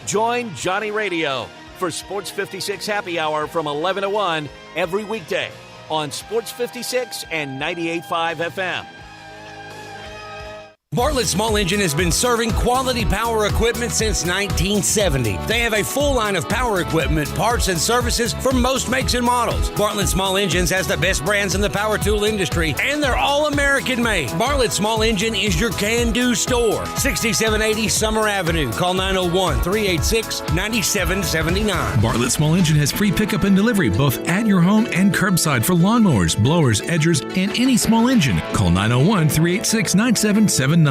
Join Johnny Radio for Sports 56 Happy Hour from 11 to 1 every weekday on Sports 56 and 98.5 FM. Bartlett Small Engine has been serving quality power equipment since 1970. They have a full line of power equipment, parts, and services for most makes and models. Bartlett Small Engines has the best brands in the power tool industry, and they're all American made. Bartlett Small Engine is your can-do store. 6780 Summer Avenue. Call 901-386-9779. Bartlett Small Engine has free pickup and delivery both at your home and curbside for lawnmowers, blowers, edgers, and any small engine. Call 901-386-9779.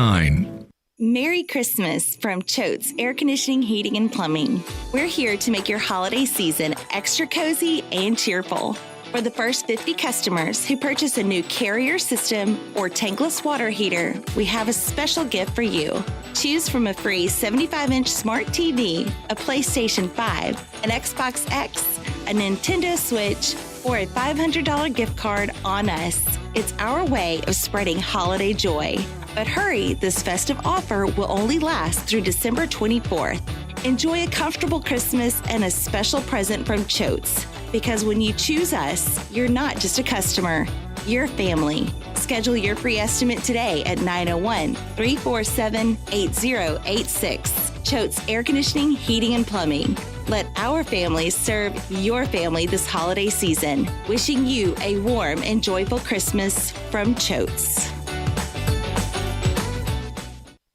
Merry Christmas from Choate's Air Conditioning, Heating, and Plumbing. We're here to make your holiday season extra cozy and cheerful. For the first 50 customers who purchase a new Carrier system or tankless water heater, we have a special gift for you. Choose from a free 75-inch smart TV, a PlayStation 5, an Xbox X, a Nintendo Switch, or a $500 gift card on us. It's our way of spreading holiday joy. But hurry, this festive offer will only last through December 24th. Enjoy a comfortable Christmas and a special present from Choate's. Because when you choose us, you're not just a customer, your family. Schedule your free estimate today at 901-347-8086. Choate's Air Conditioning, Heating, and Plumbing. Let our families serve your family this holiday season. Wishing you a warm and joyful Christmas from Choate's.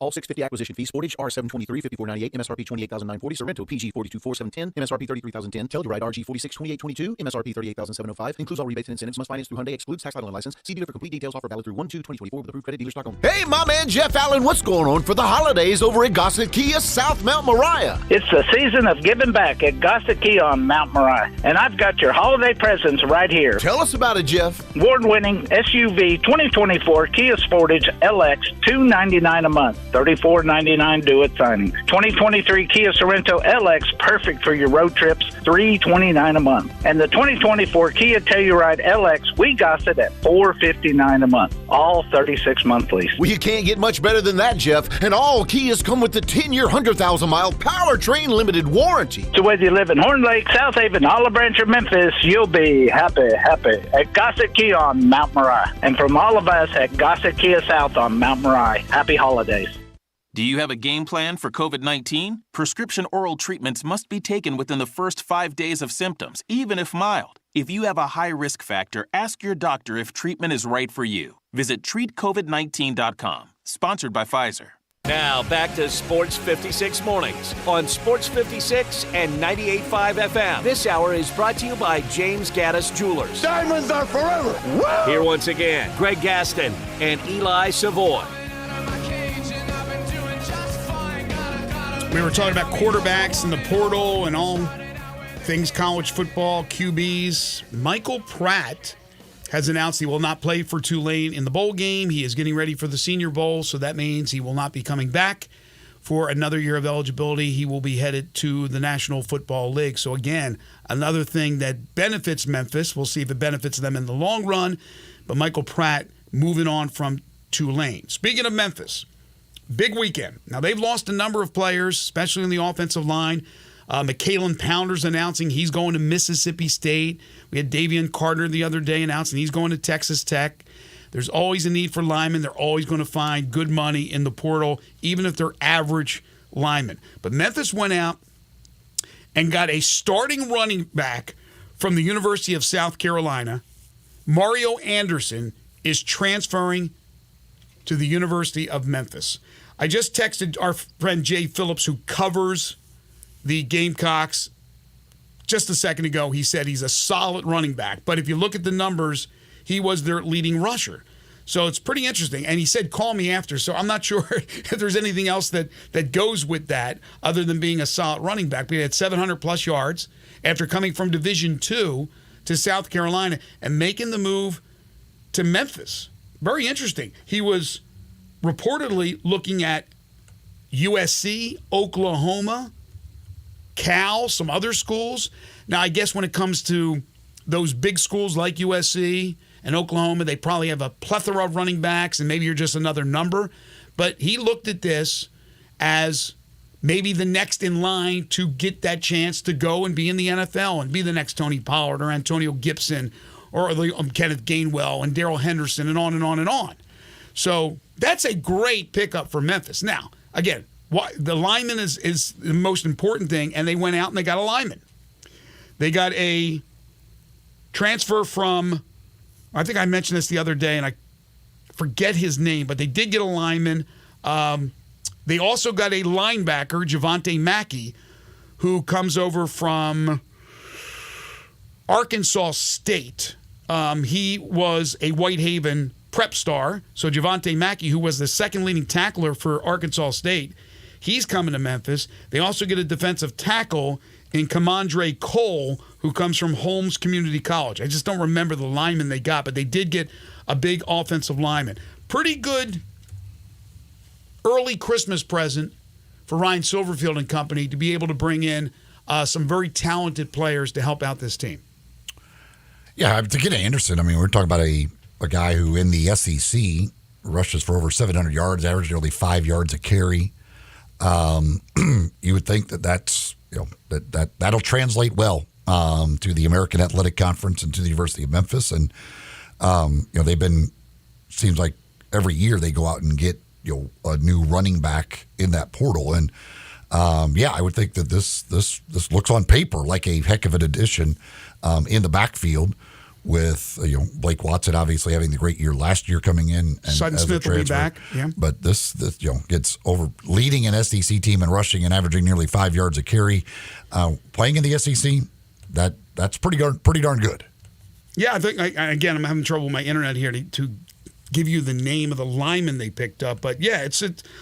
All 650 acquisition fees. Sportage R723 5498 MSRP 28940. Sorrento PG 424 MSRP 33010. Telluride RG 462822 MSRP 38705. Includes all rebates and incentives. Must finance through Hyundai. Excludes tax title and license. See dealer for complete details. Offer valid through 1/2/2024 with approved credit. Dealer.com. Hey, my man Jeff Allen, what's going on for the holidays over at Gossett Kia South Mount Moriah? It's the season of giving back at Gossett Kia on Mount Moriah, and I've got your holiday presents right here. Tell us about it, Jeff. Award-winning SUV 2024 Kia Sportage LX, $299 a month, $34.99 due at signing. 2023 Kia Sorrento LX, perfect for your road trips, $329 a month. And the 2024 Kia Telluride LX, we Gossett at $459 a month, all 36-month lease. Well, you can't get much better than that, Jeff. And all Kias come with the 10-year, 100,000-mile powertrain limited warranty. So whether you live in Horn Lake, South Haven, Olive Branch, or Memphis, you'll be happy at Gossett Kia on Mount Moriah. And from all of us at Gossett Kia South on Mount Moriah, happy holidays. Do you have a game plan for COVID-19? Prescription oral treatments must be taken within the first 5 days of symptoms, even if mild. If you have a high risk factor, ask your doctor if treatment is right for you. Visit treatcovid19.com. Sponsored by Pfizer. Now back to Sports 56 Mornings on Sports 56 and 98.5 FM. This hour is brought to you by James Gaddis Jewelers. Diamonds are forever. Woo! Here once again, Greg Gaston and Eli Savoy. We were talking about quarterbacks and the portal and all things college football, QBs. Michael Pratt has announced he will not play for Tulane in the bowl game. He is getting ready for the Senior Bowl, so that means he will not be coming back for another year of eligibility. He will be headed to the National Football League. So again, another thing that benefits Memphis. We'll see if it benefits them in the long run. But Michael Pratt moving on from Tulane. Speaking of Memphis, big weekend. Now, they've lost a number of players, especially in the offensive line. McKalen Pounder's announcing he's going to Mississippi State. We had Davian Carter the other day announcing he's going to Texas Tech. There's always a need for linemen. They're always going to find good money in the portal, even if they're average linemen. But Memphis went out and got a starting running back from the University of South Carolina. Mario Anderson is transferring to the University of Memphis. I just texted our friend Jay Phillips, who covers the Gamecocks, just a second ago. He said he's a solid running back. But if you look at the numbers, he was their leading rusher. So it's pretty interesting. And he said, call me after. So I'm not sure if there's anything else that goes with that other than being a solid running back. But he had 700-plus yards after coming from Division II to South Carolina and making the move to Memphis. Very interesting. He was reportedly looking at USC, Oklahoma, Cal, some other schools. Now, I guess when it comes to those big schools like USC and Oklahoma, they probably have a plethora of running backs, and maybe you're just another number. But he looked at this as maybe the next in line to get that chance to go and be in the NFL and be the next Tony Pollard or Antonio Gibson or Kenneth Gainwell and Darrell Henderson and on and on and on. So that's a great pickup for Memphis. Now, again, the lineman is the most important thing, and they went out and they got a lineman. They got a transfer from, I think I mentioned this the other day, and I forget his name, but they did get a lineman. They also got a linebacker, Javonte Mackey, who comes over from Arkansas State. He was a Whitehaven prep star. So Javonte Mackey, who was the second leading tackler for Arkansas State, he's coming to Memphis. They also get a defensive tackle in Kamondre Cole, who comes from Holmes Community College. I just don't remember the lineman they got, but they did get a big offensive lineman. Pretty good early Christmas present for Ryan Silverfield and company to be able to bring in some very talented players to help out this team. Yeah, to get Anderson, I mean, we're talking about a guy who in the SEC rushes for over 700 yards, averaged nearly 5 yards a carry. You would think that's, that'll translate well to the American Athletic Conference and to the University of Memphis. And They've been, seems like every year they go out and get, a new running back in that portal. And, I would think that this looks on paper like a heck of an addition in the backfield with, Blake Watson obviously having the great year last year coming in. And Sutton Smith will be back. Yeah. But this gets over, leading an SEC team in rushing and averaging nearly 5 yards a carry. Playing in the SEC, that's pretty darn good. Yeah, I think, again, I'm having trouble with my internet here to give you the name of the lineman they picked up. But, yeah,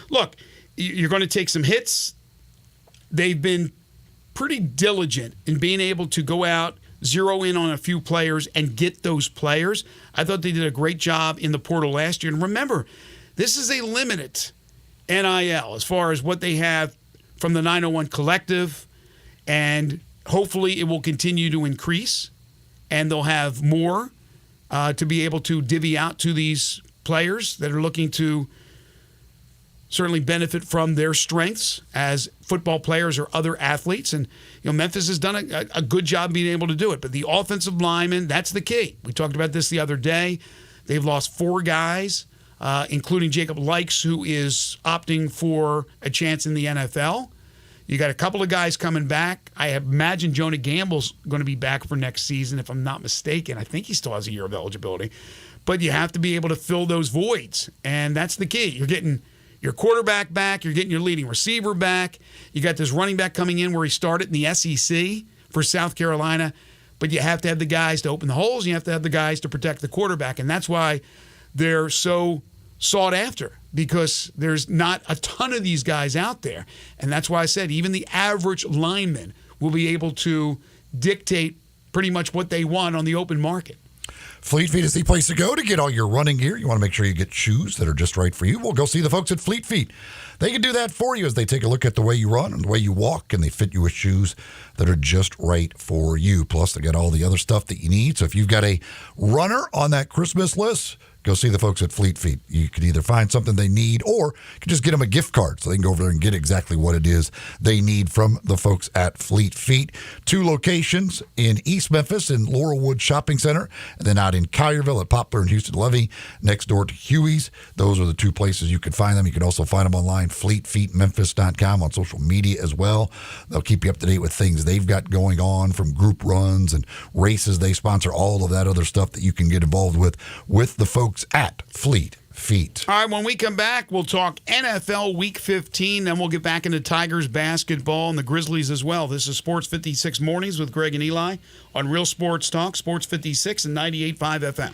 look, you're going to take some hits. They've been pretty diligent in being able to go out, zero in on a few players, and get those players. I thought they did a great job in the portal last year. And remember, this is a limited NIL as far as what they have from the 901 Collective, and hopefully it will continue to increase, and they'll have more to be able to divvy out to these players that are looking to certainly benefit from their strengths as football players or other athletes. And, Memphis has done a good job being able to do it. But the offensive linemen, that's the key. We talked about this the other day. They've lost 4 guys, including Jacob Likes, who is opting for a chance in the NFL. You got a couple of guys coming back. I imagine Jonah Gamble's going to be back for next season, if I'm not mistaken. I think he still has a year of eligibility. But you have to be able to fill those voids, and that's the key. You're getting your quarterback back. You're getting your leading receiver back. You got this running back coming in where he started in the SEC for South Carolina. But you have to have the guys to open the holes. You have to have the guys to protect the quarterback. And that's why they're so sought after, because there's not a ton of these guys out there. And that's why I said even the average lineman will be able to dictate pretty much what they want on the open market. Fleet Feet is the place to go to get all your running gear. You want to make sure you get shoes that are just right for you. Well, go see the folks at Fleet Feet. They can do that for you as they take a look at the way you run and the way you walk, and they fit you with shoes that are just right for you. Plus, they got all the other stuff that you need. So if you've got a runner on that Christmas list, go see the folks at Fleet Feet. You can either find something they need, or you can just get them a gift card so they can go over there and get exactly what it is they need from the folks at Fleet Feet. 2 locations in East Memphis in Laurelwood Shopping Center, and then out in Collierville at Poplar and Houston Levy, next door to Huey's. Those are the 2 places you can find them. You can also find them online, fleetfeetmemphis.com, on social media as well. They'll keep you up to date with things they've got going on, from group runs and races they sponsor, all of that other stuff that you can get involved with the folks at Fleet Feet. All right, when we come back, we'll talk NFL Week 15, then we'll get back into Tigers basketball and the Grizzlies as well. This is Sports 56 Mornings with Greg and Eli on Real Sports Talk, Sports 56 and 98.5 FM.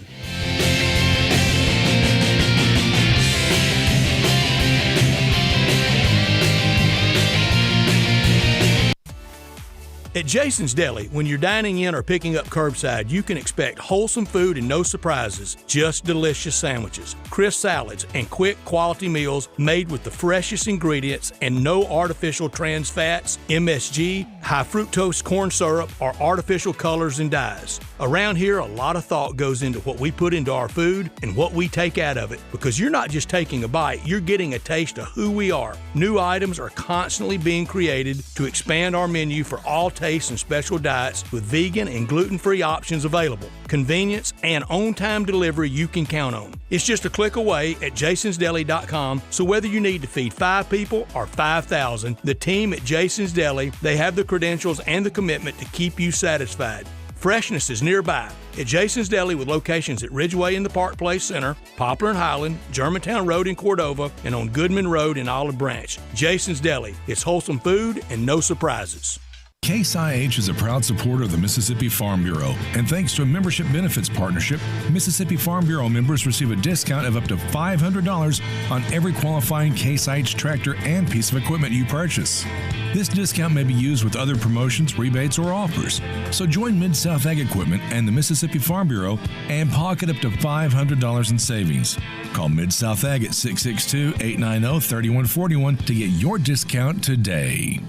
At Jason's Deli, when you're dining in or picking up curbside, you can expect wholesome food and no surprises, just delicious sandwiches, crisp salads, and quick quality meals made with the freshest ingredients and no artificial trans fats, MSG, high fructose corn syrup, or artificial colors and dyes. Around here, a lot of thought goes into what we put into our food and what we take out of it, because you're not just taking a bite, you're getting a taste of who we are. New items are constantly being created to expand our menu for all tastes and special diets, with vegan and gluten-free options available. Convenience and on-time delivery you can count on. It's just a click away at jasonsdeli.com, so whether you need to feed 5 people or 5,000, the team at Jason's Deli, they have the credentials and the commitment to keep you satisfied. Freshness is nearby at Jason's Deli, with locations at Ridgeway in the Park Place Center, Poplar and Highland, Germantown Road in Cordova, and on Goodman Road in Olive Branch. Jason's Deli. It's wholesome food and no surprises. Case IH is a proud supporter of the Mississippi Farm Bureau, and thanks to a membership benefits partnership, Mississippi Farm Bureau members receive a discount of up to $500 on every qualifying Case IH tractor and piece of equipment you purchase. This discount may be used with other promotions, rebates, or offers. So join Mid-South Ag Equipment and the Mississippi Farm Bureau and pocket up to $500 in savings. Call Mid-South Ag at 662-890-3141 to get your discount today.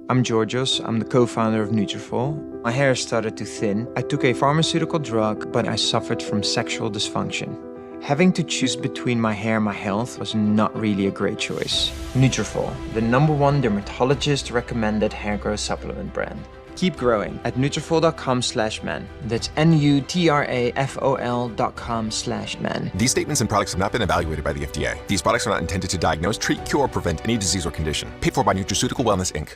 I'm Georgios. I'm the co-founder of Nutrafol. My hair started to thin. I took a pharmaceutical drug, but I suffered from sexual dysfunction. Having to choose between my hair and my health was not really a great choice. Nutrafol, the #1 dermatologist-recommended hair growth supplement brand. Keep growing at Nutrafol.com/men. That's NUTRAFOL.com/men. These statements and products have not been evaluated by the FDA. These products are not intended to diagnose, treat, cure, or prevent any disease or condition. Paid for by Nutraceutical Wellness, Inc.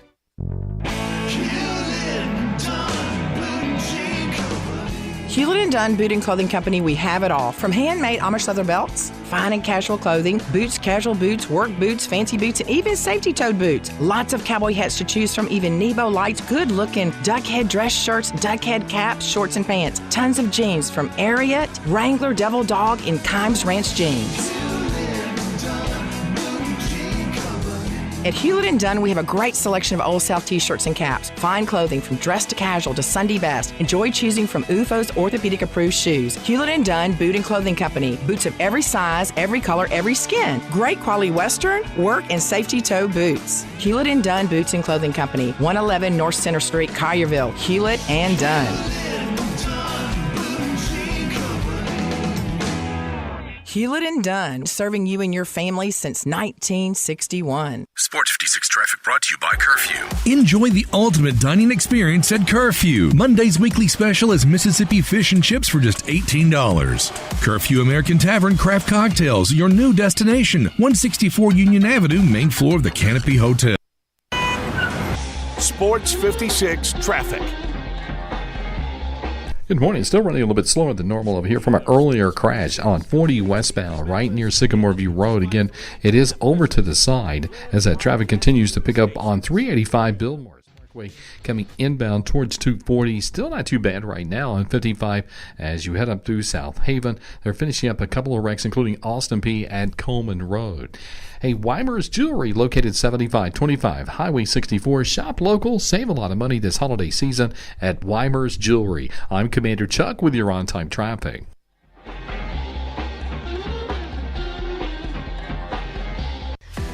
Hewlett & Dunn Boot and Clothing Company, we have it all. From handmade Amish leather belts, fine and casual clothing, boots, casual boots, work boots, fancy boots, and even safety-toed boots. Lots of cowboy hats to choose from, even Nebo lights, good-looking duck head dress shirts, duck head caps, shorts, and pants. Tons of jeans from Ariat, Wrangler, Devil Dog, and Kimes Ranch jeans. At Hewlett & Dunn, we have a great selection of Old South t-shirts and caps. Fine clothing from dress to casual to Sunday best. Enjoy choosing from UFO's orthopedic-approved shoes. Hewlett & Dunn Boot and Clothing Company. Boots of every size, every color, every skin. Great quality Western, work, and safety toe boots. Hewlett & Dunn Boots and Clothing Company. 111 North Center Street, Collierville. Hewlett & Dunn. Hewlett & Dunn, serving you and your family since 1961. Sports 56 traffic brought to you by Curfew. Enjoy the ultimate dining experience at Curfew. Monday's weekly special is Mississippi fish and chips for just $18. Curfew American Tavern Craft Cocktails, your new destination. 164 Union Avenue, main floor of the Canopy Hotel. Sports 56 traffic. Good morning. Still running a little bit slower than normal over here from an earlier crash on 40 westbound right near Sycamore View Road. Again, it is over to the side as that traffic continues to pick up on 385 Billmore Parkway coming inbound towards 240. Still not too bad right now on 55 as you head up through South Haven. They're finishing up a couple of wrecks, including Austin P. at Coleman Road. Hey, Weimer's Jewelry, located 7525 Highway 64. Shop local, save a lot of money this holiday season at Weimer's Jewelry. I'm Commander Chuck with your on-time traffic.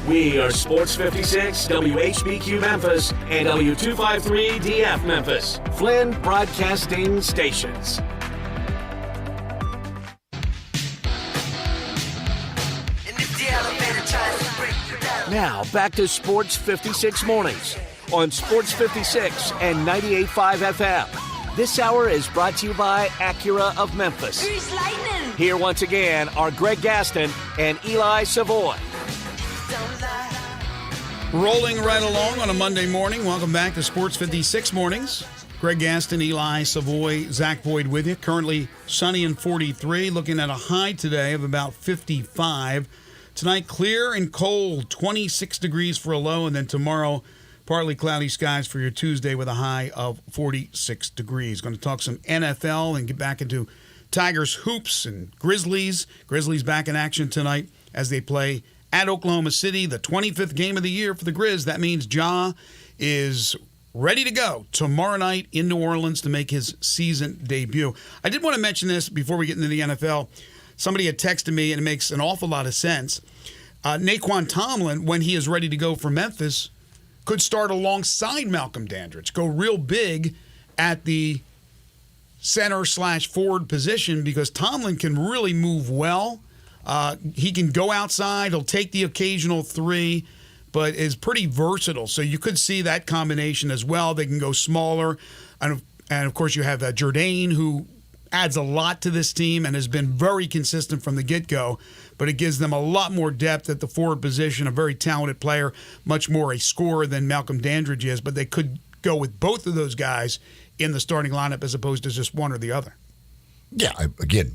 We are Sports 56, WHBQ Memphis, and W253DF Memphis, Flynn Broadcasting Stations. Now, back to Sports 56 Mornings on Sports 56 and 98.5 FM. This hour is brought to you by Acura of Memphis. Here once again are Greg Gaston and Eli Savoy. Rolling right along on a Monday morning. Welcome back to Sports 56 Mornings. Greg Gaston, Eli Savoy, Zach Boyd with you. Currently sunny and 43. Looking at a high today of about 55. Tonight, clear and cold, 26 degrees for a low, and then tomorrow, partly cloudy skies for your Tuesday with a high of 46 degrees. Going to talk some NFL and get back into Tigers hoops and Grizzlies. Grizzlies back in action tonight as they play at Oklahoma City, the 25th game of the year for the Grizz. That means Ja is ready to go tomorrow night in New Orleans to make his season debut. I did want to mention this before we get into the NFL. Somebody had texted me, and it makes an awful lot of sense. Naquan Tomlin, when he is ready to go for Memphis, could start alongside Malcolm Dandridge, go real big at the center/forward position because Tomlin can really move well. He can go outside. He'll take the occasional three, but is pretty versatile. So you could see that combination as well. They can go smaller. And of course, you have Jourdain, who adds a lot to this team and has been very consistent from the get-go, but it gives them a lot more depth at the forward position, a very talented player, much more a scorer than Malcolm Dandridge is, but they could go with both of those guys in the starting lineup as opposed to just one or the other. Yeah, again,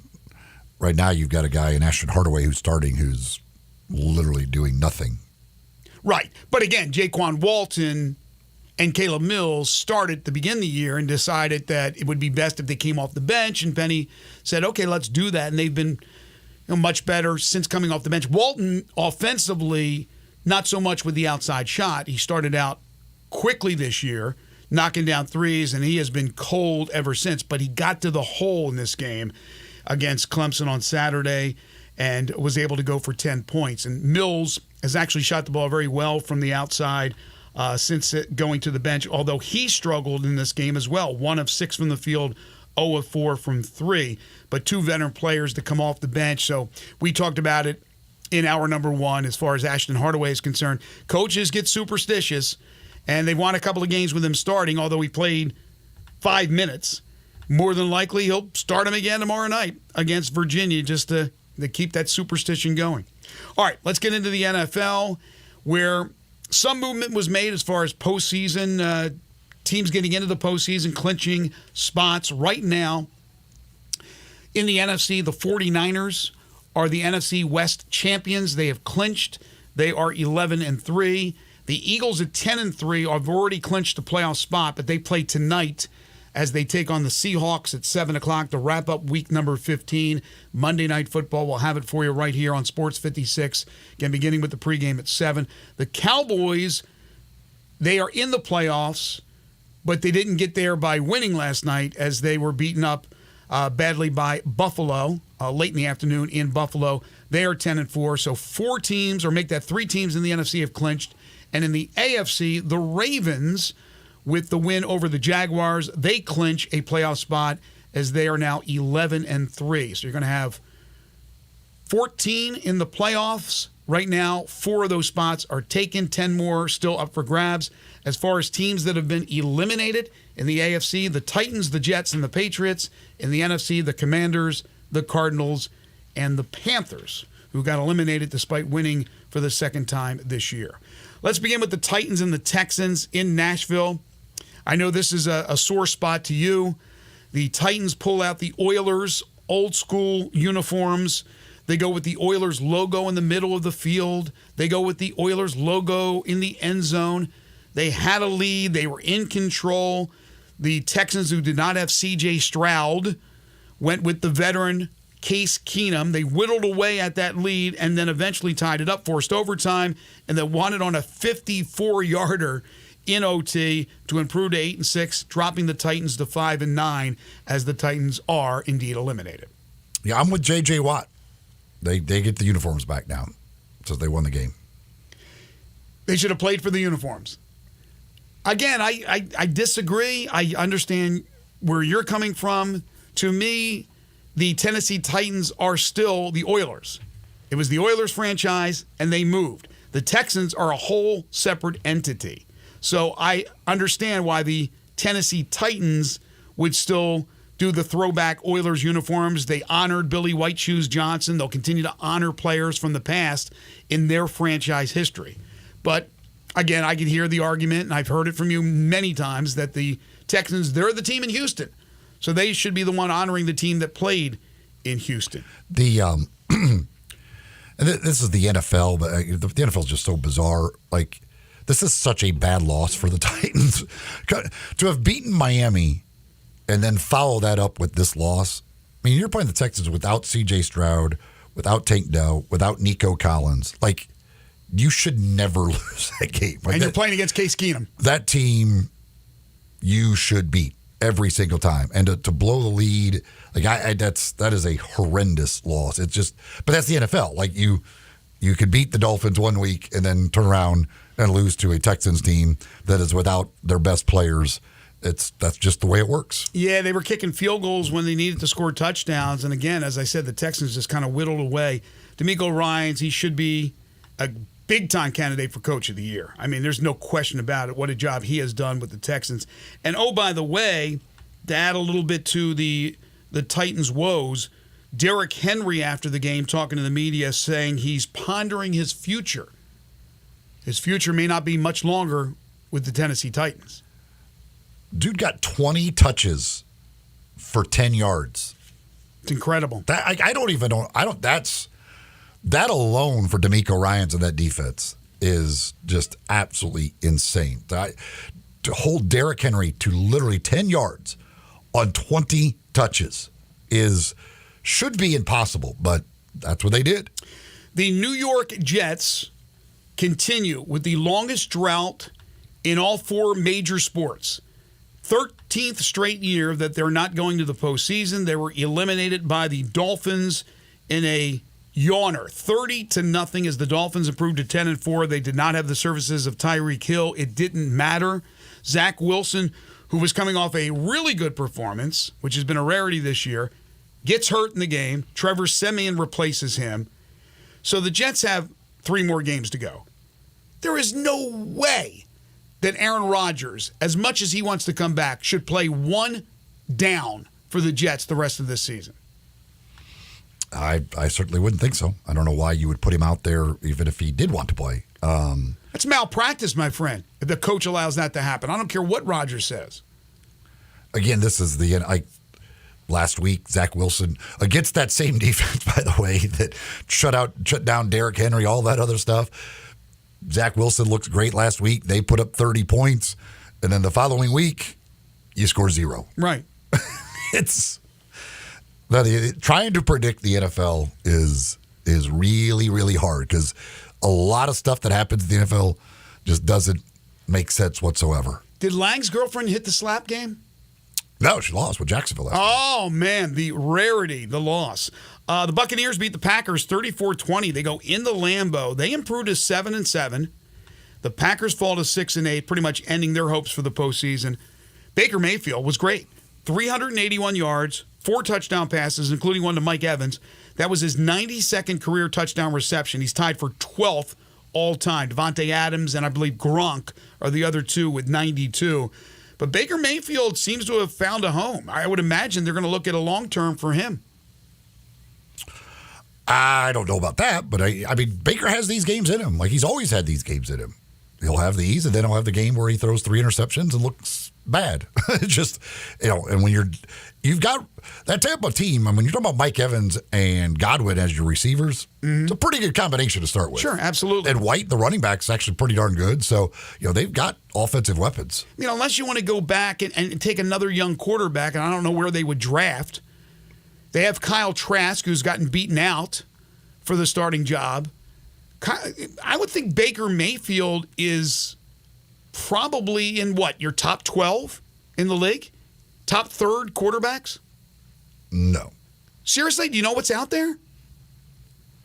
right now you've got a guy in Ashton Hardaway who's starting who's literally doing nothing. Right, but again, Jaquan Walton and Caleb Mills started to begin the year and decided that it would be best if they came off the bench. And Penny said, okay, let's do that. And they've been much better since coming off the bench. Walton, offensively, not so much with the outside shot. He started out quickly this year, knocking down threes, and he has been cold ever since. But he got to the hole in this game against Clemson on Saturday and was able to go for 10 points. And Mills has actually shot the ball very well from the outside since going to the bench, although he struggled in this game as well. 1 of 6 from the field, 0 of 4 from 3. But 2 veteran players to come off the bench. So we talked about it in hour number 1 as far as Ashton Hardaway is concerned. Coaches get superstitious, And they've won a couple of games with him starting, although he played 5 minutes. More than likely, he'll start him again tomorrow night against Virginia just to keep that superstition going. All right, let's get into the NFL, where some movement was made as far as postseason, teams getting into the postseason, clinching spots. Right now, in the NFC, the 49ers are the NFC West champions. They have clinched. They are 11-3. The Eagles at 10-3 have already clinched the playoff spot, but they play tonight as they take on the Seahawks at 7 o'clock to wrap up week number 15. Monday Night Football, we'll have it for you right here on Sports 56, again, beginning with the pregame at 7. The Cowboys, they are in the playoffs, but they didn't get there by winning last night as they were beaten up badly by Buffalo late in the afternoon in Buffalo. They are 10-4, so 4 teams, or make that 3 teams in the NFC have clinched. And in the AFC, the Ravens, with the win over the Jaguars, they clinch a playoff spot as they are now 11-3. So you're going to have 14 in the playoffs. Right now, 4 of those spots are taken, 10 more still up for grabs. As far as teams that have been eliminated in the AFC, the Titans, the Jets, and the Patriots. In the NFC, the Commanders, the Cardinals, and the Panthers, who got eliminated despite winning for the second time this year. Let's begin with the Titans and the Texans in Nashville. I know this is a sore spot to you. The Titans pull out the Oilers old school uniforms. They go with the Oilers logo in the middle of the field. They go with the Oilers logo in the end zone. They had a lead. They were in control. The Texans, who did not have C.J. Stroud, went with the veteran Case Keenum. They whittled away at that lead and then eventually tied it up, forced overtime, and then won it on a 54-yarder in OT to improve to 8-6, dropping the Titans to 5-9 as the Titans are indeed eliminated. Yeah, I'm with J.J. Watt. They get the uniforms back now, so they won the game. They should have played for the uniforms. Again, I disagree. I understand where you're coming from. To me, the Tennessee Titans are still the Oilers. It was the Oilers franchise, and they moved. The Texans are a whole separate entity. So I understand why the Tennessee Titans would still do the throwback Oilers uniforms. They honored Billy White Shoes Johnson. They'll continue to honor players from the past in their franchise history. But again, I can hear the argument, and I've heard it from you many times, that the Texans, they're the team in Houston. So they should be the one honoring the team that played in Houston. And this is the NFL, but the NFL is just so bizarre. Like, this is such a bad loss for the Titans. To have beaten Miami and then follow that up with this loss. I mean, you're playing the Texans without C.J. Stroud, without Tank Dell, without Nico Collins. Like, you should never lose that game. Like, and you're playing against Case Keenum. That team, you should beat every single time. And to blow the lead, like that is a horrendous loss. It's just, but that's the NFL. Like, you could beat the Dolphins one week and then turn around and lose to a Texans team that is without their best players. That's just the way it works. Yeah, they were kicking field goals when they needed to score touchdowns. And again, as I said, the Texans just kind of whittled away. DeMeco Ryans, he should be a big-time candidate for Coach of the Year. I mean, there's no question about it. What a job he has done with the Texans. And, oh, by the way, to add a little bit to the Titans' woes, Derrick Henry, after the game, talking to the media, saying he's pondering his future. His future may not be much longer with the Tennessee Titans. Dude got 20 touches for 10 yards. It's incredible. That alone for DeMeco Ryans and that defense is just absolutely insane. To hold Derrick Henry to literally 10 yards on 20 touches should be impossible, but that's what they did. The New York Jets continue with the longest drought in all 4 major sports. 13th straight year that they're not going to the postseason. They were eliminated by the Dolphins in a yawner, 30-0, as the Dolphins improved to 10-4. They did not have the services of Tyreek Hill. It didn't matter. Zach Wilson, who was coming off a really good performance, which has been a rarity this year, gets hurt in the game. Trevor Siemian replaces him. So the Jets have 3 more games to go. There is no way that Aaron Rodgers, as much as he wants to come back, should play one down for the Jets the rest of this season? I certainly wouldn't think so. I don't know why you would put him out there even if he did want to play. That's malpractice, my friend, if the coach allows that to happen. I don't care what Rodgers says. Again, this is last week, Zach Wilson, against that same defense, by the way, that shut down Derrick Henry, all that other stuff. Zach Wilson looked great last week. They put up 30 points. And then the following week, you score 0. Right. It's trying to predict the NFL is really, really hard because a lot of stuff that happens in the NFL just doesn't make sense whatsoever. Did Lang's girlfriend hit the slap game? No, she lost with Jacksonville last week. Oh, man, the rarity, the loss. The Buccaneers beat the Packers 34-20. They go into Lambeau. They improve to 7-7. The Packers fall to 6-8, pretty much ending their hopes for the postseason. Baker Mayfield was great. 381 yards, 4 touchdown passes, including one to Mike Evans. That was his 92nd career touchdown reception. He's tied for 12th all-time. Devontae Adams and I believe Gronk are the other two with 92. But Baker Mayfield seems to have found a home. I would imagine they're going to look at a long-term for him. I don't know about that, but I mean, Baker has these games in him. Like, he's always had these games in him. He'll have these, and then he'll have the game where he throws 3 interceptions and looks bad. It's just, and when you've got that Tampa team, I mean, you're talking about Mike Evans and Godwin as your receivers, It's a pretty good combination to start with. Sure, absolutely. And White, the running back, is actually pretty darn good. So, they've got offensive weapons. Unless you want to go back and take another young quarterback, and I don't know where they would draft. They have Kyle Trask, who's gotten beaten out for the starting job. I would think Baker Mayfield is probably in your top 12 in the league? Top third quarterbacks? No. Seriously? Do you know what's out there? I mean,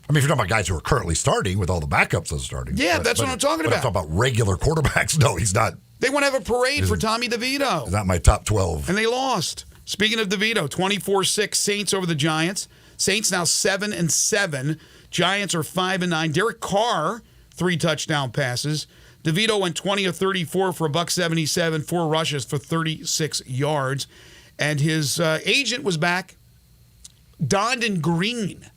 if you're talking about guys who are currently starting with all the backups that's starting. Yeah, that's what I'm talking about. I'm talking about regular quarterbacks. No, he's not. They want to have a parade for Tommy DeVito. He's not my top 12. And they lost. Speaking of DeVito, 24-6 Saints over the Giants. Saints now 7-7. Giants are 5-9. Derek Carr, 3 touchdown passes. DeVito went 20 of 34 for $177, 4 rushes for 36 yards. And his agent was back, donned in green.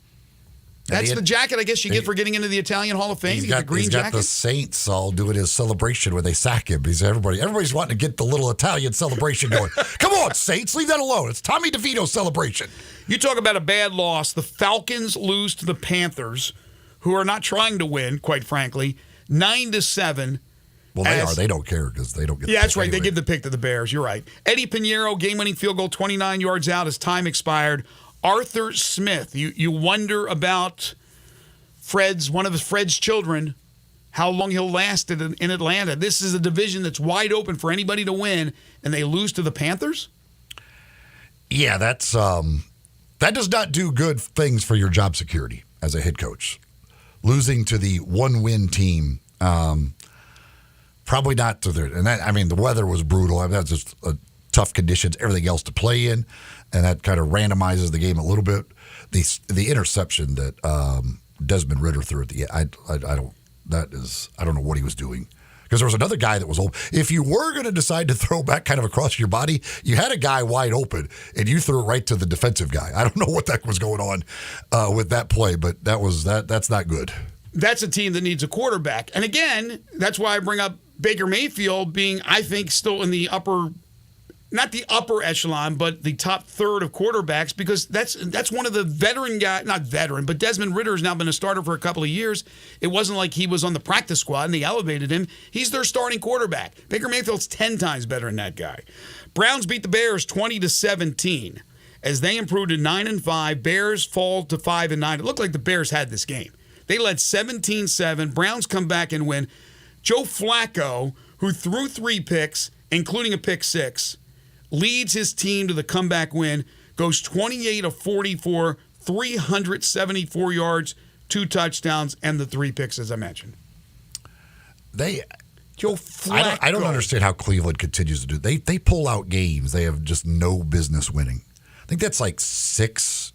That's the jacket I guess you get for getting into the Italian Hall of Fame. He's got the Saints all doing his celebration where they sack him. Everybody's wanting to get the little Italian celebration going. Come on, Saints, leave that alone. It's Tommy DeVito's celebration. You talk about a bad loss. The Falcons lose to the Panthers, who are not trying to win, quite frankly, 9-7. Well, they are. They don't care because they don't get the pick. Yeah, that's right. Anyway. They give the pick to the Bears. You're right. Eddie Pinheiro, game-winning field goal, 29 yards out as time expired. Arthur Smith, you wonder about one of Fred's children, how long he'll last in Atlanta. This is a division that's wide open for anybody to win, and they lose to the Panthers? Yeah, that does not do good things for your job security as a head coach. Losing to the one-win team, probably not to their. And that, I mean, the weather was brutal. That's just tough conditions, everything else to play in, and that kind of randomizes the game a little bit. The interception that Desmond Ridder threw at the end, I don't know what he was doing. Because there was another guy that was open. If you were going to decide to throw back kind of across your body, you had a guy wide open, and you threw it right to the defensive guy. I don't know what that was going on with that play, but that's not good. That's a team that needs a quarterback. And again, that's why I bring up Baker Mayfield being, I think, still in the not the upper echelon, but the top third of quarterbacks, because that's one of the veteran guys, not veteran, but Desmond Ridder has now been a starter for a couple of years. It wasn't like he was on the practice squad and they elevated him. He's their starting quarterback. Baker Mayfield's 10 times better than that guy. Browns beat the Bears 20-17 as they improved to 9-5. Bears fall to 5-9. It looked like the Bears had this game. They led 17-7. Browns come back and win. Joe Flacco, who threw 3 picks, including a pick 6, leads his team to the comeback win, goes 28 of 44, 374 yards, 2 touchdowns, and the 3 picks, as I mentioned. Joe Flacco. I don't understand how Cleveland continues to do. They pull out games they have just no business winning. I think that's like 6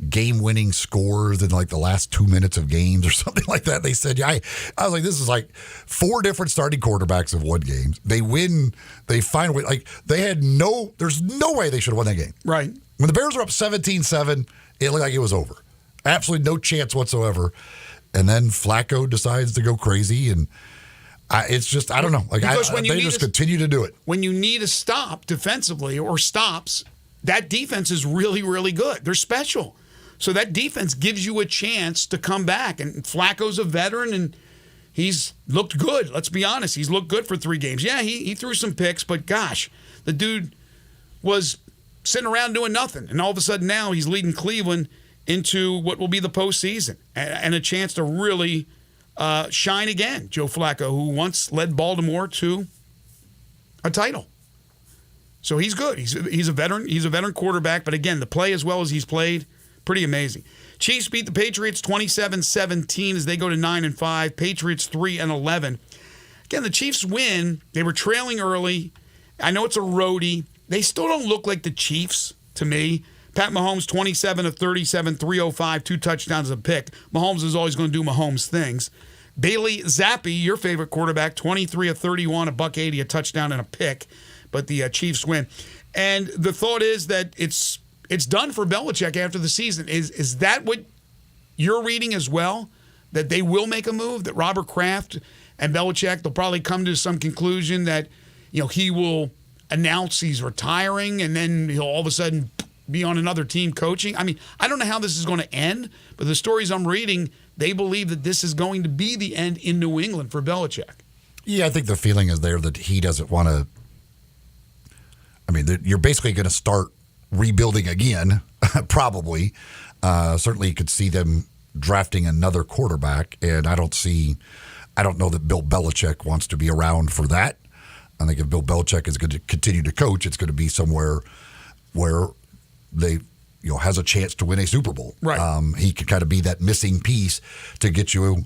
game-winning scores in like the last 2 minutes of games or something like that. They said, I was like, this is like 4 different starting quarterbacks have won games. They win, they find a way. Like, there's no way they should have won that game. Right. When the Bears were up 17-7, it looked like it was over. Absolutely no chance whatsoever. And then Flacco decides to go crazy, and it's just, I don't know. Like, they just continue to do it. When you need a stop defensively or stops, that defense is really, really good. They're special. So that defense gives you a chance to come back. And Flacco's a veteran, and he's looked good. Let's be honest. He's looked good for 3 games. Yeah, he threw some picks, but gosh, the dude was sitting around doing nothing. And all of a sudden now he's leading Cleveland into what will be the postseason and a chance to really shine again. Joe Flacco, who once led Baltimore to a title. So he's good. He's a veteran. He's a veteran quarterback. But again, the play as well as he's played, pretty amazing. Chiefs beat the Patriots 27-17 as they go to 9-5. Patriots 3-11. Again, the Chiefs win. They were trailing early. I know it's a roadie. They still don't look like the Chiefs to me. Pat Mahomes 27 of 37, 305, 2 touchdowns, a pick. Mahomes is always going to do Mahomes things. Bailey Zappi, your favorite quarterback, 23 of 31, a $180, a touchdown and a pick. But the Chiefs win. And the thought is that it's done for Belichick after the season. Is that what you're reading as well? That they will make a move? That Robert Kraft and Belichick, they'll probably come to some conclusion that, he will announce he's retiring and then he'll all of a sudden be on another team coaching? I mean, I don't know how this is going to end, but the stories I'm reading, they believe that this is going to be the end in New England for Belichick. Yeah, I think the feeling is there that he doesn't want to. I mean, you're basically going to start rebuilding again, probably. Certainly, you could see them drafting another quarterback, and I don't know that Bill Belichick wants to be around for that. I think if Bill Belichick is going to continue to coach, it's going to be somewhere where they has a chance to win a Super Bowl. Right. He could kind of be that missing piece to get you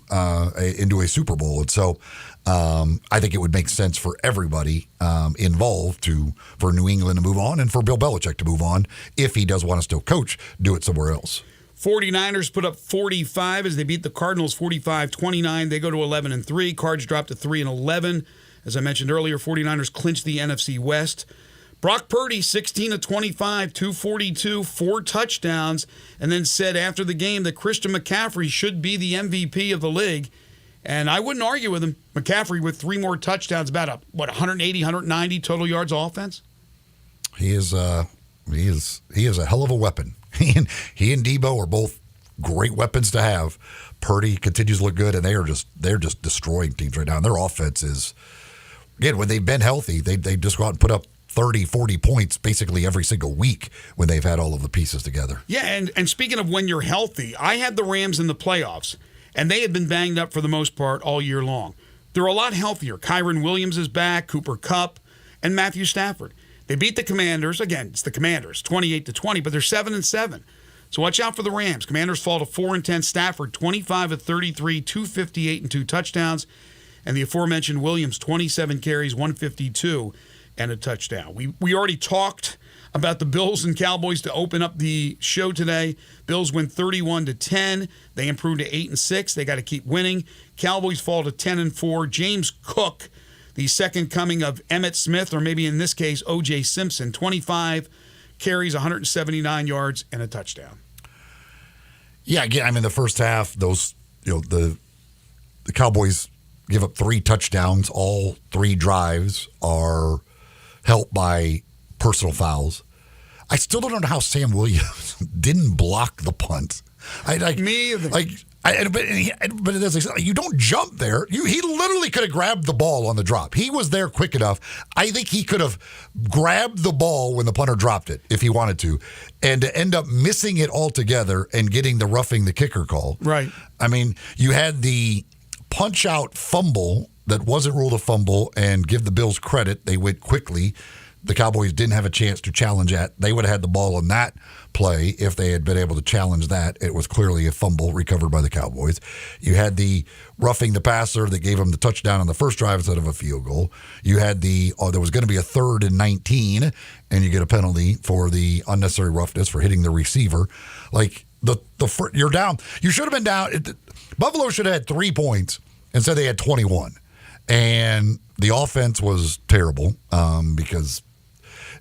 into a Super Bowl. And so I think it would make sense for everybody involved for New England to move on and for Bill Belichick to move on. If he does want to still coach, do it somewhere else. 49ers put up 45 as they beat the Cardinals 45-29. They go to 11-3. Cards dropped to 3-11. As I mentioned earlier, 49ers clinched the NFC West. Brock Purdy, 16 of 25, 242, 4 touchdowns, and then said after the game that Christian McCaffrey should be the MVP of the league. And I wouldn't argue with him. McCaffrey with 3 more touchdowns, about 180, 190 total yards offense. He is a hell of a weapon. He and Debo are both great weapons to have. Purdy continues to look good, and they're just destroying teams right now. And their offense is, again, when they've been healthy, they just go out and put up 30, 40 points basically every single week when they've had all of the pieces together. Yeah, and speaking of when you're healthy, I had the Rams in the playoffs, and they had been banged up for the most part all year long. They're a lot healthier. Kyron Williams is back, Cooper Kupp, and Matthew Stafford. They beat the Commanders. Again, it's the Commanders, 28-20, but they're 7-7. So watch out for the Rams. Commanders fall to 4-10. Stafford, 25 of 33, 258 and 2 touchdowns. And the aforementioned Williams, 27 carries, 152 and a touchdown. We already talked about the Bills and Cowboys to open up the show today. Bills win 31-10. They improved to 8-6. They got to keep winning. Cowboys fall to 10-4. James Cook, the second coming of Emmitt Smith, or maybe in this case O.J. Simpson, 25 carries, 179 yards and a touchdown. Yeah, again, I mean, the first half, those the Cowboys give up 3 touchdowns. All 3 drives are helped by personal fouls. I still don't know how Sam Williams didn't block the punt. Me either. But you don't jump there. He literally could have grabbed the ball on the drop. He was there quick enough. I think he could have grabbed the ball when the punter dropped it if he wanted to, and to end up missing it altogether and getting the roughing the kicker call. Right. I mean, you had the punch-out fumble that wasn't ruled a fumble, and give the Bills credit, they went quickly. The Cowboys didn't have a chance to challenge that. They would have had the ball on that play if they had been able to challenge that. It was clearly a fumble recovered by the Cowboys. You had the roughing the passer that gave them the touchdown on the first drive instead of a field goal. You had there was going to be a 3rd and 19, and you get a penalty for the unnecessary roughness for hitting the receiver. Like, you're down. You should have been down. Buffalo should have had 3 points. Instead, they had 21. And the offense was terrible because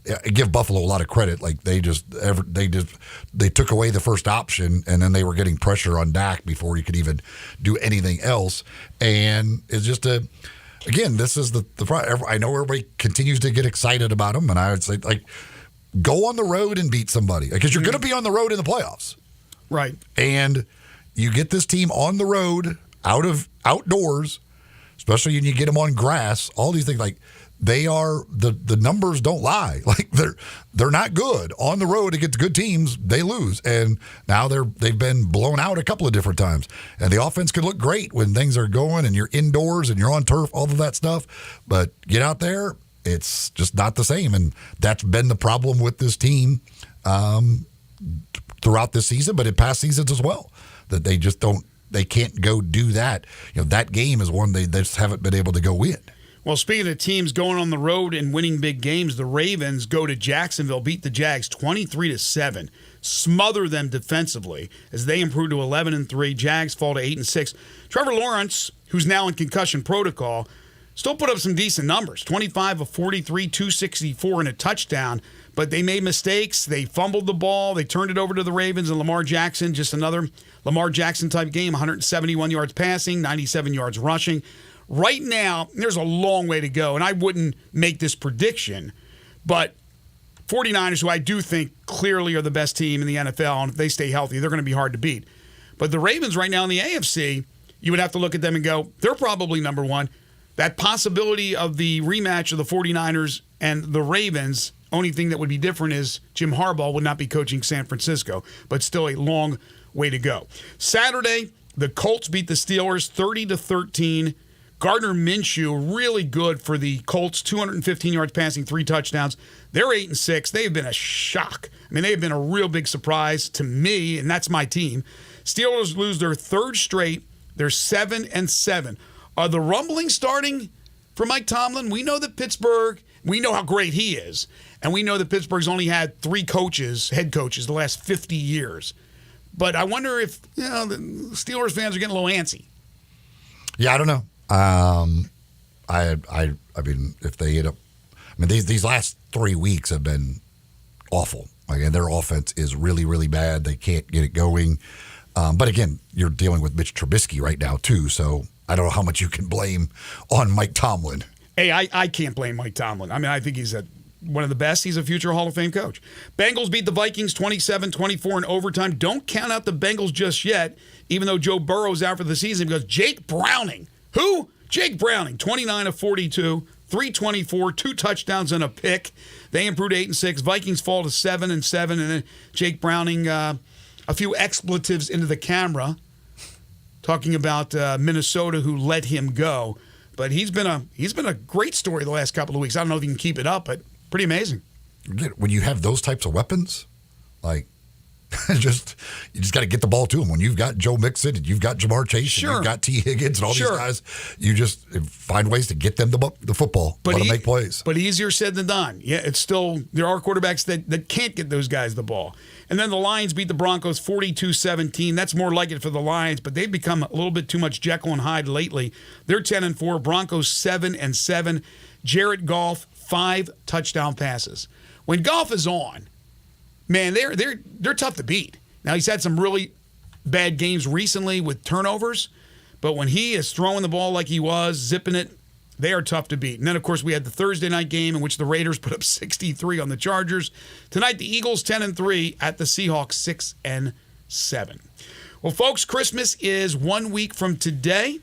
I give Buffalo a lot of credit. Like they took away the first option, and then they were getting pressure on Dak before he could even do anything else. And it's just again, this is the I know everybody continues to get excited about them, and I would say like go on the road and beat somebody because you're going to be on the road in the playoffs, right? And you get this team on the road, outdoors, especially when you get them on grass. All these things like. They are the numbers don't lie. Like they're not good on the road against good teams. They lose, and now they've been blown out a couple of different times. And the offense can look great when things are going and you're indoors and you're on turf, all of that stuff. But get out there, it's just not the same. And that's been the problem with this team throughout this season, but in past seasons as well. That they just don't. They can't go do that. That game is one they just haven't been able to go win. Well, speaking of teams going on the road and winning big games, the Ravens go to Jacksonville, beat the Jags 23-7, smother them defensively as they improve to 11-3. Jags fall to 8-6. Trevor Lawrence, who's now in concussion protocol, still put up some decent numbers: 25 of 43, 264, and a touchdown. But they made mistakes. They fumbled the ball. They turned it over to the Ravens, and Lamar Jackson, just another Lamar Jackson type game: 171 yards passing, 97 yards rushing. Right now, there's a long way to go, and I wouldn't make this prediction, but 49ers, who I do think clearly are the best team in the NFL, and if they stay healthy, they're going to be hard to beat. But the Ravens right now in the AFC, you would have to look at them and go, they're probably number one. That possibility of the rematch of the 49ers and the Ravens, only thing that would be different is Jim Harbaugh would not be coaching San Francisco, but still a long way to go. Saturday, the Colts beat the Steelers 30-13. Gardner Minshew, really good for the Colts, 215 yards passing, 3 touchdowns. They're 8-6. They have been a shock. I mean, they have been a real big surprise to me, and that's my team. Steelers lose their 3rd straight. They're 7-7. Are the rumblings starting for Mike Tomlin? We know that Pittsburgh, we know how great he is, and we know that Pittsburgh's only had 3 head coaches, the last 50 years. But I wonder if the Steelers fans are getting a little antsy. Yeah, I don't know. I mean, if they end up, these last 3 weeks have been awful. Again, their offense is really, really bad. They can't get it going. But again, you're dealing with Mitch Trubisky right now too. So I don't know how much you can blame on Mike Tomlin. Hey, I can't blame Mike Tomlin. I mean, I think he's one of the best. He's a future Hall of Fame coach. Bengals beat the Vikings 27-24 in overtime. Don't count out the Bengals just yet, even though Joe Burrow's out for the season, because Jake Browning. Who? Jake Browning, 29 of 42, 324, 2 touchdowns and a pick. They improved 8-6. Vikings fall to 7-7, and then Jake Browning, a few expletives into the camera, talking about Minnesota, who let him go. But he's been a great story the last couple of weeks. I don't know if he can keep it up, but pretty amazing. When you have those types of weapons, like. You just got to get the ball to them. When you've got Joe Mixon and you've got Jamar Chase and you've got T. Higgins and all these guys, you just find ways to get them the football, let them make plays. But easier said than done. Yeah, it's still there are quarterbacks that can't get those guys the ball. And then the Lions beat the Broncos 42-17. That's more like it for the Lions, but they've become a little bit too much Jekyll and Hyde lately. They're 10-4. Broncos 7-7. Jared Goff 5 touchdown passes. When Goff is on, man, they're tough to beat. Now, he's had some really bad games recently with turnovers, but when he is throwing the ball like he was, zipping it, they are tough to beat. And then, of course, we had the Thursday night game in which the Raiders put up 63 on the Chargers. Tonight, the Eagles 10-3 at the Seahawks 6-7. Well, folks, Christmas is 1 week from today,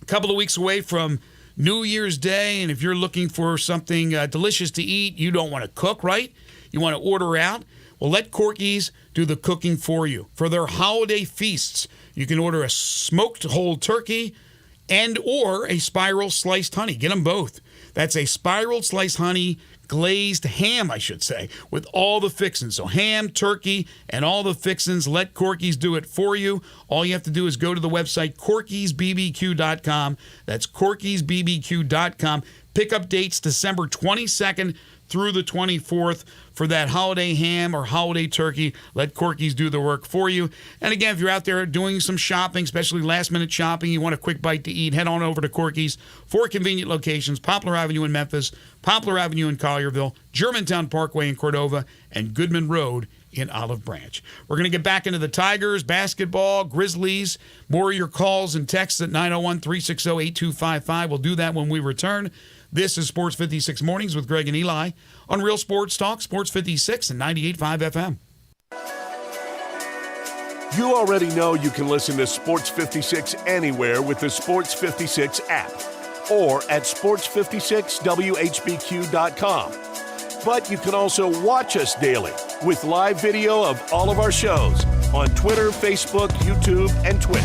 a couple of weeks away from New Year's Day, and if you're looking for something delicious to eat, you don't want to cook, right? You want to order out? Well, let Corky's do the cooking for you. For their holiday feasts, you can order a smoked whole turkey and or a spiral sliced honey. Get them both. That's a spiral sliced honey glazed ham, I should say, with all the fixings. So ham, turkey, and all the fixings. Let Corky's do it for you. All you have to do is go to the website, corkysbbq.com. That's corkysbbq.com. Pickup dates December 22nd through the 24th for that holiday ham or holiday turkey. Let Corky's do the work for you. And again, if you're out there doing some shopping, especially last-minute shopping, you want a quick bite to eat, head on over to Corky's. 4 convenient locations: Poplar Avenue in Memphis, Poplar Avenue in Collierville, Germantown Parkway in Cordova, and Goodman Road in Olive Branch. We're going to get back into the Tigers, basketball, Grizzlies. More of your calls and texts at 901-360-8255. We'll do that when we return. This is Sports 56 Mornings with Greg and Eli on Real Sports Talk, Sports 56 and 98.5 FM. You already know you can listen to Sports 56 anywhere with the Sports 56 app or at sports56whbq.com. But you can also watch us daily with live video of all of our shows on Twitter, Facebook, YouTube, and Twitch.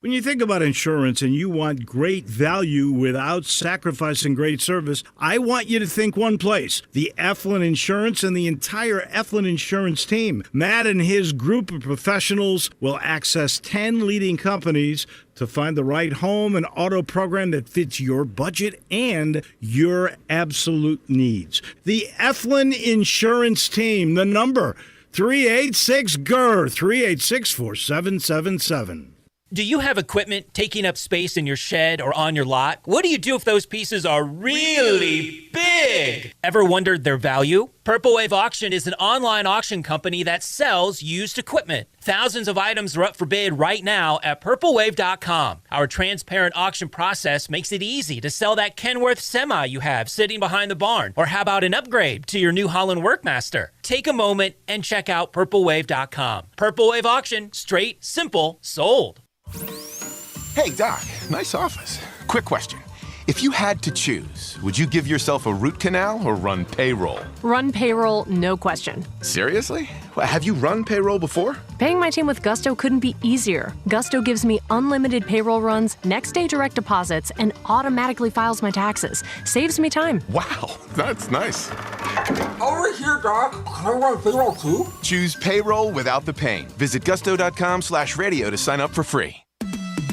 When you think about insurance and you want great value without sacrificing great service, I want you to think one place: the Eflin Insurance and the entire Eflin Insurance team. Matt and his group of professionals will access 10 leading companies to find the right home and auto program that fits your budget and your absolute needs. The Eflin Insurance team, the number 386-GER, 386-4777. Do you have equipment taking up space in your shed or on your lot? What do you do if those pieces are really big? Ever wondered their value? Purple Wave Auction is an online auction company that sells used equipment. Thousands of items are up for bid right now at purplewave.com. Our transparent auction process makes it easy to sell that Kenworth semi you have sitting behind the barn. Or how about an upgrade to your New Holland Workmaster? Take a moment and check out purplewave.com. Purple Wave Auction, straight, simple, sold. Hey, Doc, nice office. Quick question. If you had to choose, would you give yourself a root canal or run payroll? Run payroll, no question. Seriously? Have you run payroll before? Paying my team with Gusto couldn't be easier. Gusto gives me unlimited payroll runs, next day direct deposits, and automatically files my taxes. Saves me time. Wow, that's nice. Over here, Doc. Can I run payroll too? Choose payroll without the pain. Visit gusto.com/radio to sign up for free.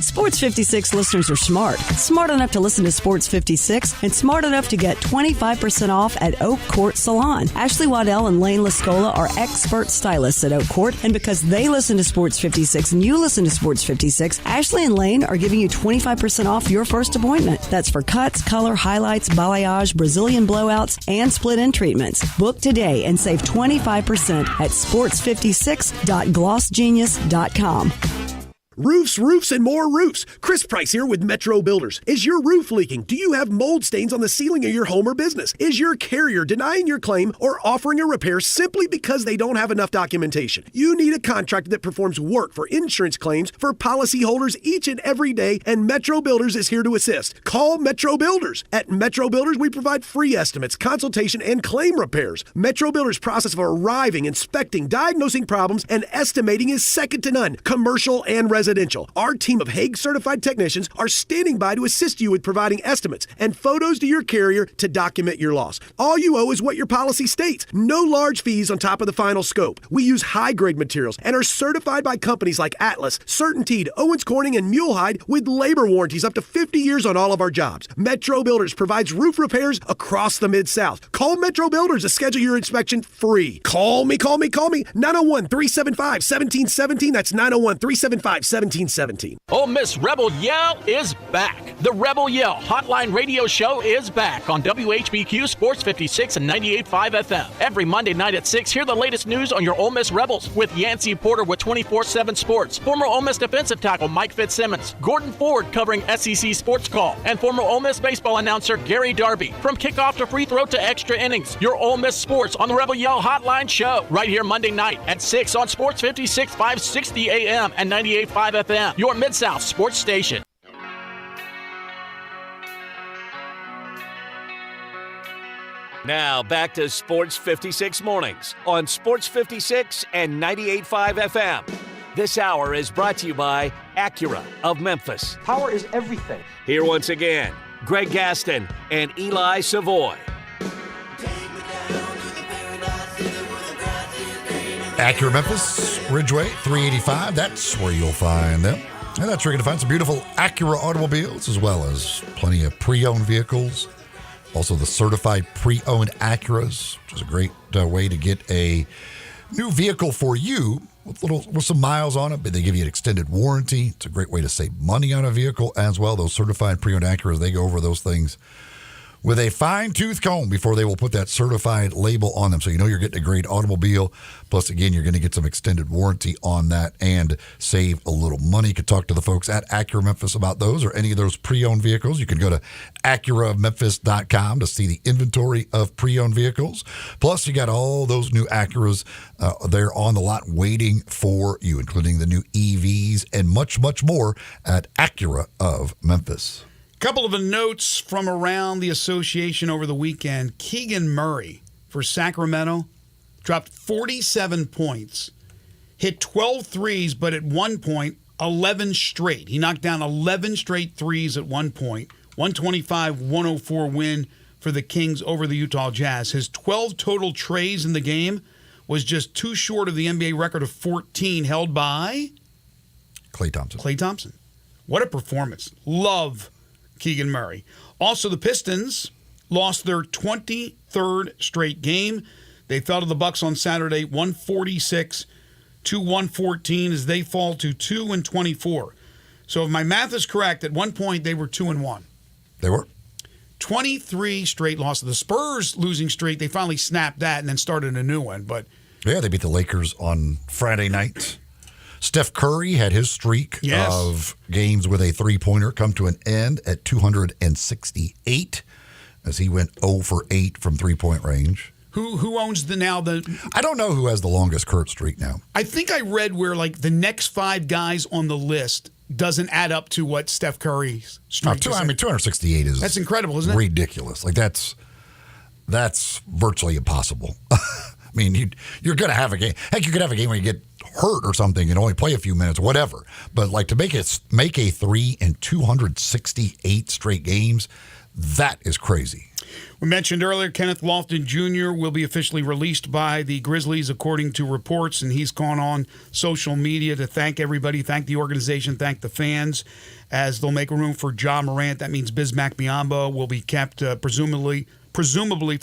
Sports 56 listeners are smart. Smart enough to listen to Sports 56 and smart enough to get 25% off at Oak Court Salon. Ashley Waddell and Lane Lascola are expert stylists at Oak Court, and because they listen to Sports 56 and you listen to Sports 56, Ashley and Lane are giving you 25% off your first appointment. That's for cuts, color, highlights, balayage, Brazilian blowouts, and split-end treatments. Book today and save 25% at sports56.glossgenius.com. Roofs, and more roofs. Chris Price here with Metro Builders. Is your roof leaking? Do you have mold stains on the ceiling of your home or business? Is your carrier denying your claim or offering a repair simply because they don't have enough documentation? You need a contractor that performs work for insurance claims for policyholders each and every day, and Metro Builders is here to assist. Call Metro Builders. At Metro Builders, we provide free estimates, consultation, and claim repairs. Metro Builders' process of arriving, inspecting, diagnosing problems, and estimating is second to none, commercial and residential. Our team of Hague-certified technicians are standing by to assist you with providing estimates and photos to your carrier to document your loss. All you owe is what your policy states. No large fees on top of the final scope. We use high-grade materials and are certified by companies like Atlas, CertainTeed, Owens Corning, and Mulehide with labor warranties up to 50 years on all of our jobs. Metro Builders provides roof repairs across the Mid-South. Call Metro Builders to schedule your inspection free. Call me. 901-375-1717. That's 901-375-1717. Ole Miss Rebel Yell is back. The Rebel Yell Hotline Radio Show is back on WHBQ Sports 56 and 98.5 FM. Every Monday night at 6, hear the latest news on your Ole Miss Rebels with Yancey Porter with 24/7 Sports, former Ole Miss defensive tackle Mike Fitzsimmons, Gordon Ford covering SEC Sports Call, and former Ole Miss baseball announcer Gary Darby. From kickoff to free throw to extra innings, your Ole Miss sports on the Rebel Yell Hotline Show right here Monday night at 6 on Sports 56, 560 AM and 98.5 FM, your Mid-South sports station. Now back to Sports 56 Mornings on Sports 56 and 98.5 FM. This hour is brought to you by Acura of Memphis. Power is everything. Here once again, Greg Gaston and Eli Savoy. Acura Memphis, Ridgeway, 385. That's where you'll find them. And that's where you're going to find some beautiful Acura automobiles, as well as plenty of pre-owned vehicles. Also, the certified pre-owned Acuras, which is a great way to get a new vehicle for you with some miles on it, but they give you an extended warranty. It's a great way to save money on a vehicle as well. Those certified pre-owned Acuras, they go over those things with a fine-tooth comb before they will put that certified label on them. So you know you're getting a great automobile. Plus, again, you're going to get some extended warranty on that and save a little money. You could talk to the folks at Acura Memphis about those or any of those pre-owned vehicles. You can go to AcuraMemphis.com to see the inventory of pre-owned vehicles. Plus, you got all those new Acuras there on the lot waiting for you, including the new EVs and much, much more at Acura of Memphis. Couple of notes from around the association over the weekend. Keegan Murray for Sacramento dropped 47 points, hit 12 threes, but at one point, 11 straight. He knocked down 11 straight threes at one point. 125-104 win for the Kings over the Utah Jazz. His 12 total trays in the game was just too short of the NBA record of 14 held by Klay Thompson. Klay Thompson. What a performance. Love Keegan Murray. Also, the Pistons lost their 23rd straight game. They fell to the Bucks on Saturday, 146-114, as they fall to 2-24. So if my math is correct, at one point they were 2-1. They were. 23 straight losses. The Spurs losing streak, they finally snapped that and then started a new one. But yeah, they beat the Lakers on Friday night. Steph Curry had his streak of games with a three-pointer come to an end at 268 as he went 0 for 8 from three-point range. Who owns the I don't know who has the longest Kurt streak now. I think I read where like the next 5 guys on the list doesn't add up to what Steph Curry's streak is. 268 is that's incredible, isn't it? Ridiculous. Like that's virtually impossible. I mean, you're going to have a game. Heck, you could have a game where you get hurt or something and only play a few minutes, whatever. But like to make a 3 in 268 straight games, that is crazy. We mentioned earlier Kenneth Lofton Jr. will be officially released by the Grizzlies, according to reports, and he's gone on social media to thank everybody, thank the organization, thank the fans, as they'll make room for Ja Morant. That means Bismack Biyombo will be kept presumably for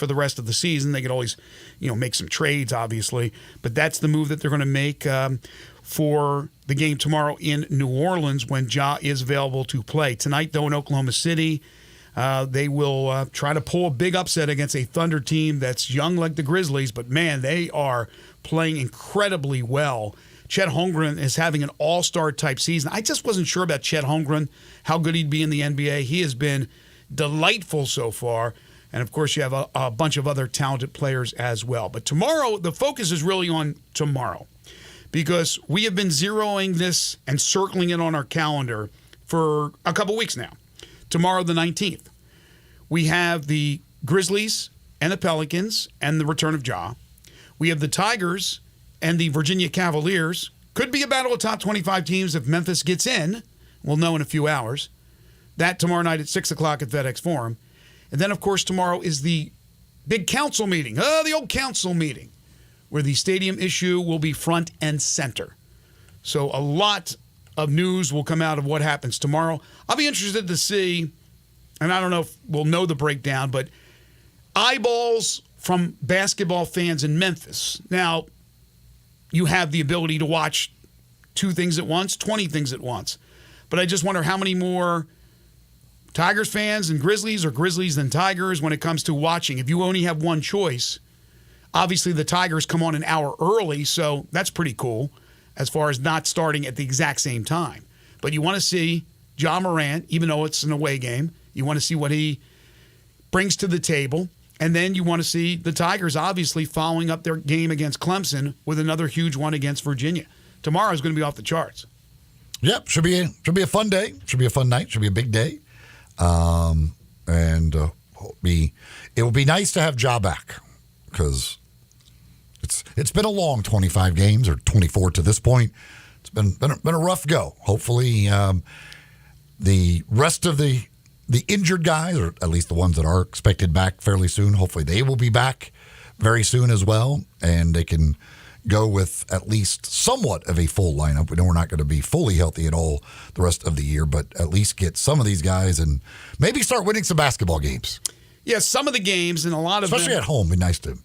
the rest of the season. They could always, make some trades, obviously, but that's the move that they're going to make for the game tomorrow in New Orleans when Ja is available to play. Tonight, though, in Oklahoma City, they will try to pull a big upset against a Thunder team that's young like the Grizzlies, but man, they are playing incredibly well. Chet Holmgren is having an all-star type season. I just wasn't sure about Chet Holmgren, how good he'd be in the NBA. He has been delightful so far. And, of course, you have a bunch of other talented players as well. But tomorrow, the focus is really on tomorrow because we have been zeroing this and circling it on our calendar for a couple weeks now. Tomorrow, the 19th, we have the Grizzlies and the Pelicans and the return of Ja. We have the Tigers and the Virginia Cavaliers. Could be a battle of top 25 teams if Memphis gets in. We'll know in a few hours. That tomorrow night at 6 o'clock at FedEx Forum. And then, of course, tomorrow is the big council meeting, the old council meeting, where the stadium issue will be front and center. So a lot of news will come out of what happens tomorrow. I'll be interested to see, and I don't know if we'll know the breakdown, but eyeballs from basketball fans in Memphis. Now, you have the ability to watch 2 things at once, 20 things at once. But I just wonder how many more Tigers fans and Grizzlies or Grizzlies than Tigers when it comes to watching. If you only have one choice, obviously the Tigers come on an hour early, so that's pretty cool as far as not starting at the exact same time. But you want to see Ja Morant, even though it's an away game. You want to see what he brings to the table. And then you want to see the Tigers obviously following up their game against Clemson with another huge one against Virginia. Tomorrow is going to be off the charts. Yep, should be a fun day. Should be a fun night. Should be a big day. It will be nice to have Ja back because it's been a long 25 games or 24 to this point. It's been a rough go. Hopefully, the rest of the injured guys, or at least the ones that are expected back fairly soon, hopefully they will be back very soon as well, and they can go with at least somewhat of a full lineup. We know we're not going to be fully healthy at all the rest of the year, but at least get some of these guys and maybe start winning some basketball games. Yeah, some of the games and a lot of especially them, at home, be nice to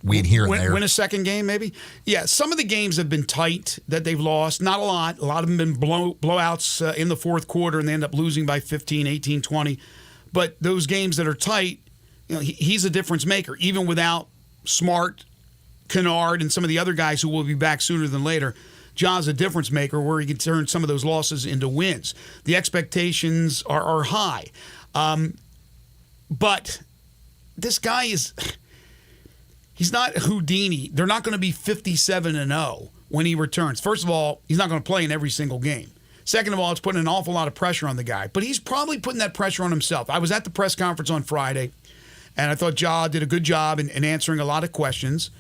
win here and there. Win a second game, maybe? Yeah, some of the games have been tight that they've lost. Not a lot. A lot of them have been blowouts in the fourth quarter, and they end up losing by 15, 18, 20. But those games that are tight, he's a difference maker. Even without Smart, Kennard, and some of the other guys who will be back sooner than later, Ja's a difference maker where he can turn some of those losses into wins. The expectations are high. But this guy he's not Houdini. They're not going to be 57-0 when he returns. First of all, he's not going to play in every single game. Second of all, it's putting an awful lot of pressure on the guy. But he's probably putting that pressure on himself. I was at the press conference on Friday, and I thought Ja did a good job in answering a lot of questions.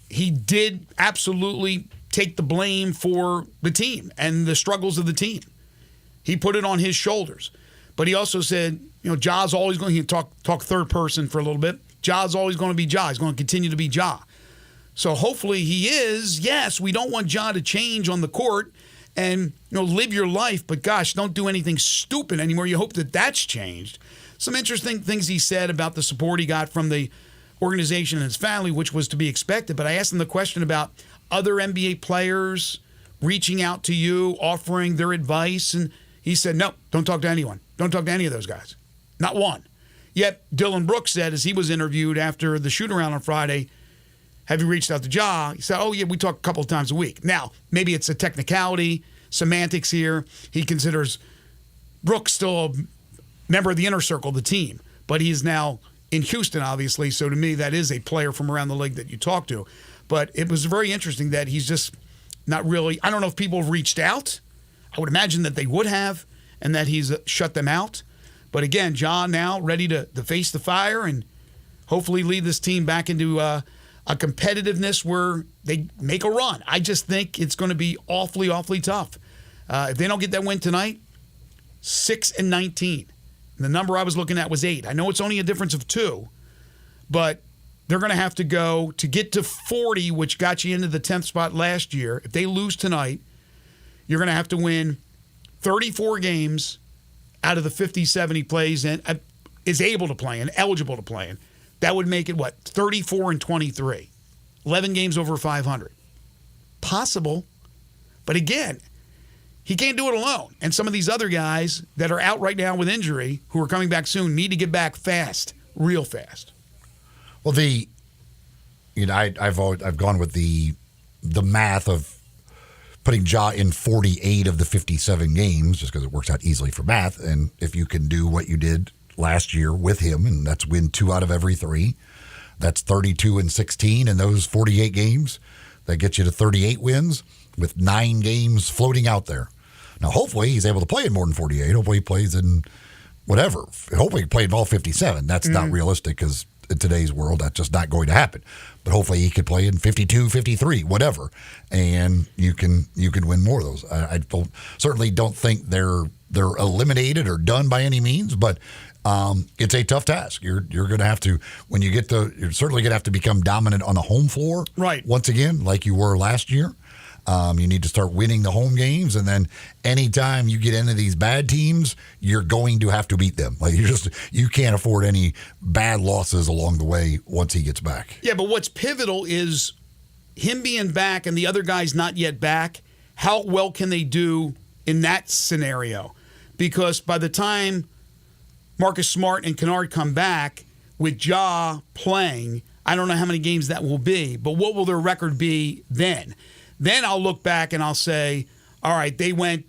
He did absolutely take the blame for the team and the struggles of the team. He put it on his shoulders. But he also said, Ja's always going to talk third person for a little bit. Ja's always going to be Ja. He's going to continue to be Ja. So hopefully he is. Yes, we don't want Ja to change on the court and live your life, but gosh, don't do anything stupid anymore. You hope that that's changed. Some interesting things he said about the support he got from the organization and his family, which was to be expected. But I asked him the question about other NBA players reaching out to you, offering their advice, and he said, no, don't talk to anyone. Don't talk to any of those guys. Not one. Yet Dylan Brooks said, as he was interviewed after the shoot-around on Friday, have you reached out to Ja? He said, oh, yeah, we talk a couple of times a week. Now, maybe it's a technicality, semantics here. He considers Brooks still a member of the inner circle, the team. But he's now in Houston, obviously, so to me, that is a player from around the league that you talk to. But it was very interesting that he's just not really – I don't know if people have reached out. I would imagine that they would have, and that he's shut them out. But again, Ja now ready to face the fire and hopefully lead this team back into a competitiveness where they make a run. I just think it's going to be awfully, awfully tough. If they don't get that win tonight, 6-19. The number I was looking at was 8. I know it's only a difference of 2, but they're going to have to go to get to 40, which got you into the 10th spot last year. If they lose tonight, you're going to have to win 34 games out of the 57 he plays in, is able to play in, eligible to play in. That would make it, 34-23. 11 games over 500. Possible. But again, he can't do it alone. And some of these other guys that are out right now with injury, who are coming back soon, need to get back fast, real fast. Well, I've gone with the math of putting Ja in 48 of the 57 games, just because it works out easily for math. And if you can do what you did last year with him, and that's win 2 out of every 3, that's 32-16 in those 48 games. That gets you to 38 wins with 9 games floating out there. Now, hopefully he's able to play in more than 48. Hopefully he plays in whatever. Hopefully he played in all 57. That's not realistic, because in today's world, that's just not going to happen. But hopefully he could play in 52, 53, whatever, and you can win more of those. I certainly don't think they're eliminated or done by any means, but it's a tough task. You're going to have to, when you get to, you're certainly going to have to become dominant on the home floor, right? Once again, like you were last year. You need to start winning the home games, and then anytime you get into these bad teams, you're going to have to beat them. Like you can't afford any bad losses along the way once he gets back. Yeah, but what's pivotal is him being back and the other guys not yet back. How well can they do in that scenario? Because by the time Marcus Smart and Kennard come back with Ja playing, I don't know how many games that will be, but what will their record be then? Then I'll look back and I'll say, all right, they went,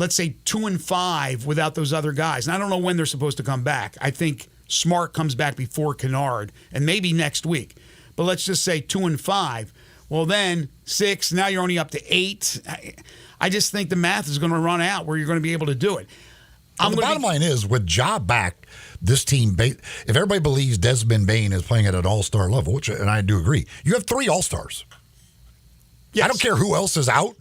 let's say, 2-5 without those other guys. And I don't know when they're supposed to come back. I think Smart comes back before Kennard, and maybe next week. But let's just say 2-5. Well, then 6, now you're only up to 8. I just think the math is going to run out where you're going to be able to do it. Well, the bottom line is, with Ja back, this team, if everybody believes Desmond Bane is playing at an all-star level, and I do agree, you have 3 all-stars. Yes. I don't care who else is out.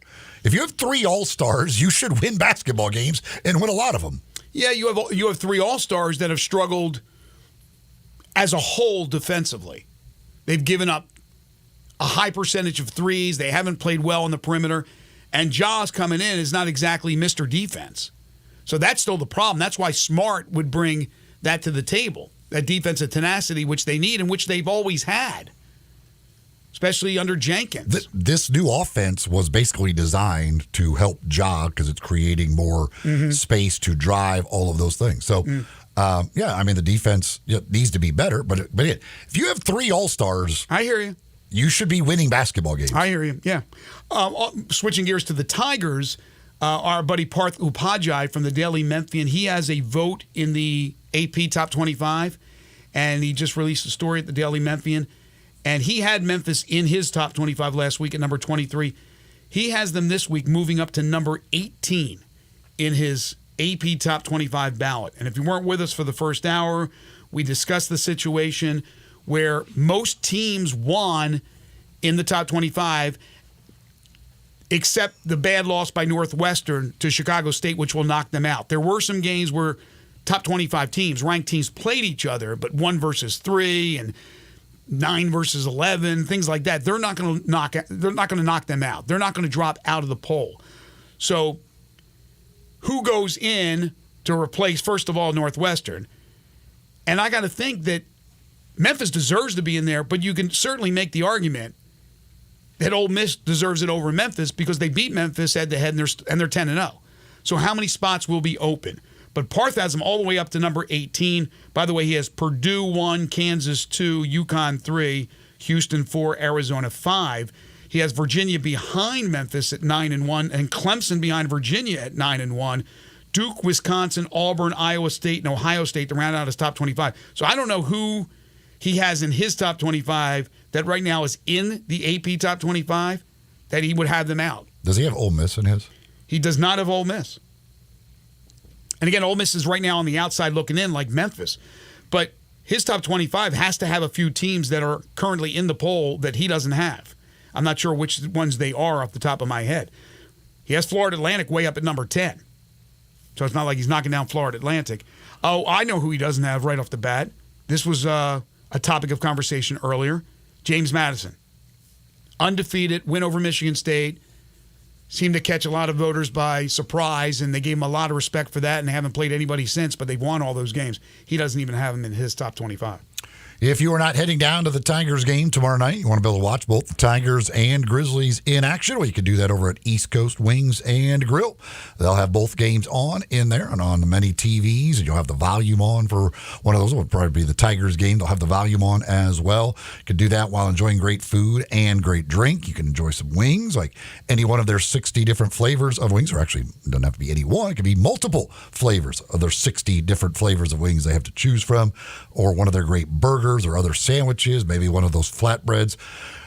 If you have 3 all-stars, you should win basketball games and win a lot of them. Yeah, you have 3 all-stars that have struggled as a whole defensively. They've given up a high percentage of threes. They haven't played well on the perimeter. And Ja's coming in is not exactly Mr. Defense. So that's still the problem. That's why Smart would bring that to the table, that defensive tenacity which they need and which they've always had, especially under Jenkins. This new offense was basically designed to help Ja because it's creating more space to drive, all of those things. So, the defense needs to be better. But if you have 3 All-Stars, I hear you. You should be winning basketball games. I hear you, yeah. Switching gears to the Tigers, our buddy Parth Upadhyay from the Daily Memphian, he has a vote in the AP Top 25, and he just released a story at the Daily Memphian, and he had Memphis in his Top 25 last week at number 23. He has them this week moving up to number 18 in his AP Top 25 ballot. And if you weren't with us for the first hour, we discussed the situation where most teams won in the top 25 except the bad loss by Northwestern to Chicago State, which will knock them out. There were some games where top 25 teams, ranked teams, played each other, but 1 versus 3 and 9 versus 11, things like that. They're not going to knock them out. They're not going to drop out of the poll. So who goes in to replace, first of all, Northwestern? And I got to think that Memphis deserves to be in there, but you can certainly make the argument that Ole Miss deserves it over Memphis because they beat Memphis head-to-head, and they're 10-0. So how many spots will be open? But Parth has them all the way up to number 18. By the way, he has Purdue 1, Kansas 2, UConn 3, Houston 4, Arizona 5. He has Virginia behind Memphis at 9-1, and Clemson behind Virginia at 9-1. Duke, Wisconsin, Auburn, Iowa State, and Ohio State to round out his top 25. So I don't know who he has in his top 25 that right now is in the AP top 25 that he would have them out. Does he have Ole Miss in his? He does not have Ole Miss. And again, Ole Miss is right now on the outside looking in like Memphis. But his top 25 has to have a few teams that are currently in the poll that he doesn't have. I'm not sure which ones they are off the top of my head. He has Florida Atlantic way up at number 10. So it's not like he's knocking down Florida Atlantic. Oh, I know who he doesn't have right off the bat. This was a topic of conversation earlier. James Madison. Undefeated, win over Michigan State. Seemed to catch a lot of voters by surprise, and they gave him a lot of respect for that, and they haven't played anybody since, but they've won all those games. He doesn't even have them in his top 25. If you are not heading down to the Tigers game tomorrow night, you want to be able to watch both the Tigers and Grizzlies in action, well, you can do that over at East Coast Wings and Grill. They'll have both games on in there and on many TVs, and you'll have the volume on for one of those. It would probably be the Tigers game. They'll have the volume on as well. You can do that while enjoying great food and great drink. You can enjoy some wings, like any one of their 60 different flavors of wings, or actually it doesn't have to be any one. It could be multiple flavors of their 60 different flavors of wings they have to choose from, or one of their great burgers or other sandwiches, maybe one of those flatbreads.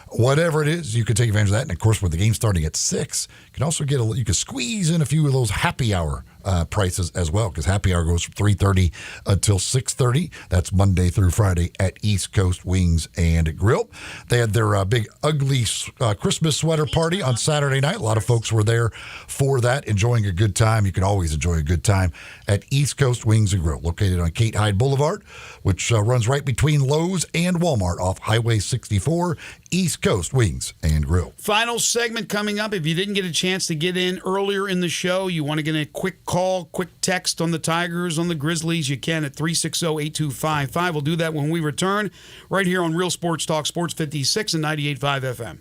Whatever it is, you can take advantage of that. And of course, with the game starting at 6, you can also you can squeeze in a few of those happy hour prices as well, because happy hour goes from 3:30 until 6:30. That's Monday through Friday at East Coast Wings and Grill. They had their big ugly Christmas sweater party on Saturday night. A lot of folks were there for that, enjoying a good time. You can always enjoy a good time at East Coast Wings and Grill, located on Kate Hyde Boulevard, which runs right between Lowe's and Walmart off Highway 64. East Coast Wings and Grill. Final segment coming up. If you didn't get a chance to get in earlier in the show, you want to get a quick call, quick text on the Tigers, on the Grizzlies, you can at 360-8255. We'll do that when we return right here on Real Sports Talk, Sports 56 and 98.5 FM.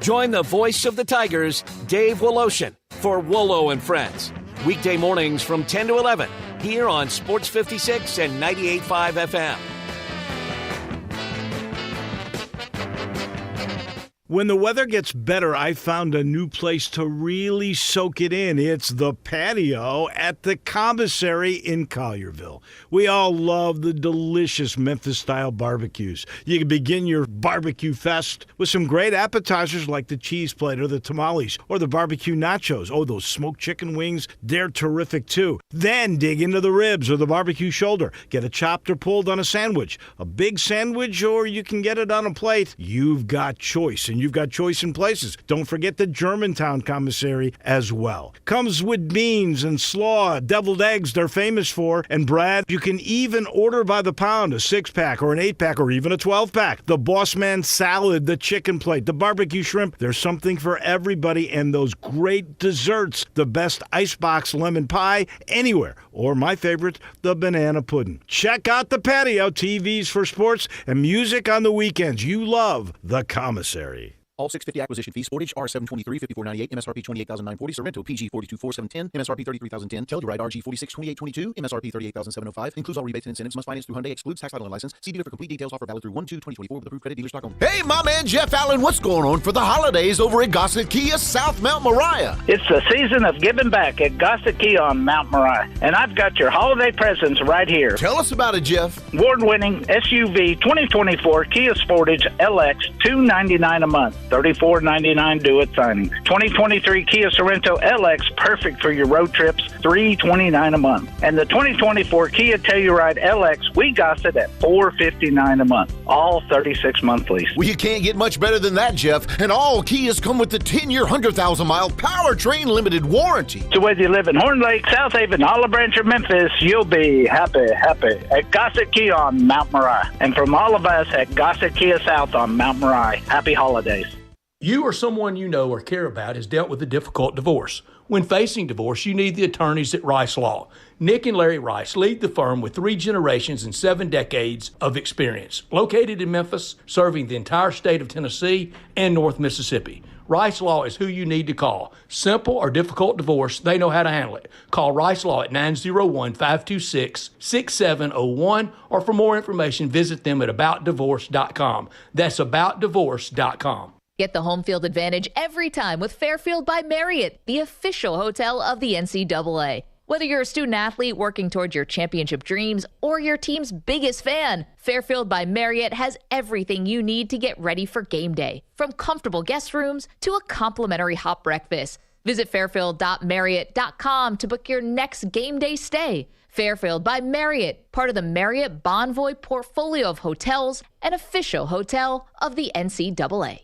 Join the voice of the Tigers, Dave Woloshin, for Wolo and Friends. Weekday mornings from 10 to 11 here on Sports 56 and 98.5 FM. When the weather gets better, I found a new place to really soak it in. It's the patio at the Commissary in Collierville. We all love the delicious Memphis-style barbecues. You can begin your barbecue fest with some great appetizers like the cheese plate or the tamales or the barbecue nachos. Oh, those smoked chicken wings, they're terrific too. Then dig into the ribs or the barbecue shoulder. Get it chopped or pulled on a sandwich. A big sandwich, or you can get it on a plate. You've got choice, and you've got choice in places. Don't forget the Germantown commissary as well. Comes with beans and slaw, deviled eggs they're famous for. And Brad, you can even order by the pound, a 6-pack or an 8-pack or even a 12-pack. The Boss Man salad, the chicken plate, the barbecue shrimp. There's something for everybody, and those great desserts, the best icebox lemon pie anywhere. Or my favorite, the banana pudding. Check out the patio, TVs for sports, and music on the weekends. You love the commissary. All 650 acquisition fees. Sportage R723 5498 MSRP 28940. Sorrento PG 424 MSRP 33010. Telluride RG 462822 MSRP 38705. Includes all rebates and incentives. Must finance through Hyundai. Excludes tax title and license. See dealer for complete details. Offer valid through 1/2/2024 with approved credit. Dealer stock only. Hey, my man Jeff Allen, what's going on for the holidays over at Gossett Kia South Mount Moriah? It's the season of giving back at Gossett Kia on Mount Moriah, and I've got your holiday presents right here. Tell us about it, Jeff. Award-winning SUV 2024 Kia Sportage LX, $299 a month, $34.99 due at signing. 2023 Kia Sorrento LX, perfect for your road trips, $329 a month. And the 2024 Kia Telluride LX, we Gossett at $459 a month, all 36-month lease. Well, you can't get much better than that, Jeff. And all Kias come with the 10-year, 100,000-mile powertrain limited warranty. So whether you live in Horn Lake, South Haven, Olive Branch, or Memphis, you'll be happy at Gossett Kia on Mount Moriah. And from all of us at Gossett Kia South on Mount Moriah, happy holidays. You or someone you know or care about has dealt with a difficult divorce. When facing divorce, you need the attorneys at Rice Law. Nick and Larry Rice lead the firm with 3 generations and 7 decades of experience. Located in Memphis, serving the entire state of Tennessee and North Mississippi. Rice Law is who you need to call. Simple or difficult divorce, they know how to handle it. Call Rice Law at 901-526-6701, or for more information, visit them at aboutdivorce.com. That's aboutdivorce.com. Get the home field advantage every time with Fairfield by Marriott, the official hotel of the NCAA. Whether you're a student athlete working towards your championship dreams or your team's biggest fan, Fairfield by Marriott has everything you need to get ready for game day, from comfortable guest rooms to a complimentary hot breakfast. Visit fairfield.marriott.com to book your next game day stay. Fairfield by Marriott, part of the Marriott Bonvoy portfolio of hotels, an official hotel of the NCAA.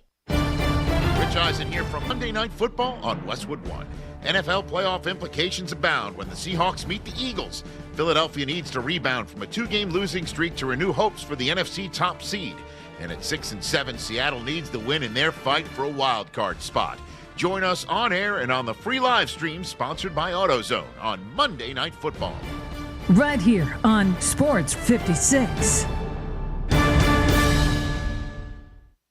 Rich Eisen here from Monday Night Football on Westwood One. NFL playoff implications abound when the Seahawks meet the Eagles. Philadelphia needs to rebound from a 2-game losing streak to renew hopes for the NFC top seed. And at 6-7, Seattle needs the win in their fight for a wild card spot. Join us on air and on the free live stream sponsored by AutoZone on Monday Night Football. Right here on Sports 56.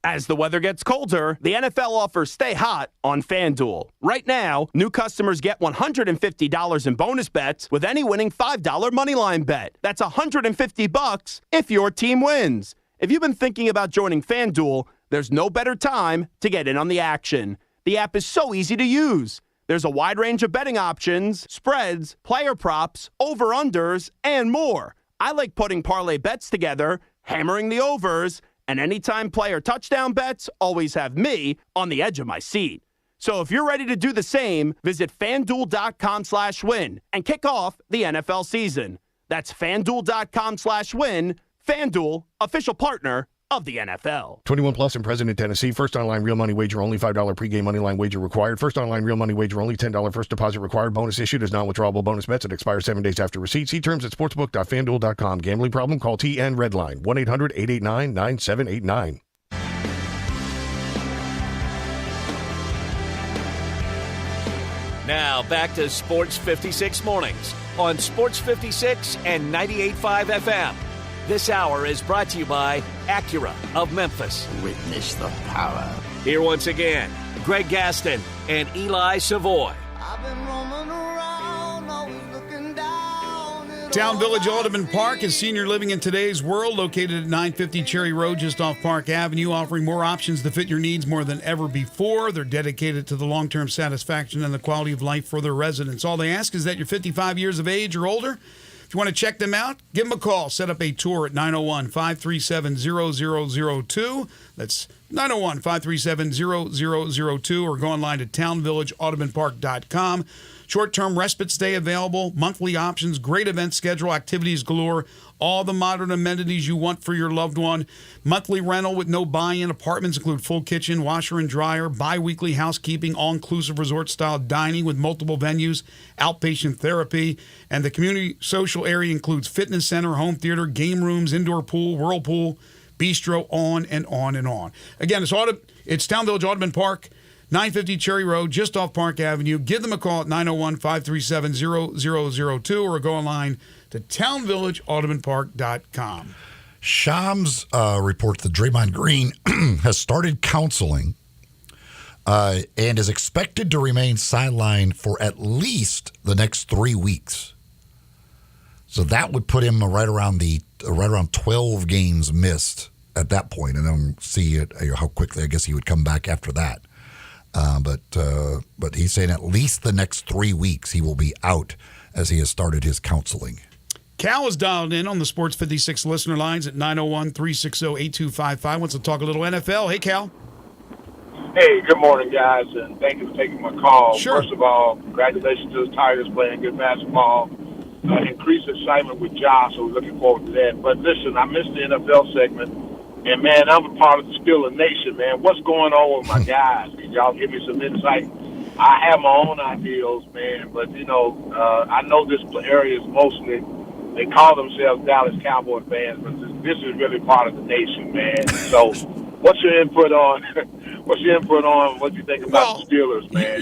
As the weather gets colder, the NFL offers Stay Hot on FanDuel. Right now, new customers get $150 in bonus bets with any winning $5 moneyline bet. That's $150 if your team wins. If you've been thinking about joining FanDuel, there's no better time to get in on the action. The app is so easy to use. There's a wide range of betting options, spreads, player props, over-unders, and more. I like putting parlay bets together, hammering the overs, and anytime player touchdown bets always have me on the edge of my seat. So if you're ready to do the same, visit FanDuel.com/win and kick off the NFL season. That's FanDuel.com/win. FanDuel, official partner of the NFL. 21 plus and present in Tennessee. First online real money wager only. $5 pregame money line wager required. First online real money wager only. $10 first deposit required. Bonus issued as non-withdrawable bonus bets. It expires 7 days after receipt. See terms at sportsbook.fanduel.com. Gambling problem? Call TN Redline 1-800-889-9789. Now back to Sports 56 Mornings on Sports 56 and 98.5 FM. This hour is brought to you by Acura of Memphis. Witness the power. Here once again, Greg Gaston and Eli Savoy. Town Village Audubon Park is senior living in today's world, located at 950 Cherry Road, just off Park Avenue, offering more options to fit your needs more than ever before. They're dedicated to the long-term satisfaction and the quality of life for their residents. All they ask is that you're 55 years of age or older. If you want to check them out, give them a call. Set up a tour at 901-537-0002. That's 901-537-0002 or go online to townvillageaudubonpark.com. Short-term respite stay available, monthly options, great event schedule, activities galore, all the modern amenities you want for your loved one. Monthly rental with no buy-in. Apartments include full kitchen, washer and dryer, bi-weekly housekeeping, all-inclusive resort-style dining with multiple venues, outpatient therapy, and the community social area includes fitness center, home theater, game rooms, indoor pool, whirlpool, bistro, on and on and on. Again, it's Town Village Audubon Park, 950 Cherry Road, just off Park Avenue. Give them a call at 901-537-0002 or go online to townvillageaudubonpark.com. Shams reports that Draymond Green has started counseling and is expected to remain sidelined for at least the next 3 weeks. So that would put him right around 12 games missed at that point, and then see how quickly I guess he would come back after that. But he's saying at least the next 3 weeks he will be out as he has started his counseling. Cal is dialed in on the Sports 56 listener lines at 901-360-8255. Wants to talk a little NFL. Hey, Cal. Hey, good morning, guys, and thank you for taking my call. Sure. First of all, congratulations to the Tigers playing good basketball. Increased excitement with Josh, so we're looking forward to that. But listen, I missed the NFL segment, and, man, I'm a part of the Steeler Nation, man. What's going on with my guys? Can y'all give me some insight? I have my own ideals, man, but, I know this area is mostly – they call themselves Dallas Cowboy fans, but this is really part of the nation, man. So what's your input on what you think about the Steelers, man?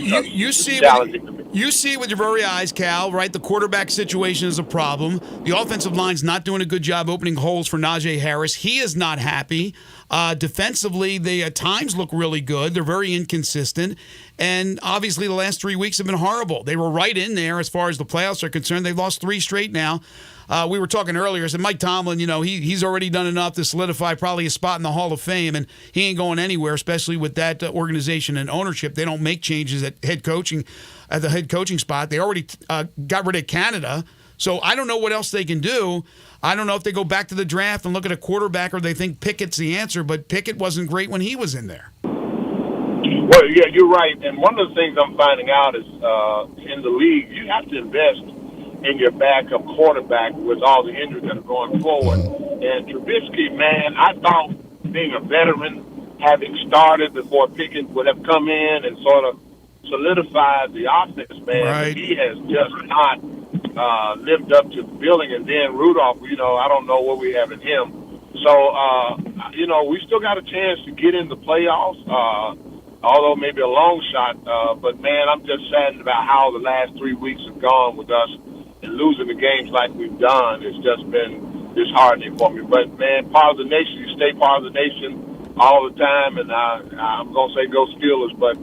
You see with your very eyes, Cal, right? The quarterback situation is a problem. The offensive line's not doing a good job opening holes for Najee Harris. He is not happy. Defensively, they at times look really good. They're very inconsistent. And obviously the last 3 weeks have been horrible. They were right in there as far as the playoffs are concerned. They've lost 3 straight now. We were talking earlier. I said Mike Tomlin, he's already done enough to solidify probably a spot in the Hall of Fame, and he ain't going anywhere, especially with that organization and ownership. They don't make changes at the head coaching spot. They already got rid of Canada, so I don't know what else they can do. I don't know if they go back to the draft and look at a quarterback or they think Pickett's the answer, but Pickett wasn't great when he was in there. Well, yeah, you're right. And one of the things I'm finding out is in the league, you have to invest in your backup quarterback with all the injuries that are going forward. And Trubisky, man, I thought being a veteran, having started before Pickett would have come in and sort of solidified the offense, man. Right. He has just not lived up to the billing. And then Rudolph, I don't know what we have in him. So, we still got a chance to get in the playoffs, although maybe a long shot. But, man, I'm just saddened about how the last 3 weeks have gone with us. And losing the games like we've done has just been disheartening for me. But, man, part of the nation, you stay part of the nation all the time. And I'm going to say go Steelers, but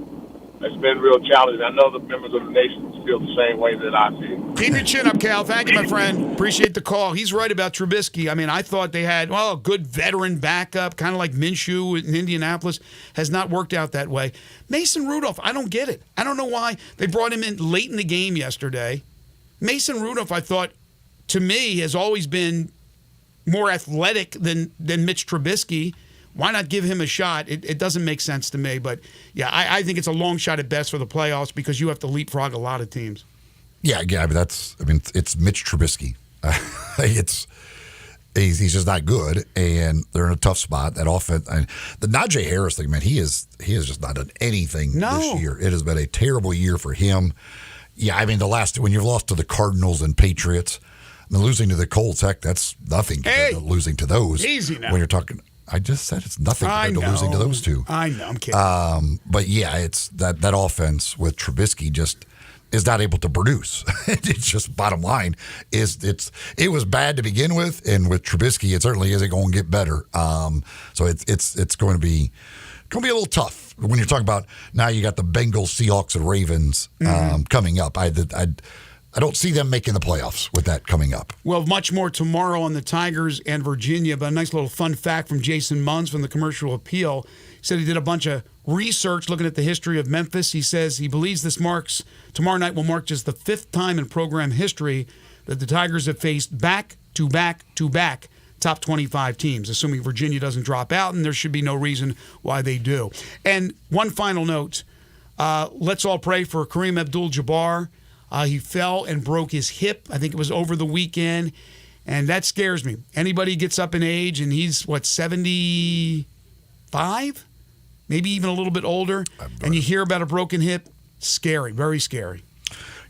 it's been real challenging. I know the members of the nation feel the same way that I feel. Keep your chin up, Cal. Thank you, my friend. Appreciate the call. He's right about Trubisky. I mean, I thought they had, a good veteran backup, kind of like Minshew in Indianapolis. Has not worked out that way. Mason Rudolph, I don't get it. I don't know why. They brought him in late in the game yesterday. Mason Rudolph, I thought, to me, has always been more athletic than Mitch Trubisky. Why not give him a shot? It doesn't make sense to me. But, yeah, I think it's a long shot at best for the playoffs because you have to leapfrog a lot of teams. Yeah, it's Mitch Trubisky. He's just not good, and they're in a tough spot. That offense, the Najee Harris thing, man, he has just not done anything this year. It has been a terrible year for him. Yeah, I mean, when you've lost to the Cardinals and Patriots, and losing to the Colts, heck, that's nothing compared to losing to those. Easy now. When you're talking, I just said it's nothing compared to losing to those two. I know, I'm kidding. But yeah, it's that offense with Trubisky just is not able to produce. It's just bottom line it was bad to begin with, and with Trubisky, it certainly isn't going to get better. So it's going to be a little tough when you're talking about now. You got the Bengals, Seahawks, and Ravens coming up. I don't see them making the playoffs with that coming up. Well, much more tomorrow on the Tigers and Virginia, but a nice little fun fact from Jason Munz from the Commercial Appeal. He said he did a bunch of research looking at the history of Memphis. He says he believes tomorrow night will mark just the 5th time in program history that the Tigers have faced back-to-back-to-back top 25 teams, assuming Virginia doesn't drop out, and there should be no reason why they do. And one final note, let's all pray for Kareem Abdul-Jabbar. He fell and broke his hip. I think it was over the weekend, and that scares me. Anybody gets up in age, and he's, 75? Maybe even a little bit older, and you hear about a broken hip, scary, very scary.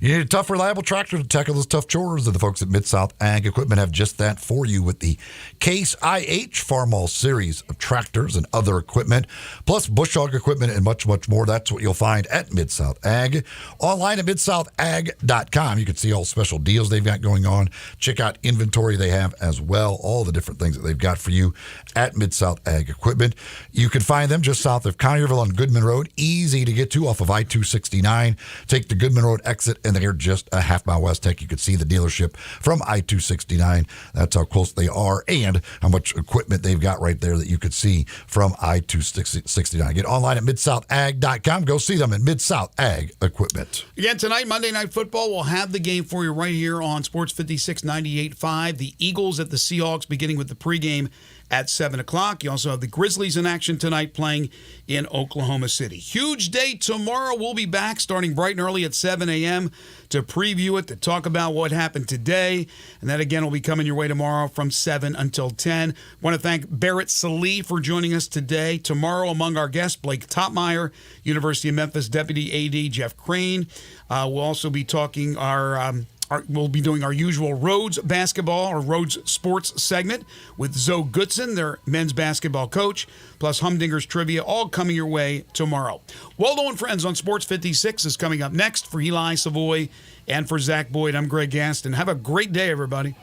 You need a tough, reliable tractor to tackle those tough chores, and the folks at Mid-South Ag Equipment have just that for you with the Case IH Farmall series of tractors and other equipment, plus bush hog equipment and much, much more. That's what you'll find at Mid-South Ag. Online at MidSouthAg.com. You can see all special deals they've got going on. Check out inventory they have as well, all the different things that they've got for you at Mid-South Ag Equipment. You can find them just south of Collierville on Goodman Road, easy to get to off of I-269. Take the Goodman Road exit, and they're just a half mile west. You can see the dealership from I-269. That's how close they are and how much equipment they've got right there that you could see from I-269. Get online at MidSouthAg.com. Go see them at Mid-South Ag Equipment. Again, tonight, Monday Night Football, we'll have the game for you right here on Sports 56 98.5. The Eagles at the Seahawks, beginning with the pregame at 7 o'clock. You also have the Grizzlies in action tonight playing in Oklahoma City. Huge day tomorrow. We'll be back starting bright and early at 7 a.m. to preview it, to talk about what happened today. And that, again, will be coming your way tomorrow from 7 until 10. I want to thank Barrett Salee for joining us today. Tomorrow, among our guests, Blake Topmeyer, University of Memphis Deputy AD Jeff Crane. We'll also be talking we'll be doing our usual Rhodes basketball or Rhodes sports segment with Zoe Goodson, their men's basketball coach, plus Humdinger's trivia, all coming your way tomorrow. Waldo and Friends on Sports 56 is coming up next for Eli Savoy and for Zach Boyd. I'm Greg Gaston. Have a great day, everybody.